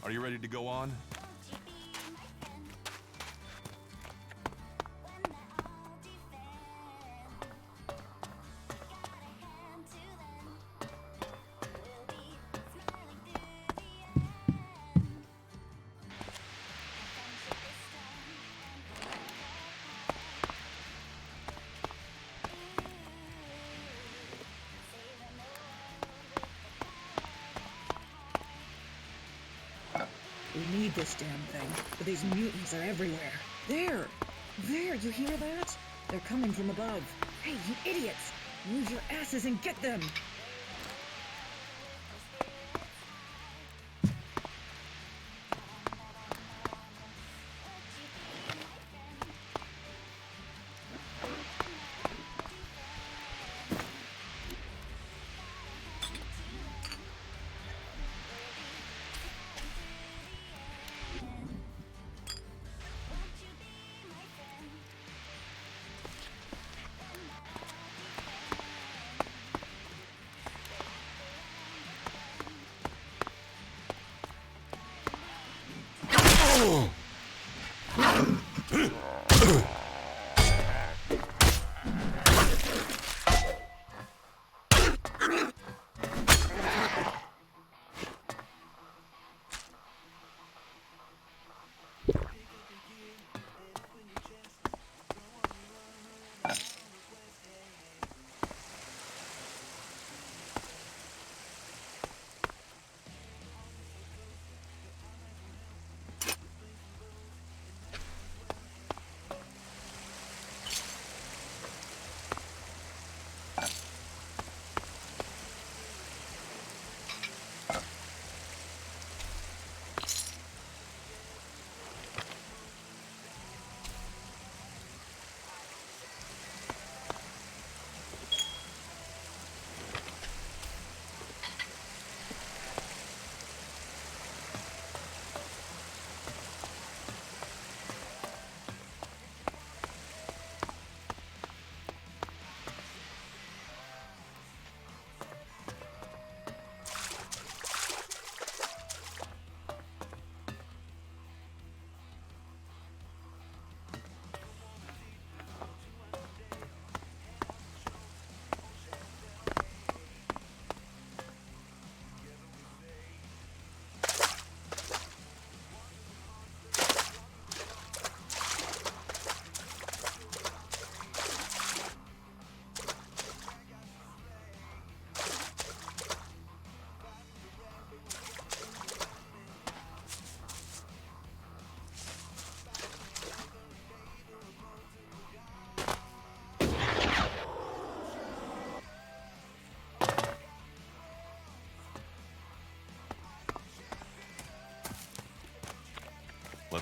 Are you ready to go on? We need this damn thing, but these mutants are everywhere. There! There, you hear that? They're coming from above. Hey, you idiots! Move your asses and get them!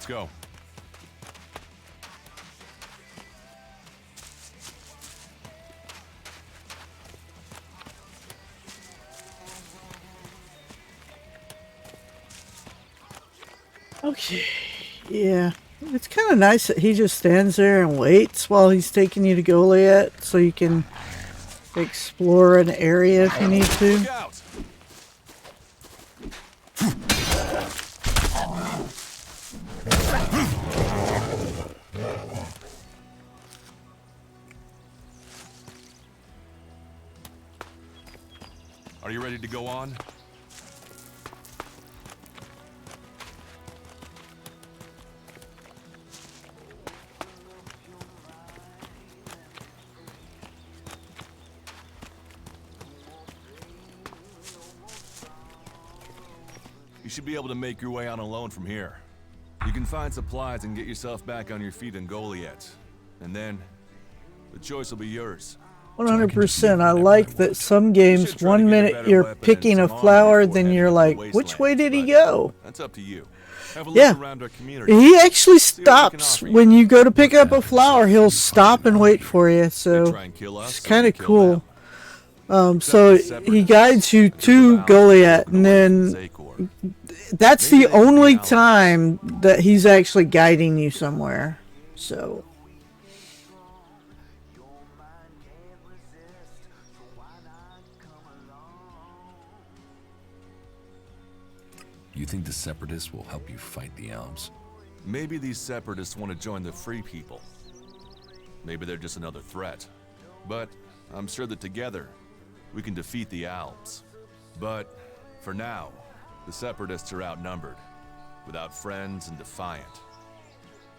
Let's go. Okay, yeah. It's kind of nice that he just stands there and waits while he's taking you to Goliath so you can explore an area if you need to. Look out! Are you ready to go on? You should be able to make your way on alone from here. You can find supplies and get yourself back on your feet in Goliath. And then, the choice will be yours. 100%. I like that some games, 1 minute you're picking a flower, then you're like, which way did he go? That's up to you. Have a look Yeah. around our community. He actually stops when you go to pick up a flower. He'll stop and wait for you, so it's kind of cool. So he guides you to Goliath, and then that's the only time that he's actually guiding you somewhere. So You think the Separatists will help you fight the Alps? Maybe these separatists want to join the Free People. Maybe they're just another threat. But I'm sure that together, we can defeat the Alps. But for now, the Separatists are outnumbered, without friends and defiant.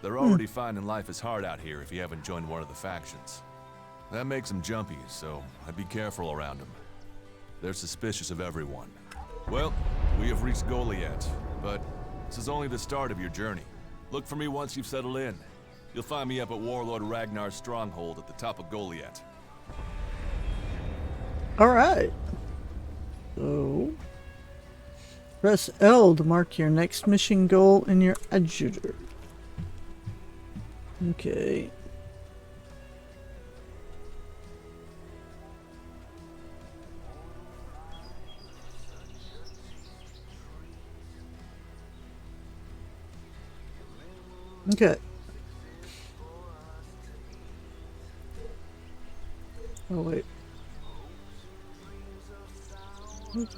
They're already finding life is hard out here if you haven't joined one of the factions. That makes them jumpy, so I'd be careful around them. They're suspicious of everyone. Well, we have reached Goliath, but this is only the start of your journey. Look for me once you've settled in. You'll find me up at Warlord Ragnar's stronghold at the top of Goliath. alright. So press L to mark your next mission goal in your adjutor. Okay. Okay. Oh wait. Okay.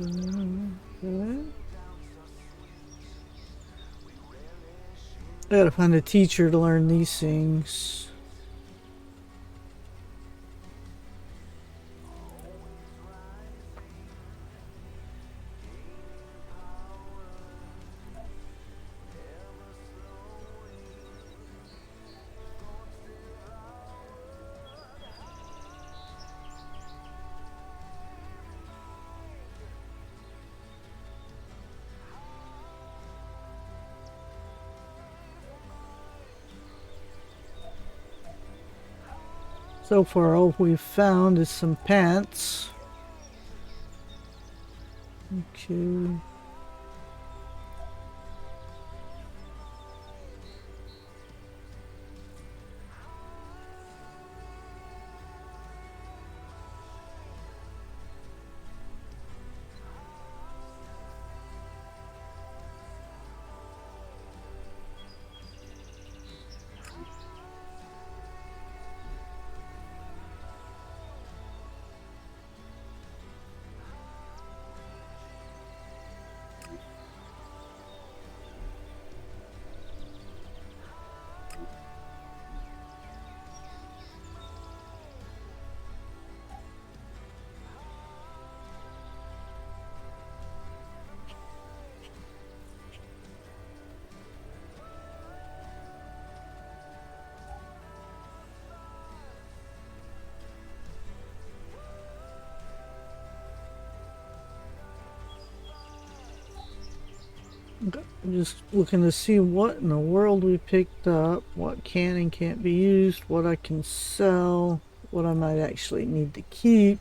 I gotta find a teacher to learn these things. So far, all we've found is some pants. Okay. I'm just looking to see what in the world we picked up, what can and can't be used, what I can sell, what I might actually need to keep.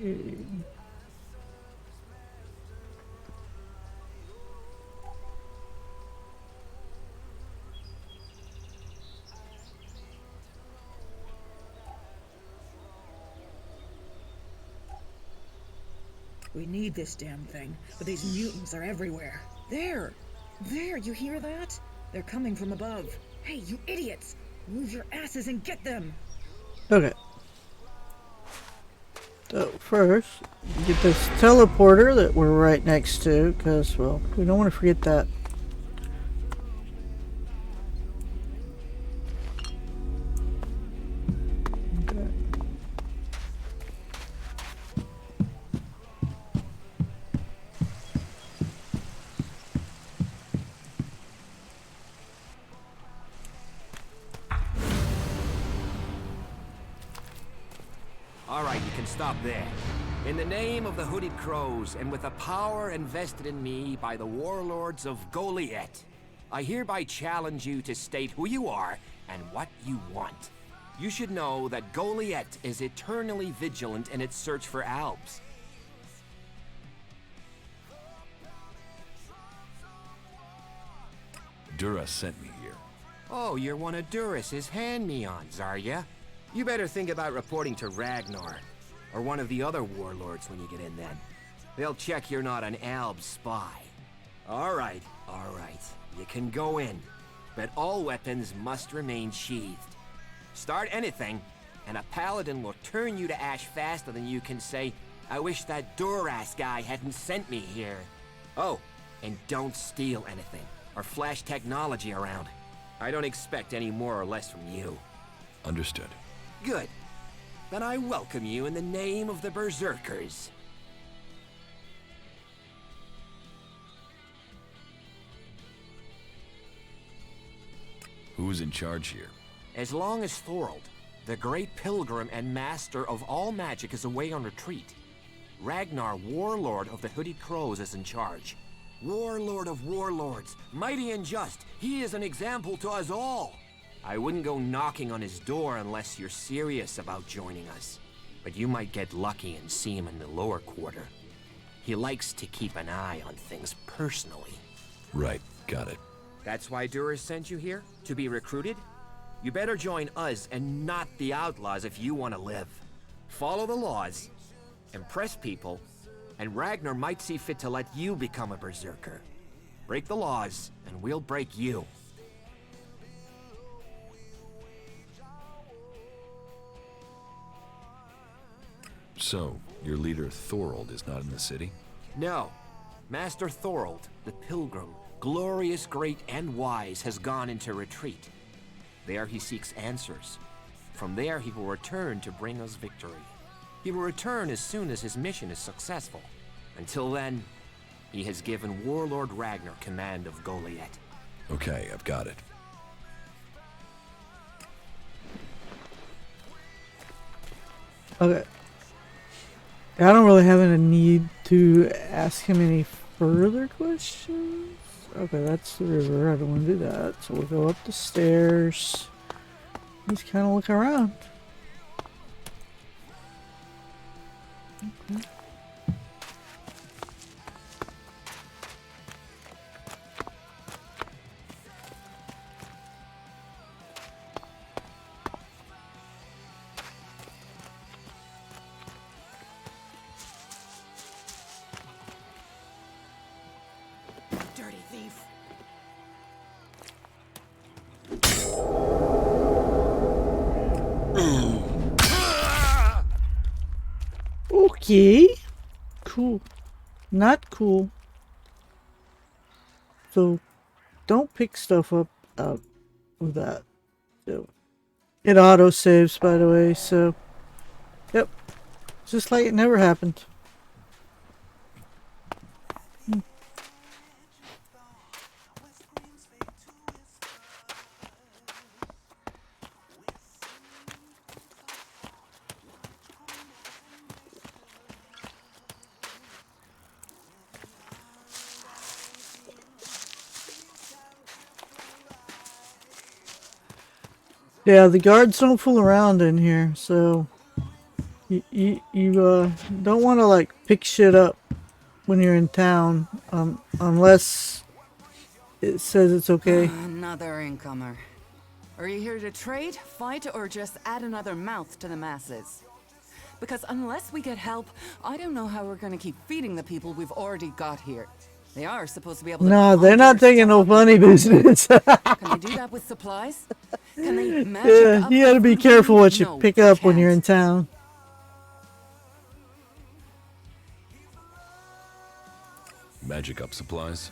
Okay. We need this damn thing, but these mutants are everywhere. There! There, you hear that? They're coming from above. Hey, you idiots! Move your asses and get them! Okay. So first, get this teleporter that we're right next to, because, well, we don't want to forget that. Okay. All right, you can stop there. In the name of the Hooded Crows, and with the power invested in me by the warlords of Goliath, I hereby challenge you to state who you are and what you want. You should know that Goliath is eternally vigilant in its search for Albs. Dura sent me here. Oh, you're one of Duras's hand-me-ons, are ya? You better think about reporting to Ragnar, or one of the other warlords when you get in then. They'll check you're not an Alb spy. All right, you can go in, but all weapons must remain sheathed. Start anything, and a paladin will turn you to ash faster than you can say, I wish that Duras guy hadn't sent me here. Oh, and don't steal anything, or flash technology around. I don't expect any more or less from you. Understood. Good. Then I welcome you in the name of the Berserkers. Who's in charge here? As long as Thorold, the great pilgrim and master of all magic, is away on retreat, Ragnar, warlord of the Hooded Crows, is in charge. Warlord of warlords, mighty and just, he is an example to us all. I wouldn't go knocking on his door unless you're serious about joining us. But you might get lucky and see him in the lower quarter. He likes to keep an eye on things personally. Right, got it. That's why Duras sent you here? To be recruited? You better join us and not the outlaws if you want to live. Follow the laws, impress people, and Ragnar might see fit to let you become a berserker. Break the laws, and we'll break you. So, your leader Thorold is not in the city? No. Master Thorold, the pilgrim, glorious, great, and wise, has gone into retreat. There he seeks answers. From there he will return to bring us victory. He will return as soon as his mission is successful. Until then, he has given Warlord Ragnar command of Goliath. Okay, I've got it. Okay. I don't really have any need to ask him any further questions. Okay, that's the river. I don't want to do that. So we'll go up the stairs. Just kind of look around. Okay. Dirty thief. Okay. Cool. Not cool. So, don't pick stuff up out of that. So, it auto saves, by the way, so. Yep. Just like it never happened. Yeah, the guards don't fool around in here, so You don't want to like pick shit up when you're in town, unless it says it's okay. Another incomer. Are you here to trade, fight, or just add another mouth to the masses? Because unless we get help, I don't know how we're gonna keep feeding the people we've already got here. They are supposed to be able to... Nah, they're not taking no funny business. Can they do that with supplies? Can they magic Yeah, up you gotta be food? careful what you No, pick they up when you're can't. in town. Magic up supplies?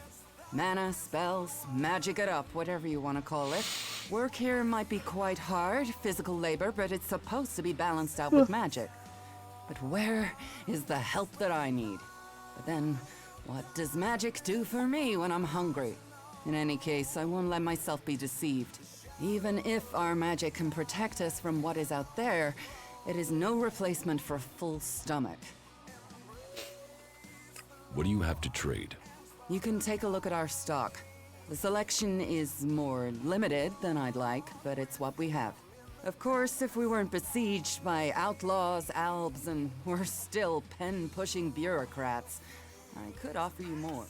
Mana, spells, magic it up, whatever you want to call it. Work here might be quite hard, physical labor, but it's supposed to be balanced out with magic. But where is the help that I need? But then, what does magic do for me when I'm hungry? In any case, I won't let myself be deceived. Even if our magic can protect us from what is out there, it is no replacement for a full stomach. What do you have to trade? You can take a look at our stock. The selection is more limited than I'd like, but it's what we have. Of course, if we weren't besieged by outlaws, albs, and we're still pen-pushing bureaucrats, I could offer you more.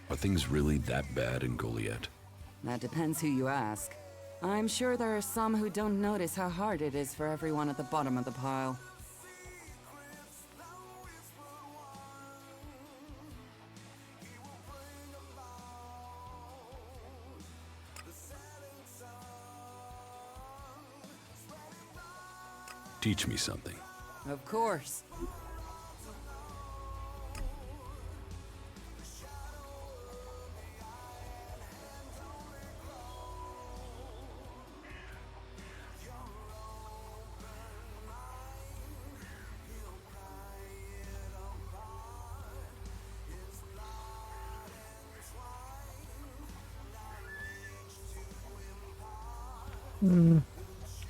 Are things really that bad in Goliath? That depends who you ask. I'm sure there are some who don't notice how hard it is for everyone at the bottom of the pile. Teach me something. Of course.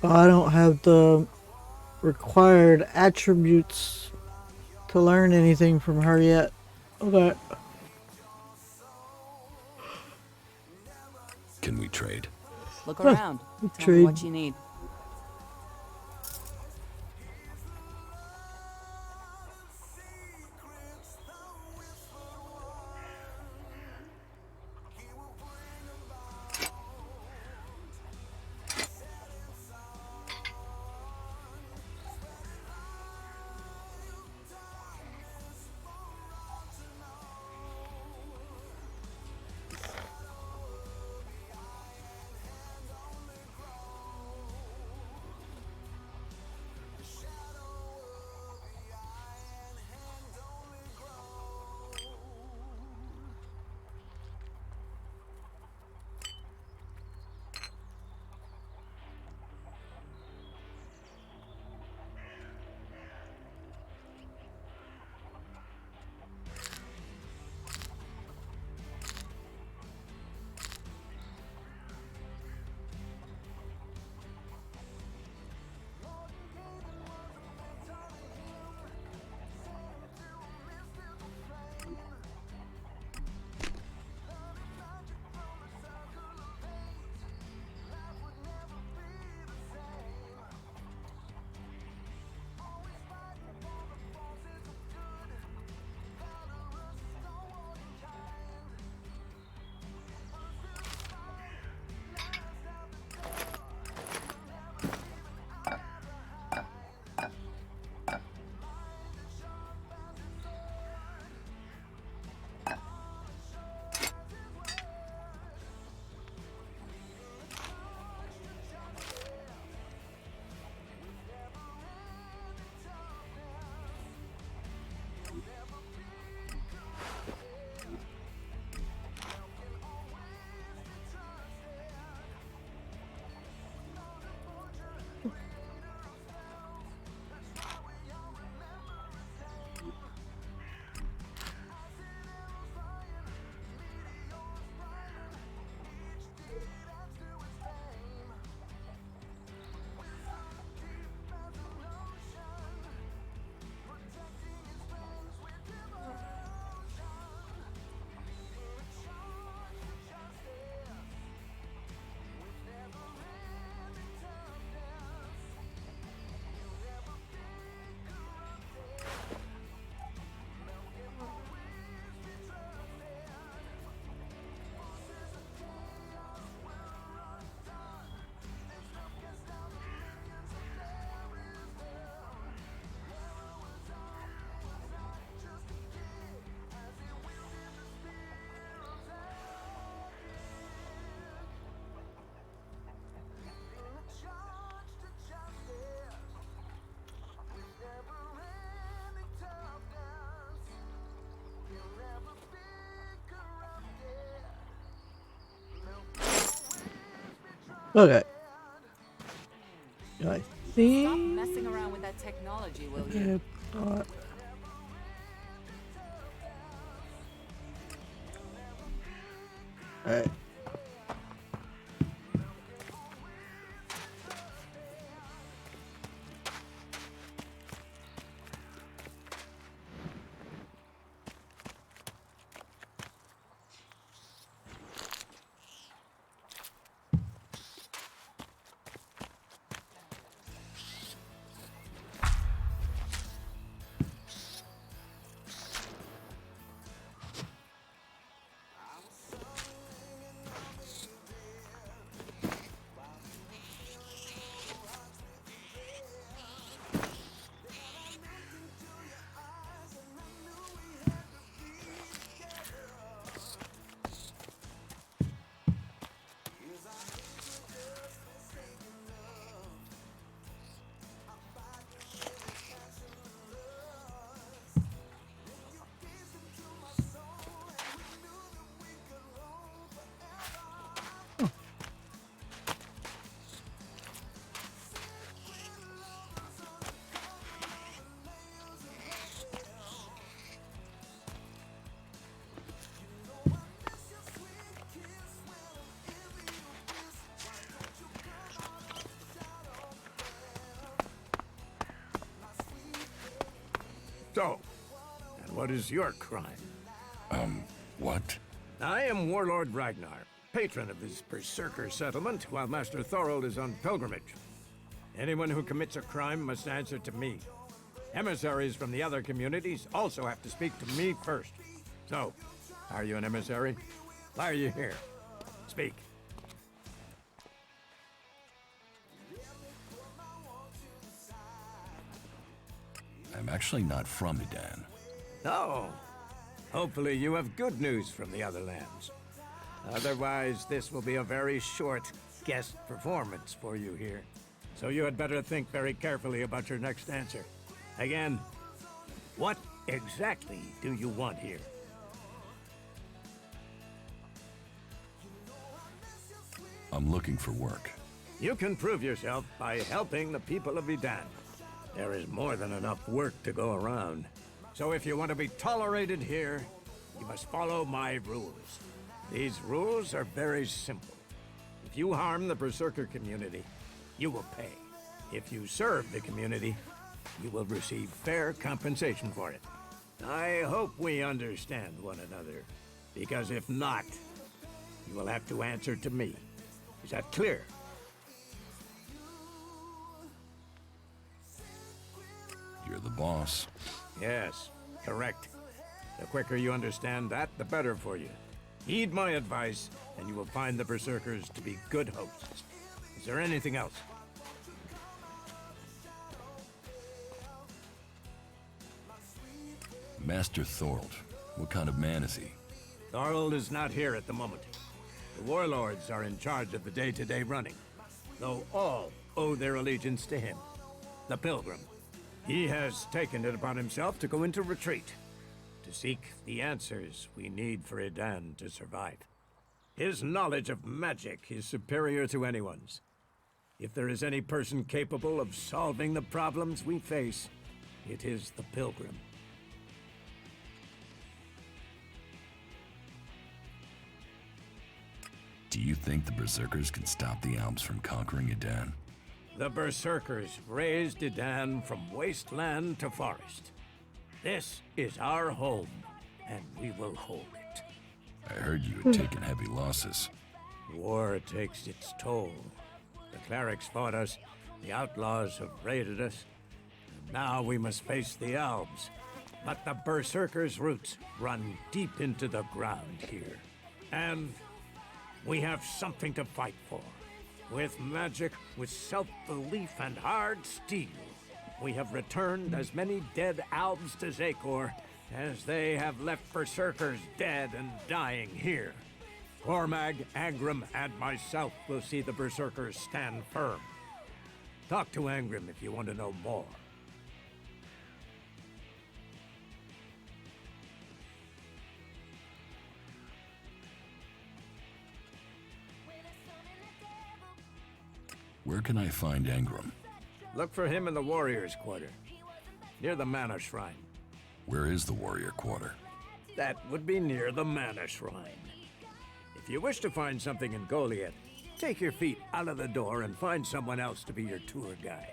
I don't have the required attributes to learn anything from her yet. Okay. Can we trade? Look around. Tell me Trade. what you need. Okay. I think. Stop messing around with that technology, will you? Alright. So, and what is your crime? What? I am Warlord Ragnar, patron of this Berserker settlement, while Master Thorold is on pilgrimage. Anyone who commits a crime must answer to me. Emissaries from the other communities also have to speak to me first. So, are you an emissary? Why are you here? Speak. I'm actually not from Edan. Oh. Hopefully you have good news from the other lands. Otherwise, this will be a very short guest performance for you here. So you had better think very carefully about your next answer. Again, what exactly do you want here? I'm looking for work. You can prove yourself by helping the people of Edan. There is more than enough work to go around. So if you want to be tolerated here, you must follow my rules. These rules are very simple. If you harm the Berserker community, you will pay. If you serve the community, you will receive fair compensation for it. I hope we understand one another, because if not, you will have to answer to me. Is that clear? You're the boss. Yes, correct. The quicker you understand that, the better for you. Heed my advice, and you will find the Berserkers to be good hosts. Is there anything else? Master Thorold. What kind of man is he? Thorold is not here at the moment. The warlords are in charge of the day-to-day running, though all owe their allegiance to him, the Pilgrim. He has taken it upon himself to go into retreat, to seek the answers we need for Edan to survive. His knowledge of magic is superior to anyone's. If there is any person capable of solving the problems we face, it is the Pilgrim. Do you think the Berserkers can stop the Alps from conquering Edan? The Berserkers raised Edan from wasteland to forest. This is our home, and we will hold it. I heard you had taken heavy losses. War takes its toll. The clerics fought us, the outlaws have raided us, and now we must face the elves. But the Berserkers' roots run deep into the ground here. And we have something to fight for. With magic, with self-belief and hard steel, we have returned as many dead elves to Zakor as they have left Berserkers dead and dying here. Cormag, Angrim, and myself will see the Berserkers stand firm. Talk to Angrim if you want to know more. Where can I find Engram? Look for him in the Warriors' Quarter, near the Mana Shrine. Where is the Warrior Quarter? That would be near the Mana Shrine. If you wish to find something in Goliath, take your feet out of the door and find someone else to be your tour guide.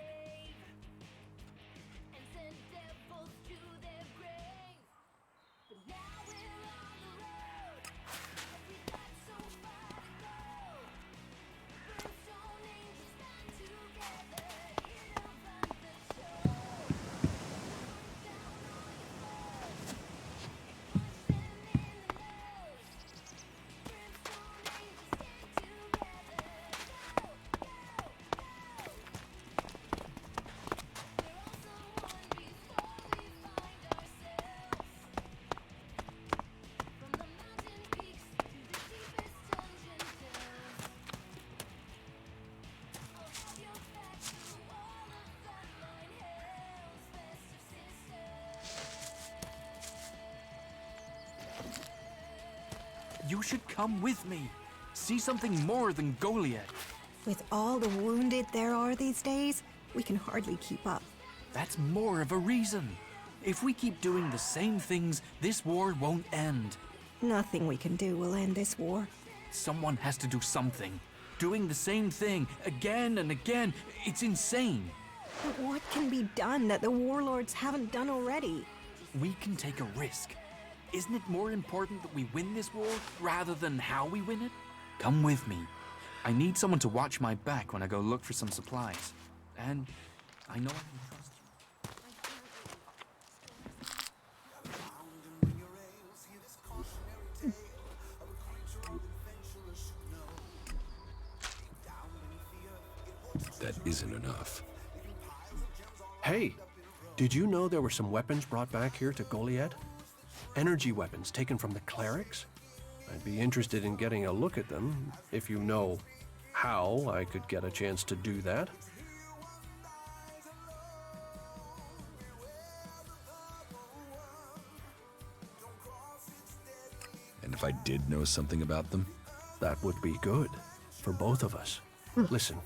You should come with me. See something more than Goliath. With all the wounded there are these days, we can hardly keep up. That's more of a reason. If we keep doing the same things, this war won't end. Nothing we can do will end this war. Someone has to do something. Doing the same thing again and again, it's insane. But what can be done that the warlords haven't done already? We can take a risk. Isn't it more important that we win this war rather than how we win it? Come with me. I need someone to watch my back when I go look for some supplies. And I know I can trust you. That isn't enough. Hey, did you know there were some weapons brought back here to Goliad? Energy weapons taken from the clerics? I'd be interested in getting a look at them, if you know how I could get a chance to do that. And if I did know something about them? That would be good, for both of us. Listen,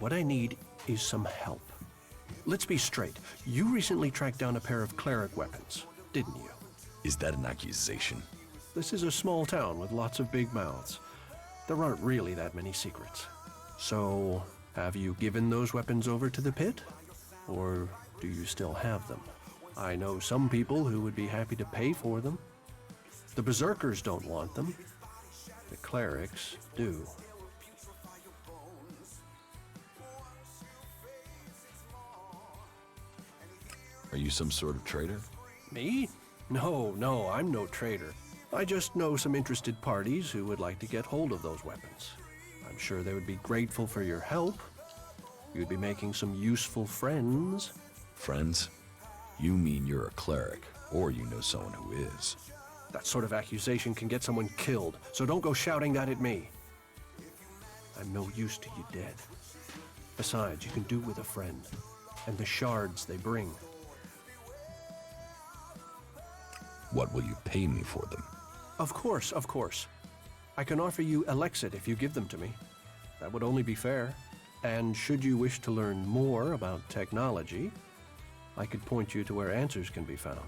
what I need is some help. Let's be straight. You recently tracked down a pair of cleric weapons, didn't you? Is that an accusation? This is a small town with lots of big mouths. There aren't really that many secrets. So, have you given those weapons over to the pit? Or do you still have them? I know some people who would be happy to pay for them. The berserkers don't want them. The clerics do. Are you some sort of traitor? Me? No, I'm no traitor. I just know some interested parties who would like to get hold of those weapons. I'm sure they would be grateful for your help. You'd be making some useful friends. Friends? You mean you're a cleric, or you know someone who is. That sort of accusation can get someone killed, so don't go shouting that at me. I'm no use to you dead. Besides, you can do with a friend, and the shards they bring. What will you pay me for them? Of course. I can offer you Elexit if you give them to me. That would only be fair. And should you wish to learn more about technology, I could point you to where answers can be found.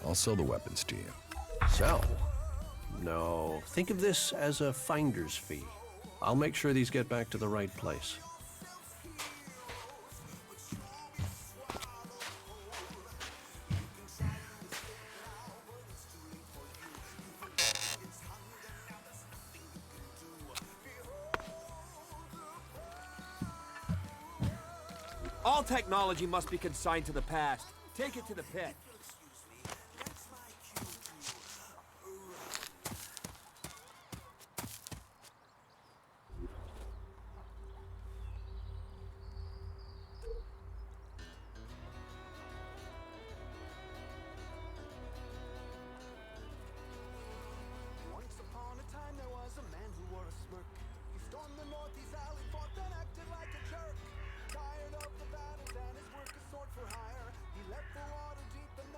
I'll sell the weapons to you. Sell? No, think of this as a finder's fee. I'll make sure these get back to the right place. All technology must be consigned to the past. Take it to the pit. Once upon a time there was a man who wore a smirk. He stormed the northeast alley, fought, then acted like a jerk. Tired of the battles and his work, a sword for hire. He left the water deep and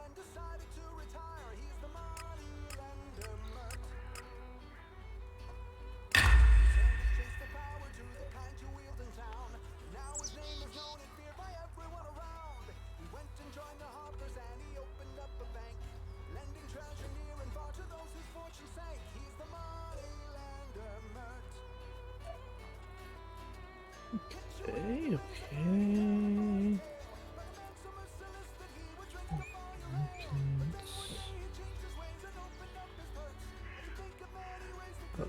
Okay, okay. Oh.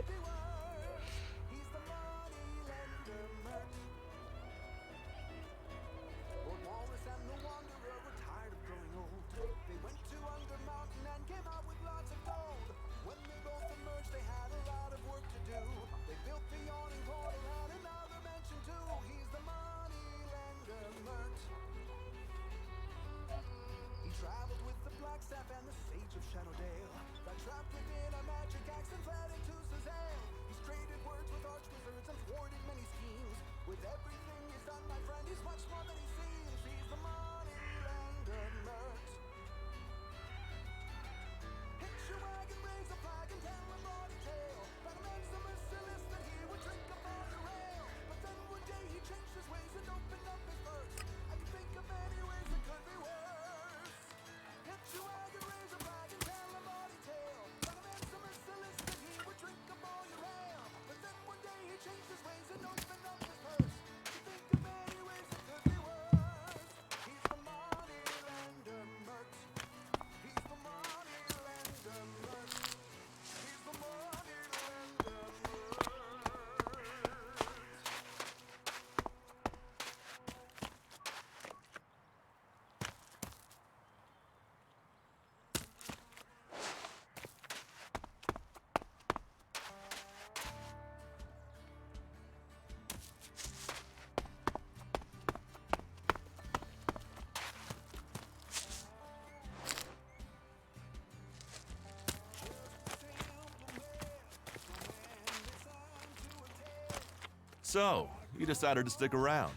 So, you decided to stick around.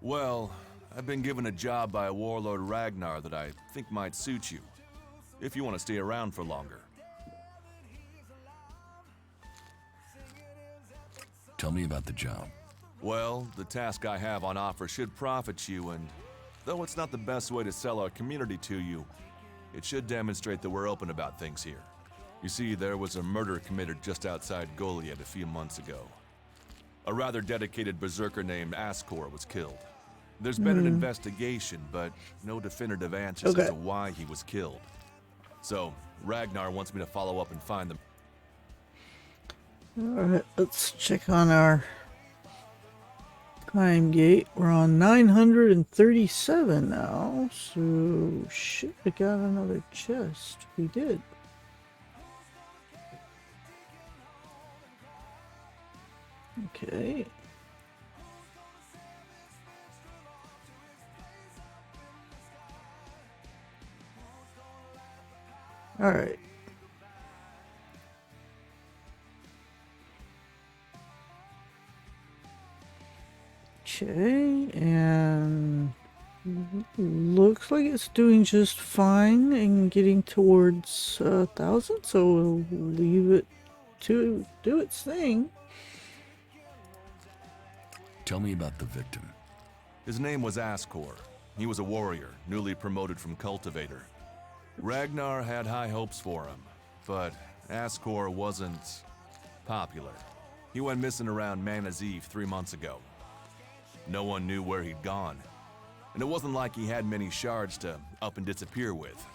Well, I've been given a job by a warlord Ragnar that I think might suit you, if you want to stay around for longer. Tell me about the job. Well, the task I have on offer should profit you, and though it's not the best way to sell our community to you, it should demonstrate that we're open about things here. You see, there was a murder committed just outside Goliath a few months ago. A rather dedicated berserker named Ascor was killed. There's been an investigation, but no definitive answers as to why he was killed. So, Ragnar wants me to follow up and find them. Alright, let's check on our time gate. We're on 937 now, so should have got another chest. We did. Okay. All right. Okay, and looks like it's doing just fine and getting towards 1,000, so we'll leave it to do its thing. Tell me about the victim. His name was Ascor. He was a warrior, newly promoted from cultivator. Ragnar had high hopes for him, but Ascor wasn't popular. He went missing around Mana's Eve 3 months ago. No one knew where he'd gone, and it wasn't like he had many shards to up and disappear with.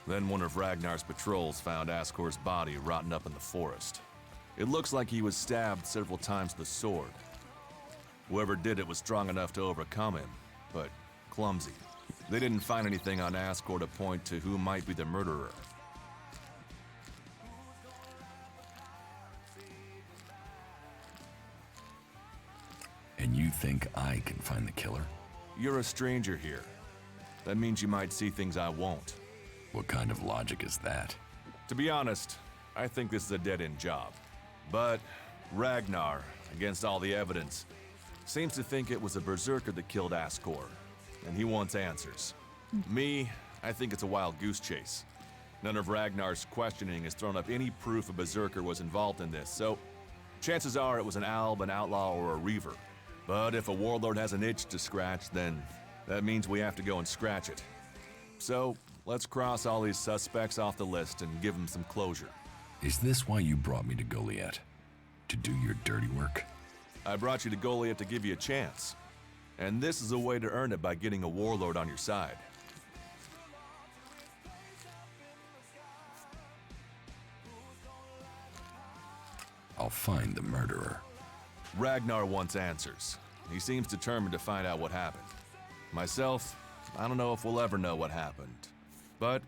Then one of Ragnar's patrols found Ascor's body rotten up in the forest. It looks like he was stabbed several times with a sword. Whoever did it was strong enough to overcome him, but clumsy. They didn't find anything on Ascor to point to who might be the murderer. And you think I can find the killer? You're a stranger here. That means you might see things I won't. What kind of logic is that? To be honest, I think this is a dead-end job. But Ragnar, against all the evidence, seems to think it was a berserker that killed Ascor, and he wants answers. Me, I think it's a wild goose chase. None of Ragnar's questioning has thrown up any proof a berserker was involved in this, so chances are it was an alb, an outlaw, or a reaver. But if a warlord has an itch to scratch, then that means we have to go and scratch it. So let's cross all these suspects off the list and give them some closure. Is this why you brought me to Goliath? To do your dirty work? I brought you to Goliath to give you a chance. And this is a way to earn it by getting a warlord on your side. I'll find the murderer. Ragnar wants answers. He seems determined to find out what happened. Myself, I don't know if we'll ever know what happened. But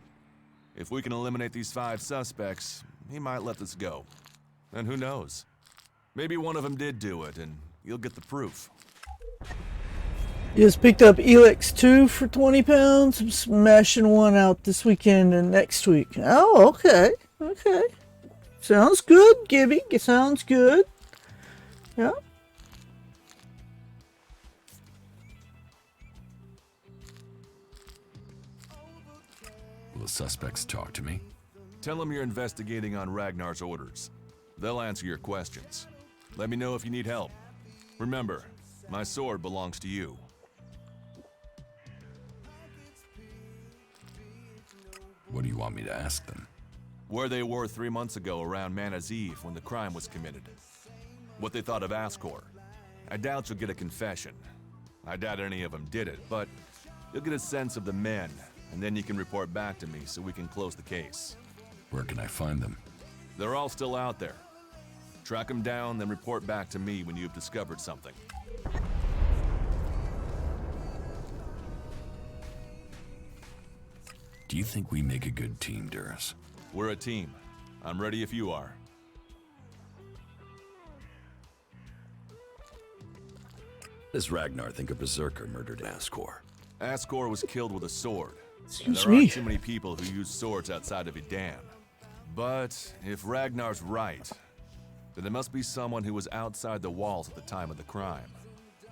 if we can eliminate these 5 suspects, he might let this go. And who knows? Maybe one of them did do it, and you'll get the proof. Just picked up Elix 2 for 20 pounds. I'm smashing one out this weekend and next week. Oh, okay. Okay. Sounds good, Gibby. Sounds good. Yeah. Will the suspects talk to me? Tell them you're investigating on Ragnar's orders. They'll answer your questions. Let me know if you need help. Remember, my sword belongs to you. What do you want me to ask them? Where they were 3 months ago around Mana's Eve when the crime was committed. What they thought of Ascor. I doubt you'll get a confession. I doubt any of them did it, but you'll get a sense of the men, and then you can report back to me so we can close the case. Where can I find them? They're all still out there. Track them down, then report back to me when you've discovered something. Do you think we make a good team, Duras? We're a team. I'm ready if you are. Does Ragnar think a berserker murdered Ascor? Ascor was killed with a sword. Excuse there me. aren't too many people who use swords outside of Idan. But if Ragnar's right, then it must be someone who was outside the walls at the time of the crime.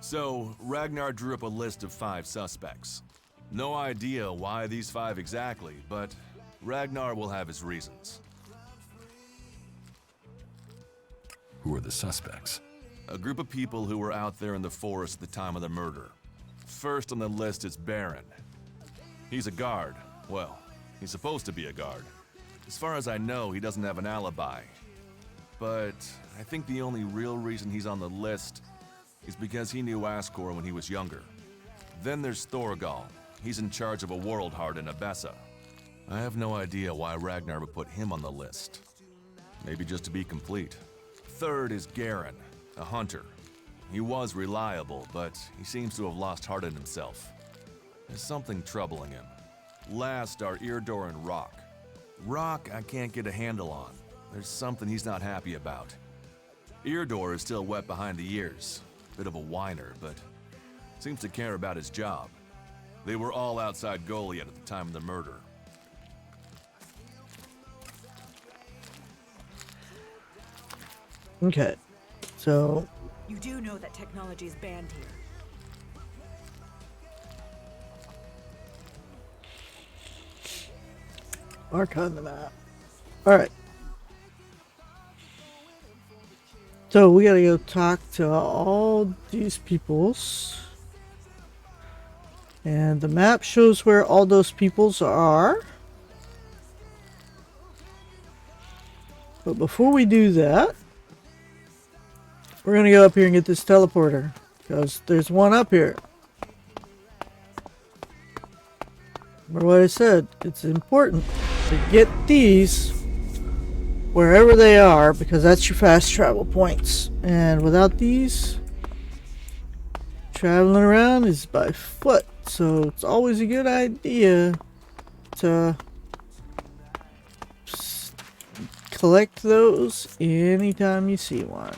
So, Ragnar drew up a list of 5 suspects. No idea why these 5 exactly, but Ragnar will have his reasons. Who are the suspects? A group of people who were out there in the forest at the time of the murder. First on the list is Baron. He's a guard. Well, he's supposed to be a guard. As far as I know, he doesn't have an alibi. But I think the only real reason he's on the list is because he knew Ascor when he was younger. Then there's Thorgal. He's in charge of a world heart in Abessa. I have no idea why Ragnar would put him on the list. Maybe just to be complete. Third is Garen, a hunter. He was reliable, but he seems to have lost heart in himself. There's something troubling him. Last are Eardor and Rock. Rock I can't get a handle on. There's something he's not happy about. Eardor is still wet behind the ears. Bit of a whiner, but seems to care about his job. They were all outside Goliath at the time of the murder. Okay. So, You do know that technology is banned here. mark on the map. Alright. So, we gotta go talk to all these peoples. And the map shows where all those peoples are. But before we do that, we're gonna go up here and get this teleporter. Because there's one up here. Remember what I said, it's important to get these wherever they are, because that's your fast travel points. And without these, traveling around is by foot. So it's always a good idea to collect those anytime you see one.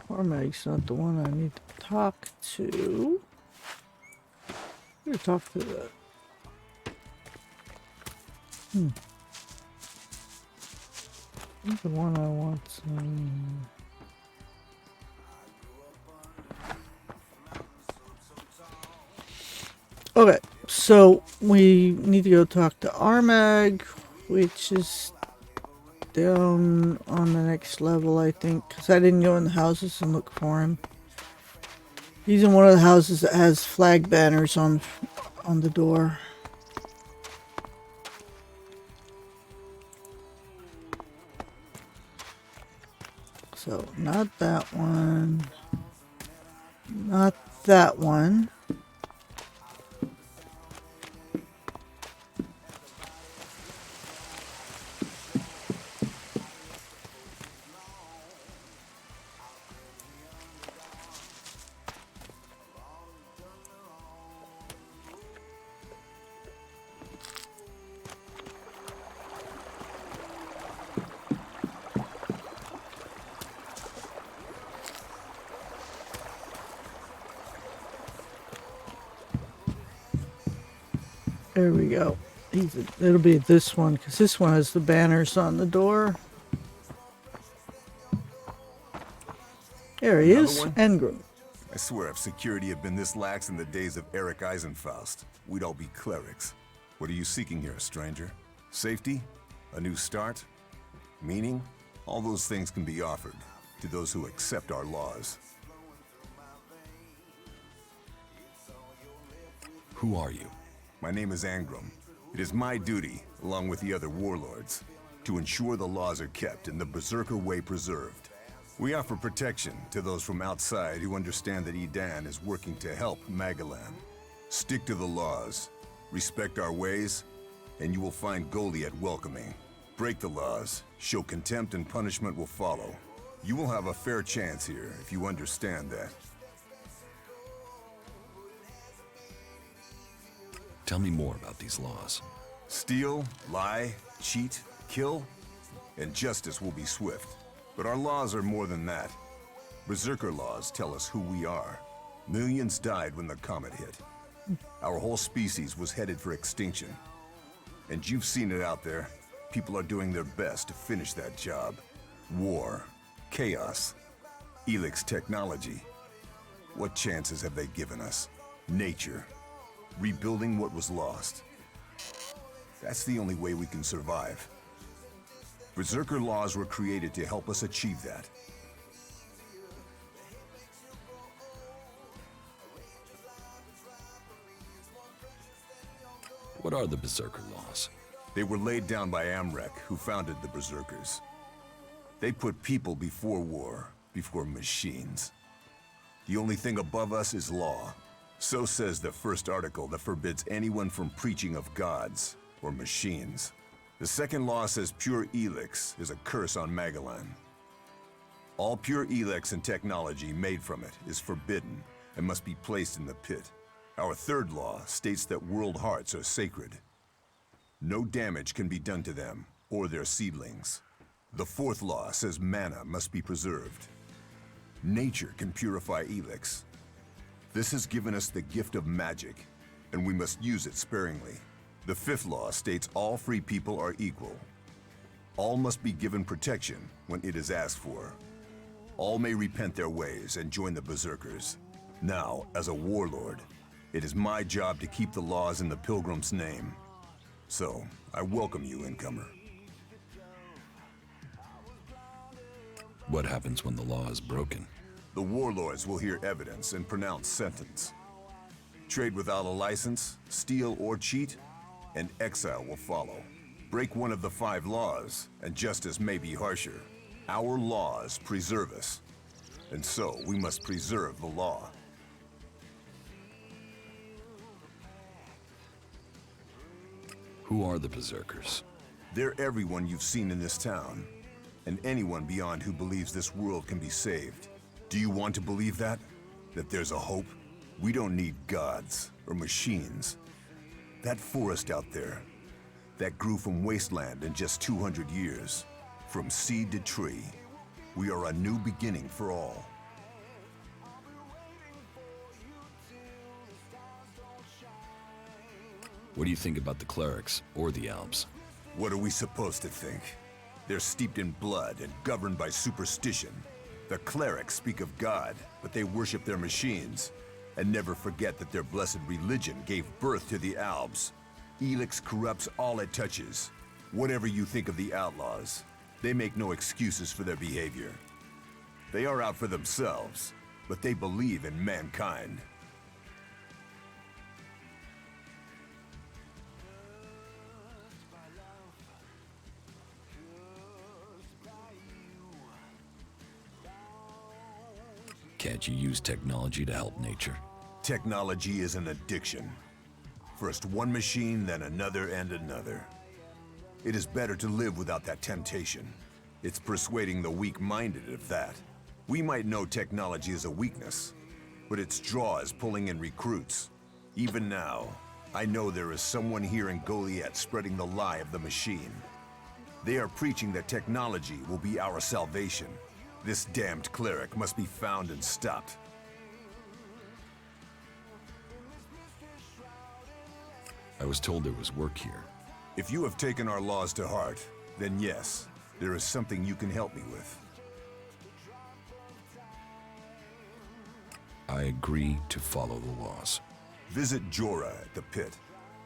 Cormac's not the one I need to talk to. I'm gonna talk to that. He's the one I want. Okay, so we need to go talk to Armag, which is down on the next level, I think, because I didn't go in the houses and look for him. He's in one of the houses that has flag banners on the door. So, not that one. Not that one. There we go. It'll be this one, because this one has the banners on the door. There he is, Engram. I swear, if security had been this lax in the days of Eric Eisenfaust, we'd all be clerics. What are you seeking here, stranger? Safety? A new start? Meaning? All those things can be offered to those who accept our laws. Who are you? My name is Engram. It is my duty, along with the other warlords, to ensure the laws are kept and the Berserker way preserved. We offer protection to those from outside who understand that Edan is working to help Magalan. Stick to the laws, respect our ways, and you will find Goliath welcoming. Break the laws, show contempt, and punishment will follow. You will have a fair chance here if you understand that. Tell me more about these laws. Steal, lie, cheat, kill, and justice will be swift. But our laws are more than that. Berserker laws tell us who we are. Millions died when the comet hit. Our whole species was headed for extinction. And you've seen it out there. People are doing their best to finish that job. War, chaos, Elix technology. What chances have they given us? Nature. Rebuilding what was lost. That's the only way we can survive. Berserker laws were created to help us achieve that. What are the Berserker laws? They were laid down by Amrek, who founded the Berserkers. They put people before war, before machines. The only thing above us is law. So says the first article that forbids anyone from preaching of gods or machines. The second law says pure Elix is a curse on Magalan. All pure Elix and technology made from it is forbidden and must be placed in the pit. Our third law states that world hearts are sacred. No damage can be done to them or their seedlings. The fourth law says mana must be preserved. Nature can purify Elix. This has given us the gift of magic, and we must use it sparingly. The fifth law states all free people are equal. All must be given protection when it is asked for. All may repent their ways and join the Berserkers. Now, as a warlord, it is my job to keep the laws in the Pilgrim's name. So, I welcome you, incomer. What happens when the law is broken? The warlords will hear evidence and pronounce sentence. Trade without a license, steal or cheat, and exile will follow. Break one of the 5 laws, and justice may be harsher. Our laws preserve us, and so we must preserve the law. Who are the Berserkers? They're everyone you've seen in this town, and anyone beyond who believes this world can be saved. Do you want to believe that? That there's a hope? We don't need gods or machines. That forest out there, that grew from wasteland in just 200 years, from seed to tree. We are a new beginning for all. What do you think about the clerics or the elves? What are we supposed to think? They're steeped in blood and governed by superstition. The clerics speak of God, but they worship their machines, and never forget that their blessed religion gave birth to the Albs. Elix corrupts all it touches. Whatever you think of the outlaws, they make no excuses for their behavior. They are out for themselves, but they believe in mankind. Can't you use technology to help nature? Technology is an addiction. First one machine, then another and another. It is better to live without that temptation. It's persuading the weak-minded of that. We might know technology is a weakness, but its draw is pulling in recruits. Even now, I know there is someone here in Goliath spreading the lie of the machine. They are preaching that technology will be our salvation. This damned cleric must be found and stopped. I was told there was work here. If you have taken our laws to heart, then yes, there is something you can help me with. I agree to follow the laws. Visit Jorah at the pit.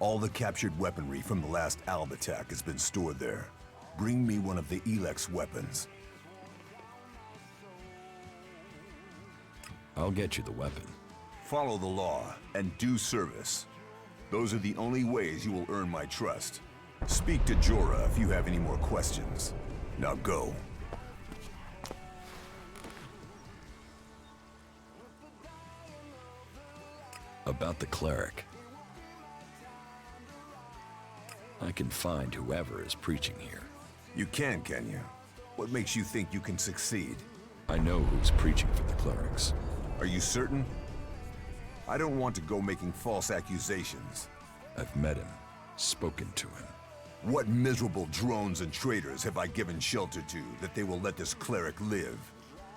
All the captured weaponry from the last Alb attack has been stored there. Bring me one of the Elex weapons. I'll get you the weapon. Follow the law and do service. Those are the only ways you will earn my trust. Speak to Jorah if you have any more questions. Now go. About the cleric. I can find whoever is preaching here. You can you? What makes you think you can succeed? I know who's preaching for the clerics. Are you certain? I don't want to go making false accusations. I've met him, spoken to him. What miserable drones and traitors have I given shelter to that they will let this cleric live?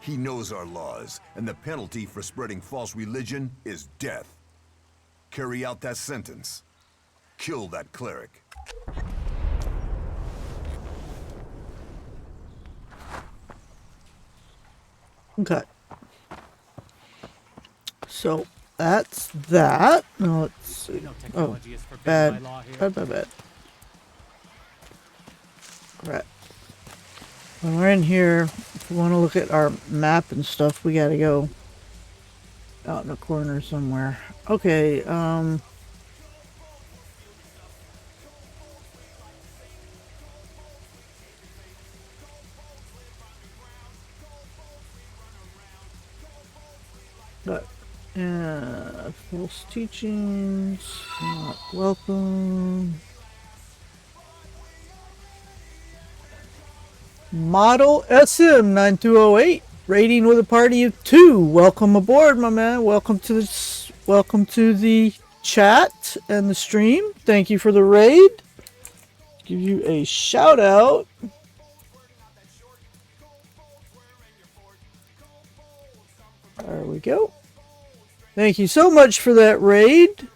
He knows our laws, and the penalty for spreading false religion is death. Carry out that sentence. Kill that cleric. Okay. So that's that. Now let's see. Oh, bad. Bad. Right. When we're in here, if we want to look at our map and stuff, we gotta go out in a corner somewhere. Okay, but false teachings, not welcome. Model SM9208, rating with a party of 2. Welcome aboard, my man. Welcome to the chat and the stream. Thank you for the raid. Give you a shout out. There we go. Thank you so much for that raid.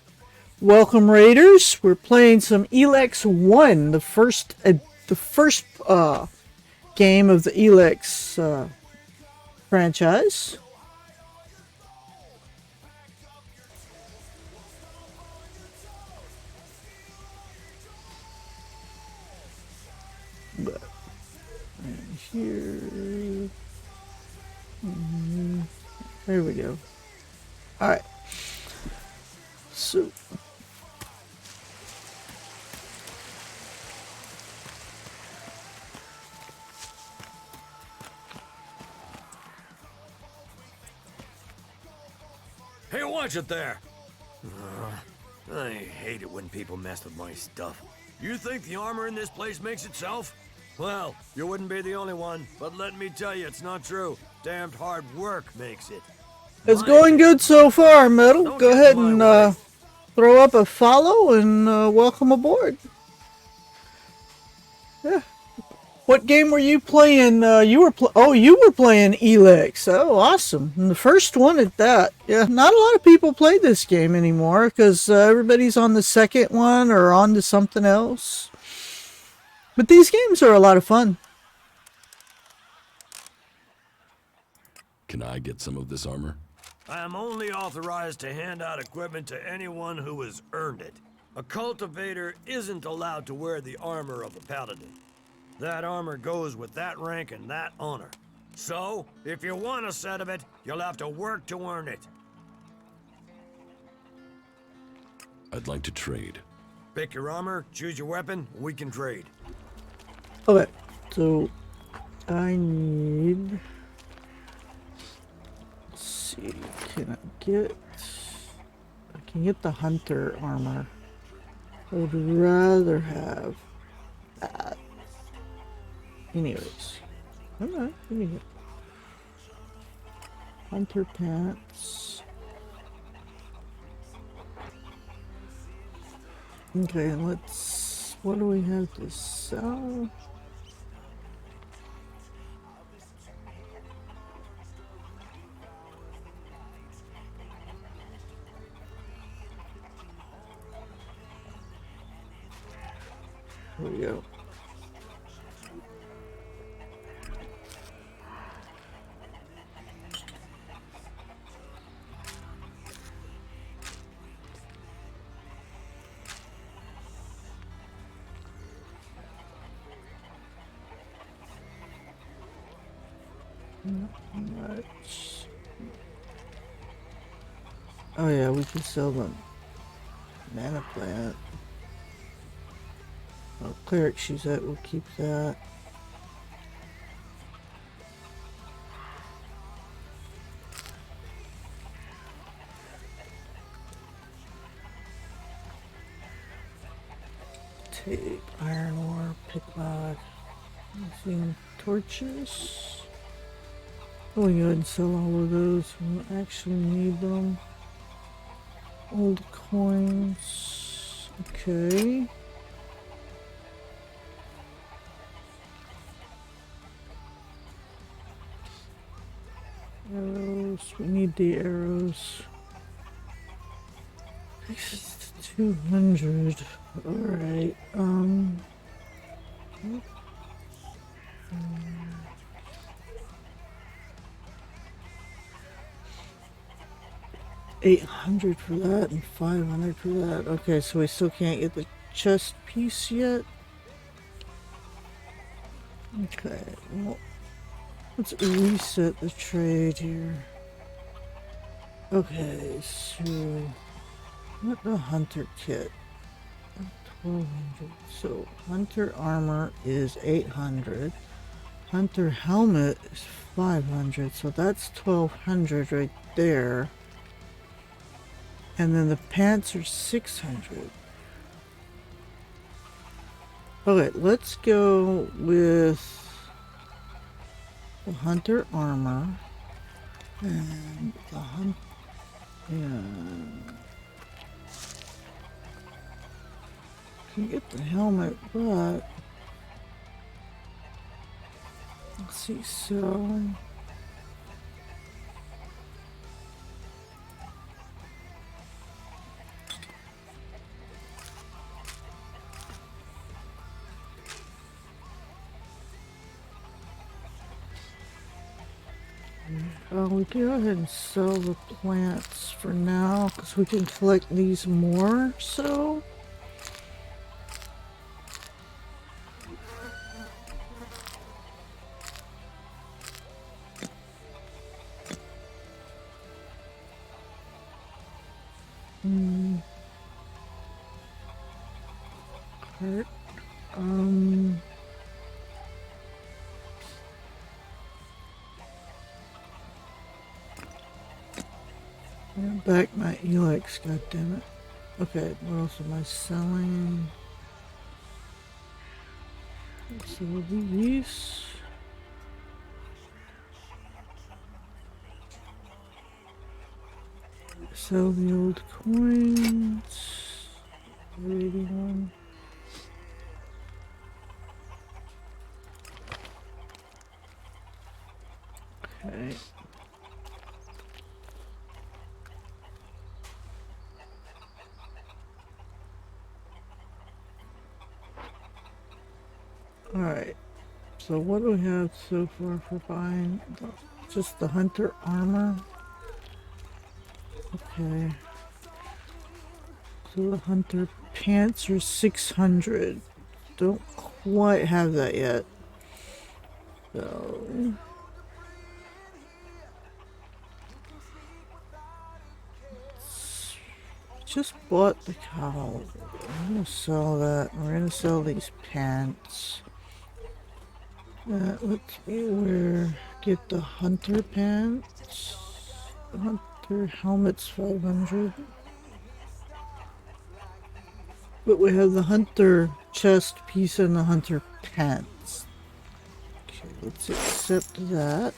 Welcome, raiders. We're playing some Elex 1, the first game of the Elex franchise. But and here, there we go. All right. So. Hey, watch it there! I hate it when people mess with my stuff. You think the armor in this place makes itself? Well, you wouldn't be the only one, but let me tell you, it's not true. Damned hard work makes it. It's going good so far, Metal. Go ahead and throw up a follow and welcome aboard. Yeah. What game were you playing? You were playing Elex. Oh, awesome! And the first one at that. Yeah, not a lot of people play this game anymore because everybody's on the second one or on to something else. But these games are a lot of fun. Can I get some of this armor? I am only authorized to hand out equipment to anyone who has earned it. A cultivator isn't allowed to wear the armor of a paladin. That armor goes with that rank and that honor. So, if you want a set of it, you'll have to work to earn it. I'd like to trade. Pick your armor, choose your weapon, and we can trade. Okay, so I need. Let's see, can I get? I can get the hunter armor. I would rather have that. Anyways, alright, let me get hunter pants. Okay, let's. What do we have to sell? Here we go. Not much. Oh yeah, we can sell them. Mana plant. Oh, cleric shoes that, we'll keep that. Tape, iron ore, picklock, using torches. Oh, we go ahead and sell all of those. We don't actually need them. Old coins. Okay. Arrows. We need the arrows. 200. Alright. 800 for that and 500 for that. Okay, so we still can't get the chest piece yet. Okay, well, let's reset the trade here. Okay, so what the hunter kit? 1200. So hunter armor is 800. Hunter helmet is 500. So that's 1200 right there. And then the pants are 600. Okay, let's go with the hunter armor and the hunt. Yeah. Can get the helmet, but let's see. So. We can go ahead and sell the plants for now because we can collect these more. So cart. Back my Elex, goddammit. Okay, what else am I selling? Sell these. Sell the old coins. 81. Okay. Alright, so what do we have so far for buying? Just the hunter armor. Okay. So the hunter pants are 600. Don't quite have that yet. So just bought the cow. I'm gonna sell that. We're gonna sell these pants. Get the hunter pants. The hunter helmet's 500. But we have the hunter chest piece and the hunter pants. Okay, let's accept that.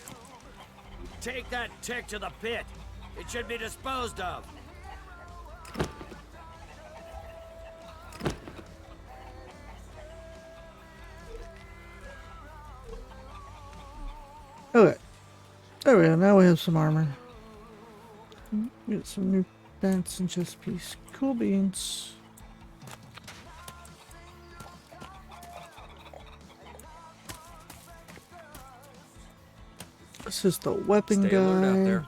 Take that tick to the pit. It should be disposed of. Okay. There we go. Now we have some armor. Get some new pants and chest piece. Cool beans. This is the weapon Stay alert out guy. there.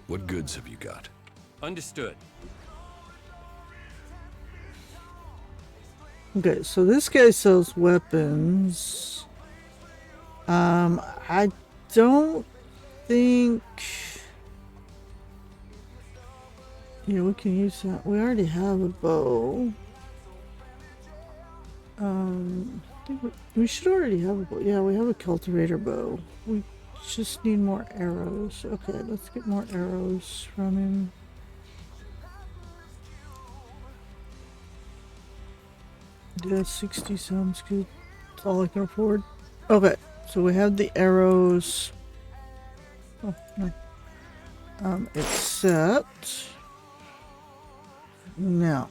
What goods have you got? Understood. Okay, so this guy sells weapons. I don't think... Yeah, we can use that. We already have a bow. I think we should already have a bow. Yeah, we have a cultivator bow. We just need more arrows. Okay, let's get more arrows from him. Yeah, 60 sounds good. That's all I can afford. Okay, so we have the arrows. Oh, no. Except... No.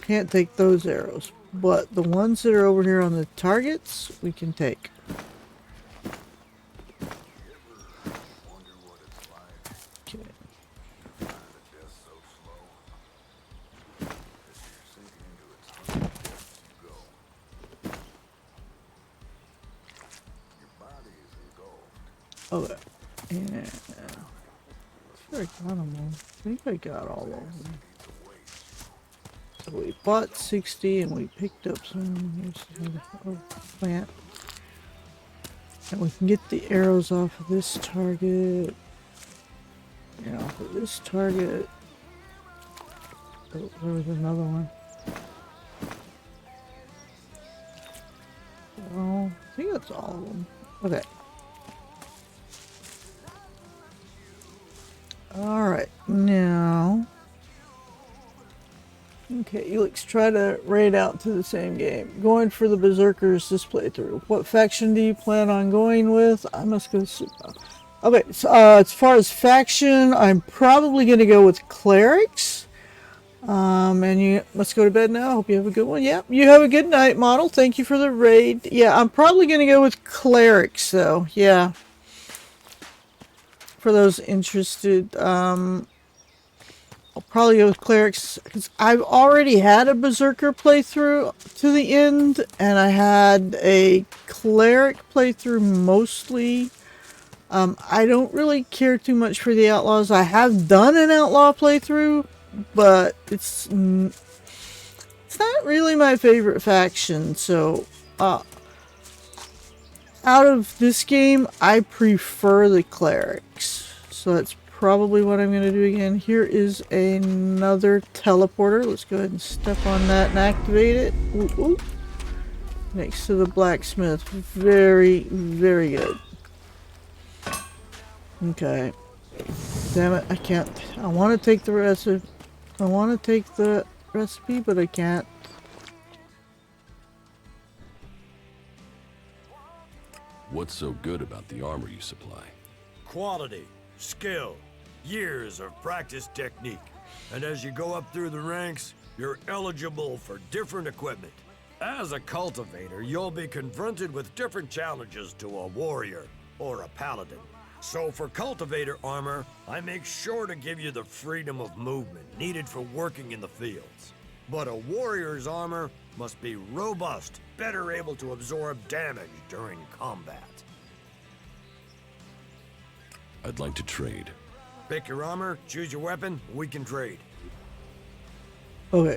Can't take those arrows. But the ones that are over here on the targets, we can take. Okay. Okay. And I got them all. I think I got all of them. So we bought 60 and we picked up some. Here's the plant. And we can get the arrows off of this target. And off of this target. Oh, there was another one. Oh, I think that's all of them. Okay. Alright, now... Okay, Elix, try to raid out to the same game. Going for the Berserkers this playthrough. What faction do you plan on going with? I must go see... Okay, so as far as faction, I'm probably going to go with Clerics. And you must go to bed now. Hope you have a good one. Yeah, you have a good night, Model. Thank you for the raid. Yeah, I'm probably going to go with Clerics, though. Yeah. For those interested, I'll probably go with Clerics, because I've already had a Berserker playthrough to the end, and I had a Cleric playthrough mostly. I don't really care too much for the Outlaws. I have done an Outlaw playthrough, but it's not really my favorite faction, so out of this game, I prefer the Clerics. So that's probably what I'm going to do again. Here is another teleporter. Let's go ahead and step on that and activate it. Ooh, ooh. Next to the blacksmith. Very, very good. Okay. Damn it, I can't. I want to take the recipe. I want to take the recipe, but I can't. What's so good about the armor you supply? Quality, skill, years of practice technique. And as you go up through the ranks, you're eligible for different equipment. As a cultivator, you'll be confronted with different challenges to a warrior or a paladin. So for cultivator armor, I make sure to give you the freedom of movement needed for working in the fields. But a warrior's armor must be robust, better able to absorb damage during combat. I'd like to trade. Pick your armor, choose your weapon, we can trade. Okay.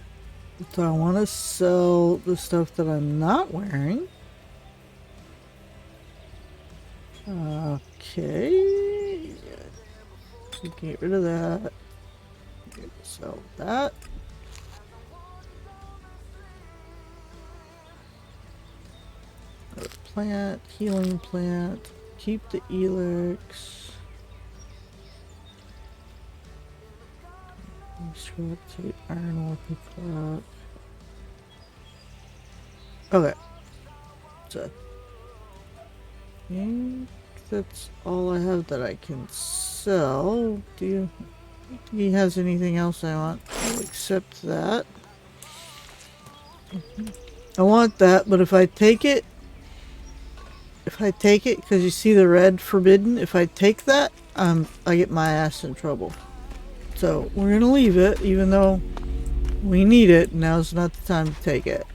So I want to sell the stuff that I'm not wearing. Okay. We can get rid of that. Sell that. Another plant, healing plant. Keep the elix. Scrap tape, iron ore, clock. Okay. So, I think that's all I have that I can sell. Do you? He has anything else I want? I'll accept that. I want that, but if I take it, because you see the red forbidden, if I take that, I get my ass in trouble. So we're gonna leave it, even though we need it. Now's not the time to take it.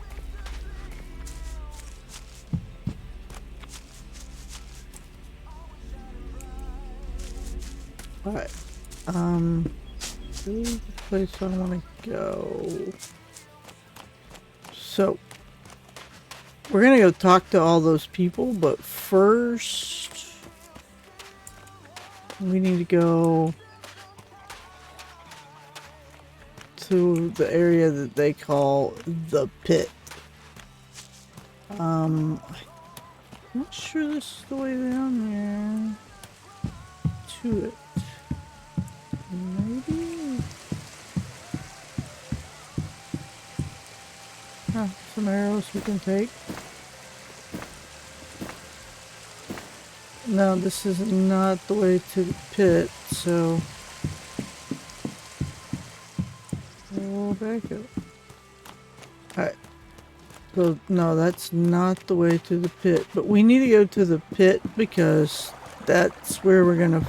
Alright. This is the place I want to go. So, we're gonna go talk to all those people, but first, we need to go to the area that they call the pit. I'm not sure this is the way down there to it. Maybe? Huh, some arrows we can take. No, this is not the way to the pit, so we'll back up. Alright. So, no, that's not the way to the pit. But we need to go to the pit because that's where we're gonna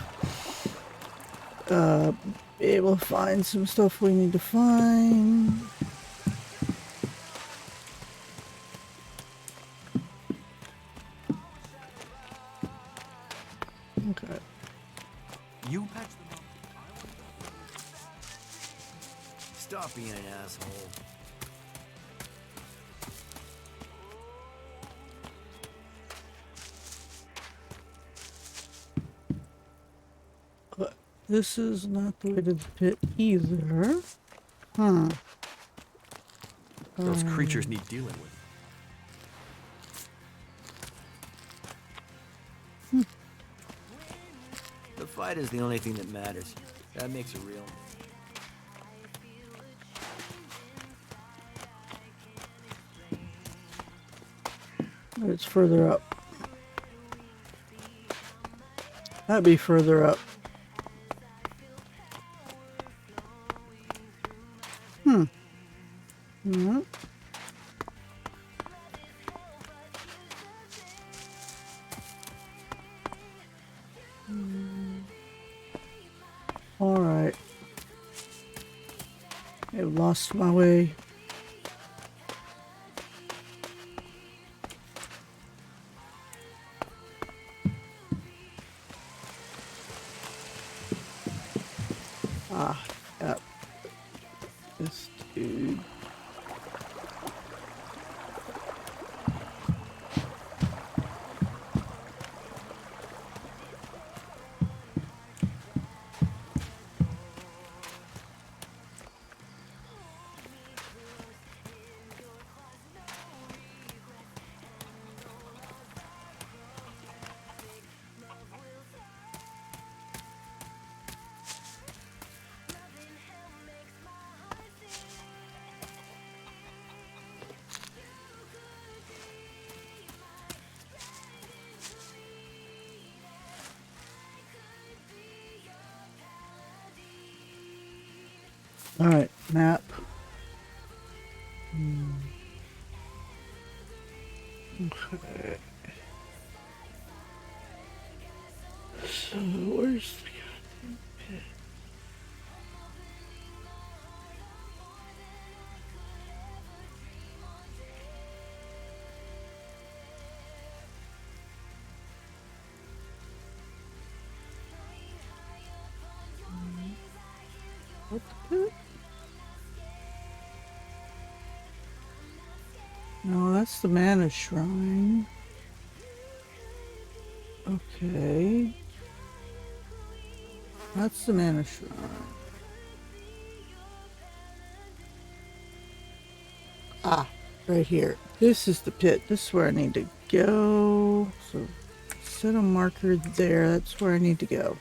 be able to find some stuff we need to find. Okay. You patch them up. Stop being an asshole. But this is not the way to the pit either. Huh. Those creatures need dealing with. The fight is the only thing that matters. That makes it real. It's further up. That'd be further up. Mm-hmm. All right. I've lost my way. Ah, yep. This dude. All right, map. Okay. So where's the goddamn pit? What the pit? No, that's the mana shrine. Okay. That's the mana shrine. Ah, right here. This is the pit. This is where I need to go. So set a marker there. That's where I need to go.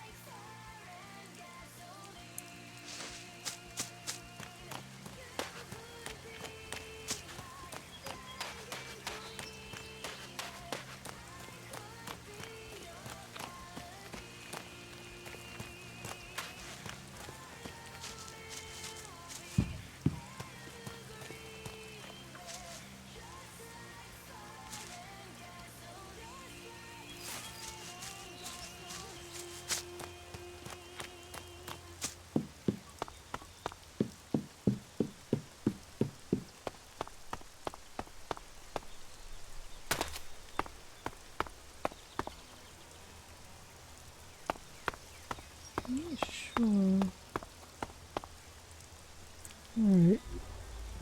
Sure. Alright.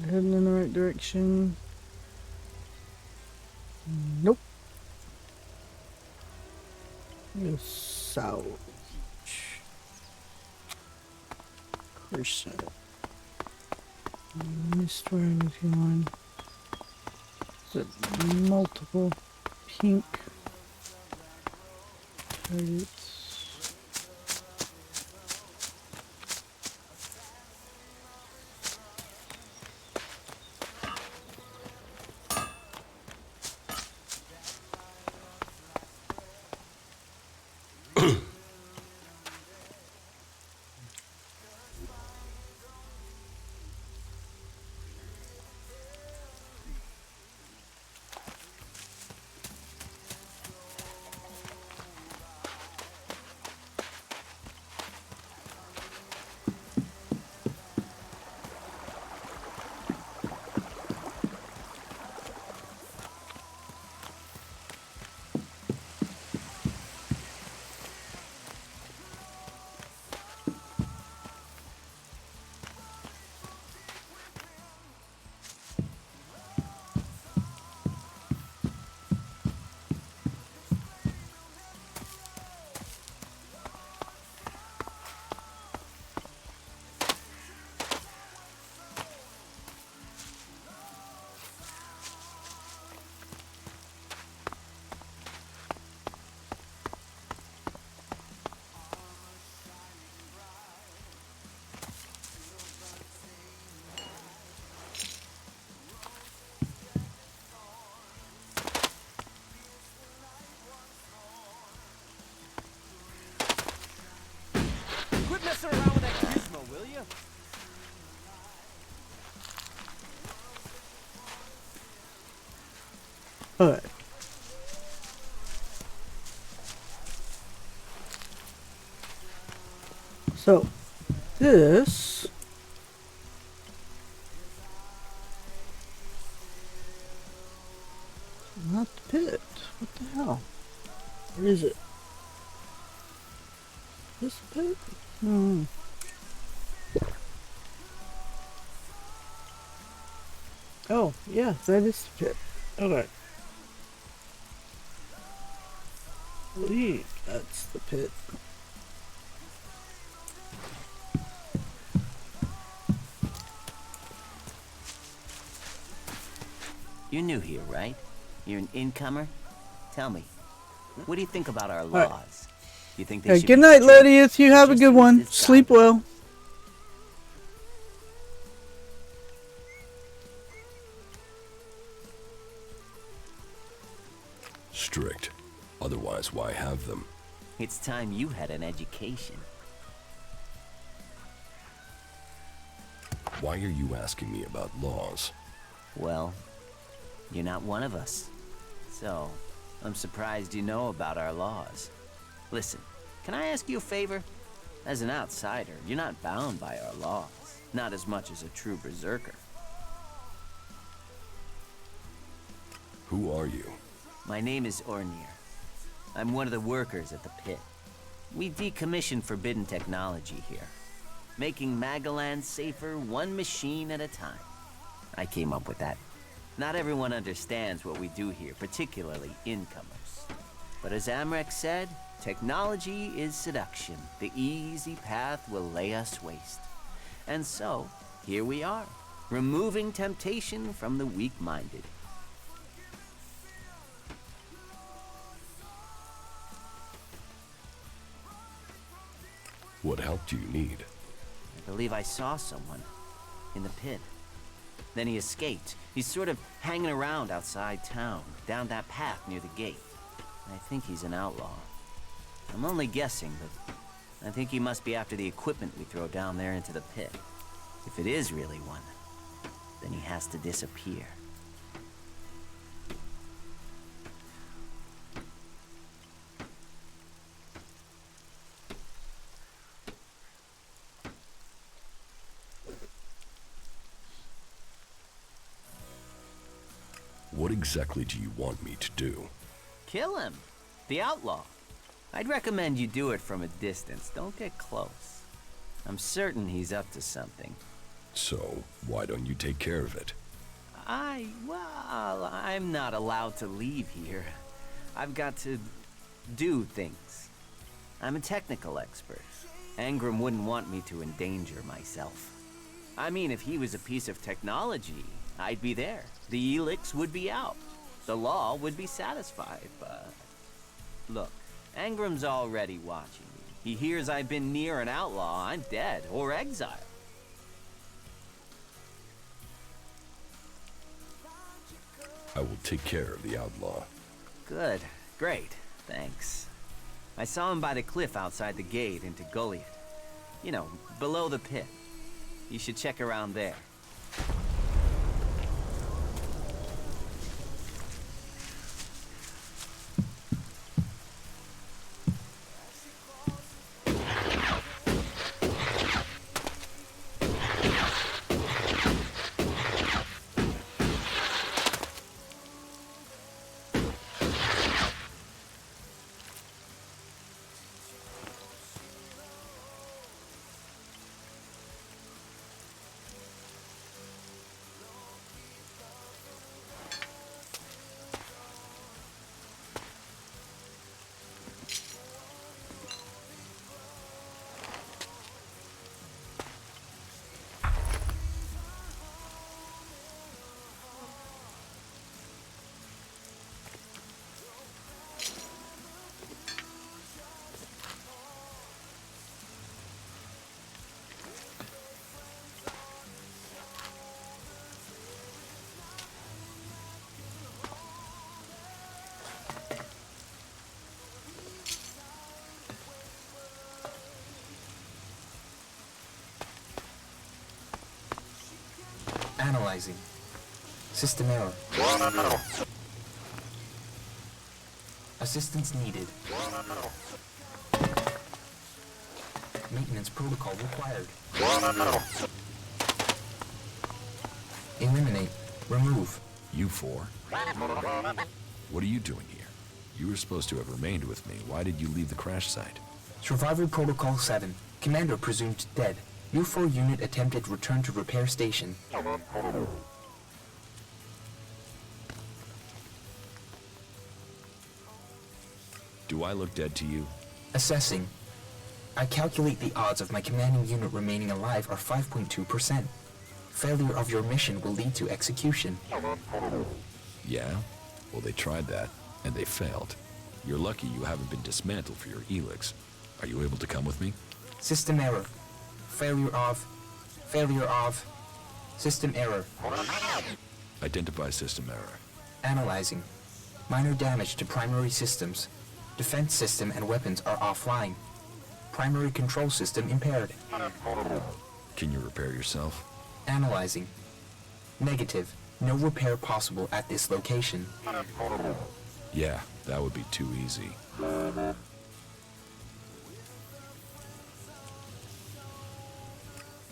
Heading in the right direction. Nope. Go south. Percent. Missed where I was going. Is it multiple pink targets? Quit messing around with that gizmo, will you? Alright. So, this not the pit. What the hell? Where is it? This the pit? Hmm. Oh, yeah, that is the pit. Okay. I believe that's the pit. You're new here, right? You're an incomer? Tell me, what do you think about our right. laws? You think they should Good be night, strict, Lydiath. You or have a just good use one. this Sleep guide? well. Strict. Otherwise, why have them? It's time you had an education. Why are you asking me about laws? Well, you're not one of us. So, I'm surprised you know about our laws. Listen, can I ask you a favor? As an outsider, you're not bound by our laws. Not as much as a true berserker. Who are you? My name is Ornir. I'm one of the workers at the pit. We decommission forbidden technology here, making Magalan safer one machine at a time. I came up with that. Not everyone understands what we do here, particularly incomers. But as Amrek said, technology is seduction. The easy path will lay us waste. And so, here we are, removing temptation from the weak-minded. What help do you need? I believe I saw someone in the pit. Then he escaped. He's sort of hanging around outside town, down that path near the gate. I think he's an outlaw. I'm only guessing, but I think he must be after the equipment we throw down there into the pit. If it is really one, then he has to disappear. What exactly do you want me to do? Kill him. The outlaw. I'd recommend you do it from a distance. Don't get close. I'm certain he's up to something. So, why don't you take care of it? Well, I'm not allowed to leave here. I've got to do things. I'm a technical expert. Angram wouldn't want me to endanger myself. I mean, if he was a piece of technology, I'd be there. The helix would be out. The law would be satisfied, but... Look, Angram's already watching me. He hears I've been near an outlaw, I'm dead, or exiled. I will take care of the outlaw. Good. Great. Thanks. I saw him by the cliff outside the gate into Goliath. You know, below the pit. You should check around there. Analyzing. System error. Assistance needed. Maintenance protocol required. Eliminate. Remove. You four? What are you doing here? You were supposed to have remained with me. Why did you leave the crash site? Survival Protocol 7. Commander presumed dead. U4 unit attempted return to repair station. Do I look dead to you? Assessing. I calculate the odds of my commanding unit remaining alive are 5.2%. Failure of your mission will lead to execution. Yeah? Well, they tried that, and they failed. You're lucky you haven't been dismantled for your helix. Are you able to come with me? System error. Failure of... System error. Identify system error. Analyzing. Minor damage to primary systems. Defense system and weapons are offline. Primary control system impaired. Can you repair yourself? Analyzing. Negative. No repair possible at this location. Yeah, that would be too easy.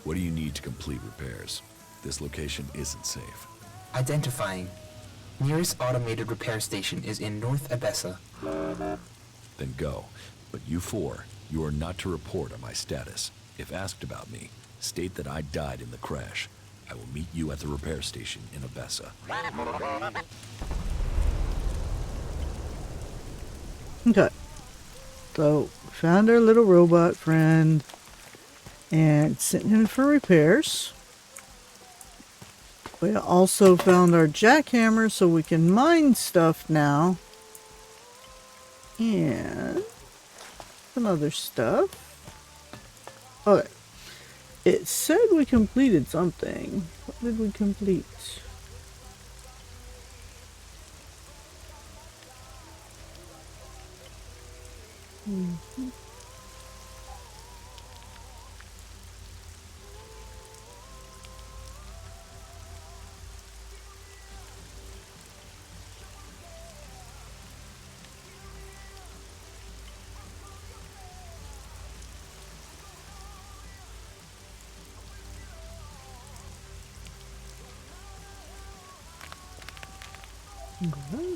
What do you need to complete repairs? This location isn't safe. Identifying. Nearest automated repair station is in North Abessa. Then go. But you four, you are not to report on my status. If asked about me, state that I died in the crash. I will meet you at the repair station in Abessa. Okay. So, found our little robot friend and sent him for repairs. We also found our jackhammer so we can mine stuff now. And some other stuff. Okay. It said we completed something. What did we complete? Mm-hmm. Okay.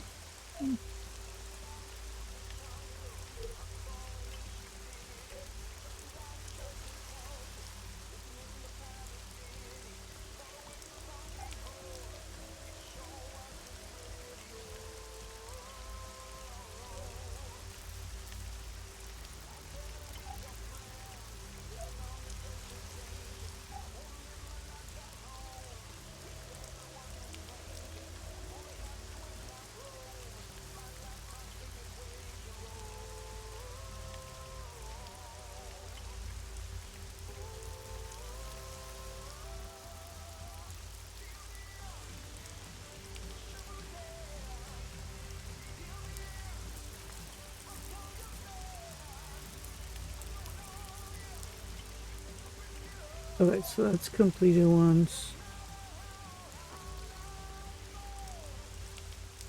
Okay, so that's completed ones.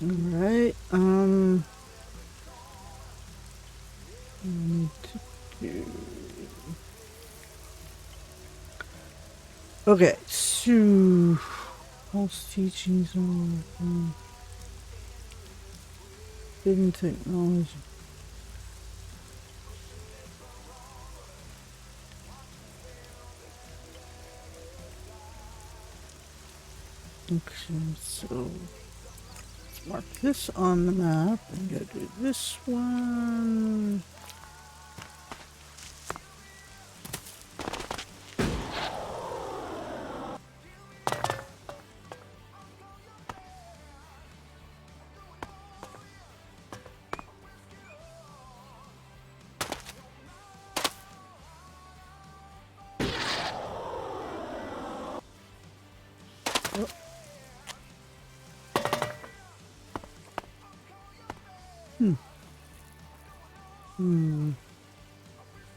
Alright, I need to do... Okay, so... False teachings on... Hidden technology. Okay, so... Let's mark this on the map and go do this one.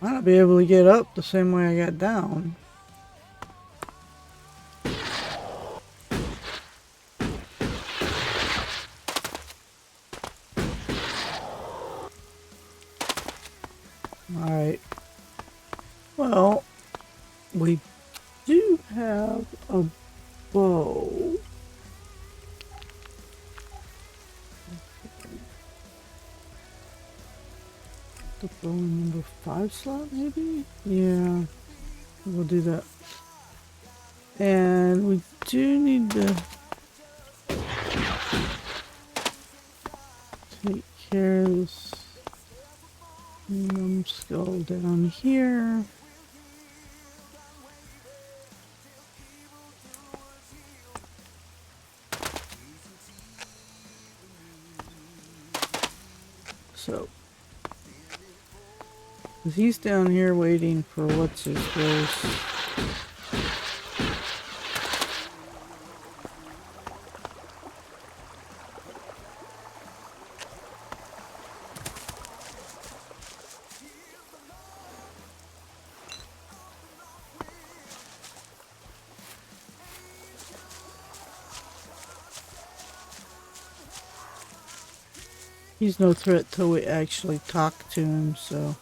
Might not be able to get up the same way I got down. Alright. Well, we do have a bow. The bow in number 5 slot, maybe? Yeah, we'll do that. And we do need to take care of this numbskull down here. So, he's down here waiting for what's his face. He's no threat till we actually talk to him, so...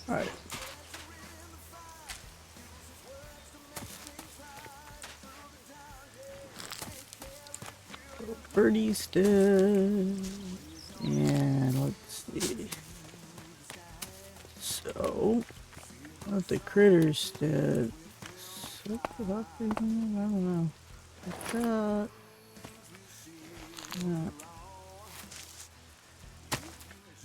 Alright. Birdie's dead. And let's see. So, not the critter's dead. So, I don't know. Like that. Yeah.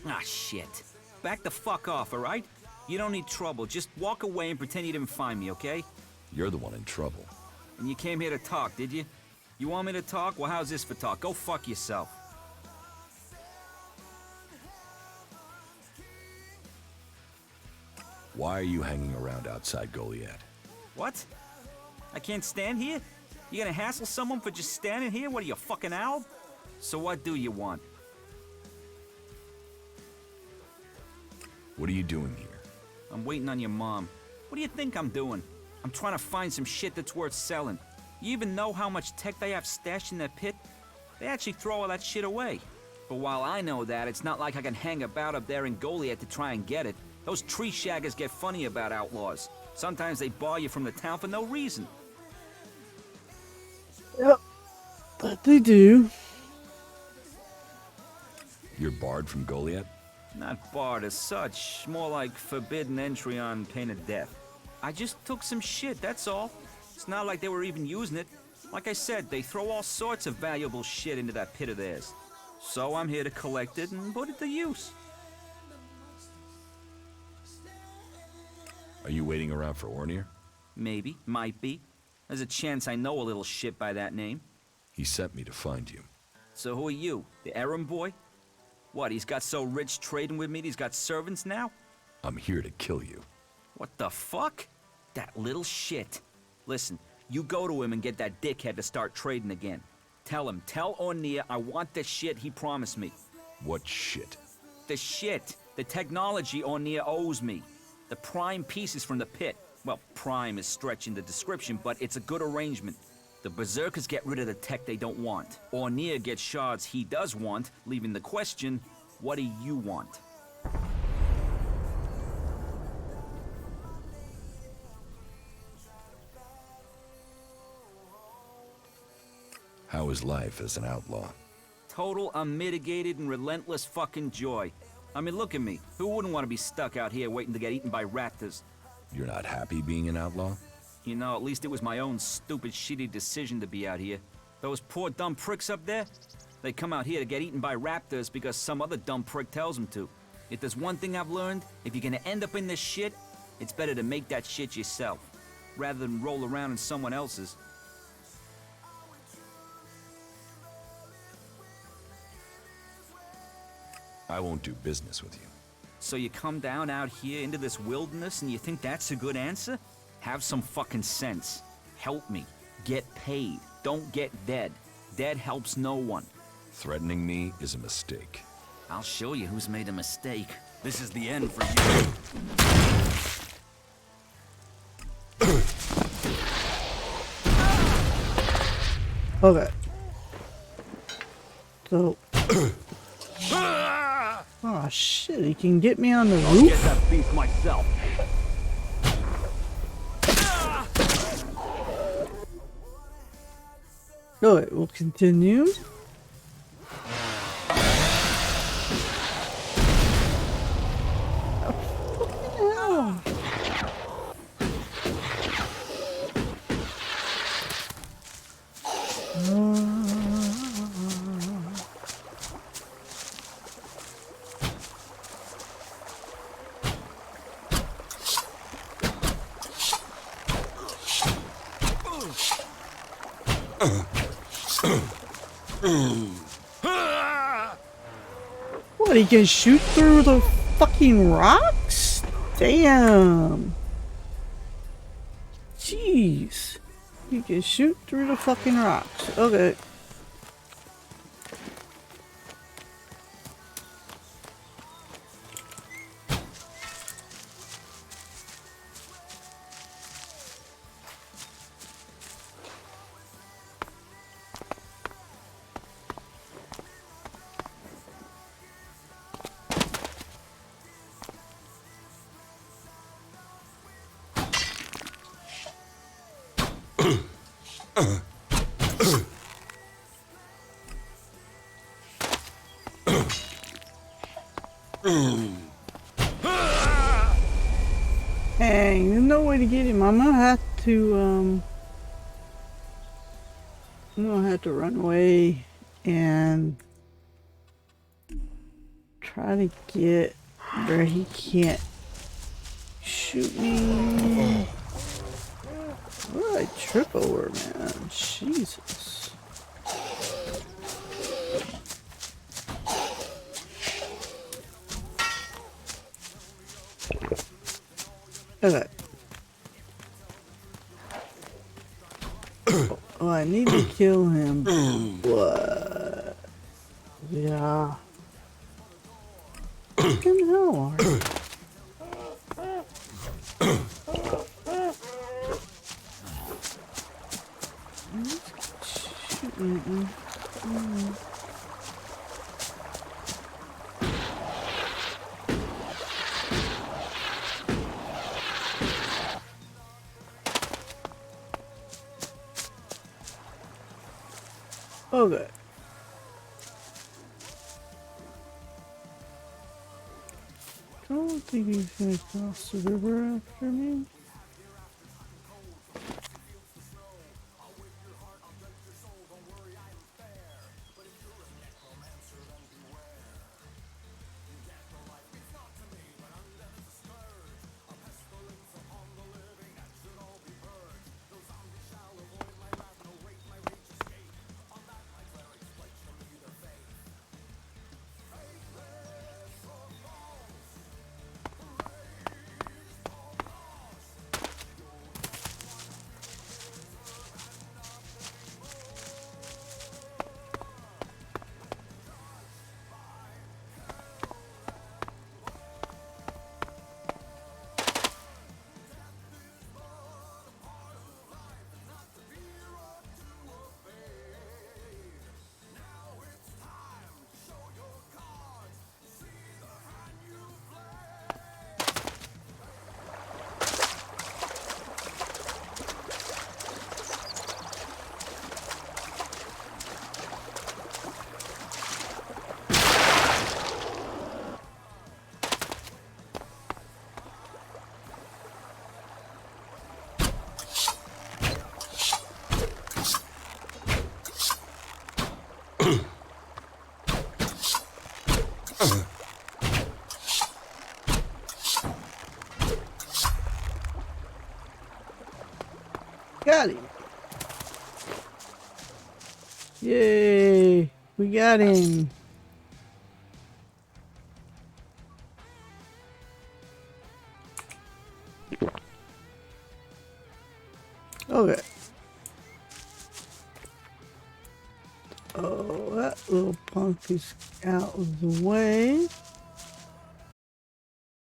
Ah, shit. Back the fuck off, alright? You don't need trouble. Just walk away and pretend you didn't find me, okay? You're the one in trouble. And you came here to talk, did you? You want me to talk? Well, how's this for talk? Go fuck yourself. Why are you hanging around outside Goliad? What? I can't stand here? You gonna hassle someone for just standing here? What are you, a fucking owl? So what do you want? What are you doing here? I'm waiting on your mom. What do you think I'm doing? I'm trying to find some shit that's worth selling. You even know how much tech they have stashed in their pit? They actually throw all that shit away. But while I know that, it's not like I can hang about up there in Goliad to try and get it. Those tree shaggers get funny about outlaws. Sometimes they bar you from the town for no reason. Yep, but they do. You're barred from Goliad? Not barred as such, more like forbidden entry on pain of death. I just took some shit, that's all. It's not like they were even using it. Like I said, they throw all sorts of valuable shit into that pit of theirs. So I'm here to collect it and put it to use. Are you waiting around for Ornir? Maybe, might be. There's a chance I know a little shit by that name. He sent me to find you. So who are you, the errand boy? What, he's got so rich trading with me he's got servants now? I'm here to kill you. What the fuck? That little shit. Listen, you go to him and get that dickhead to start trading again. Tell Ornir I want the shit he promised me. What shit? The shit. The technology Ornir owes me. The prime pieces from the pit. Well, prime is stretching the description, but it's a good arrangement. The Berserkers get rid of the tech they don't want. Ornir gets shards he does want, leaving the question, what do you want? How is life as an outlaw? Total, unmitigated, and relentless fucking joy. I mean, look at me. Who wouldn't want to be stuck out here waiting to get eaten by raptors? You're not happy being an outlaw? You know, at least it was my own stupid, shitty decision to be out here. Those poor dumb pricks up there, they come out here to get eaten by raptors because some other dumb prick tells them to. If there's one thing I've learned, if you're gonna end up in this shit, it's better to make that shit yourself, rather than roll around in someone else's. I won't do business with you. So you come down out here into this wilderness and you think that's a good answer? Have some fucking sense. Help me. Get paid. Don't get dead. Dead helps no one. Threatening me is a mistake. I'll show you who's made a mistake. This is the end for you. Okay. So. Oh shit, he can get me on the I'll roof? get that beast myself. Alright, we'll continue. What, he can shoot through the fucking rocks? Damn. Jeez. He can shoot through the fucking rocks. Okay. Dang, there's no way to get him. I'm gonna have to run away and try to get where he can't shoot me. What did I trip over, man? Jesus. Okay. Oh, I need to kill him. What? Yeah. What the hell are you? Shooting at me. Okay. Don't think he's gonna cross the river after me. Got him. Yay, we got him. Okay. Oh, that little punk is out of the way.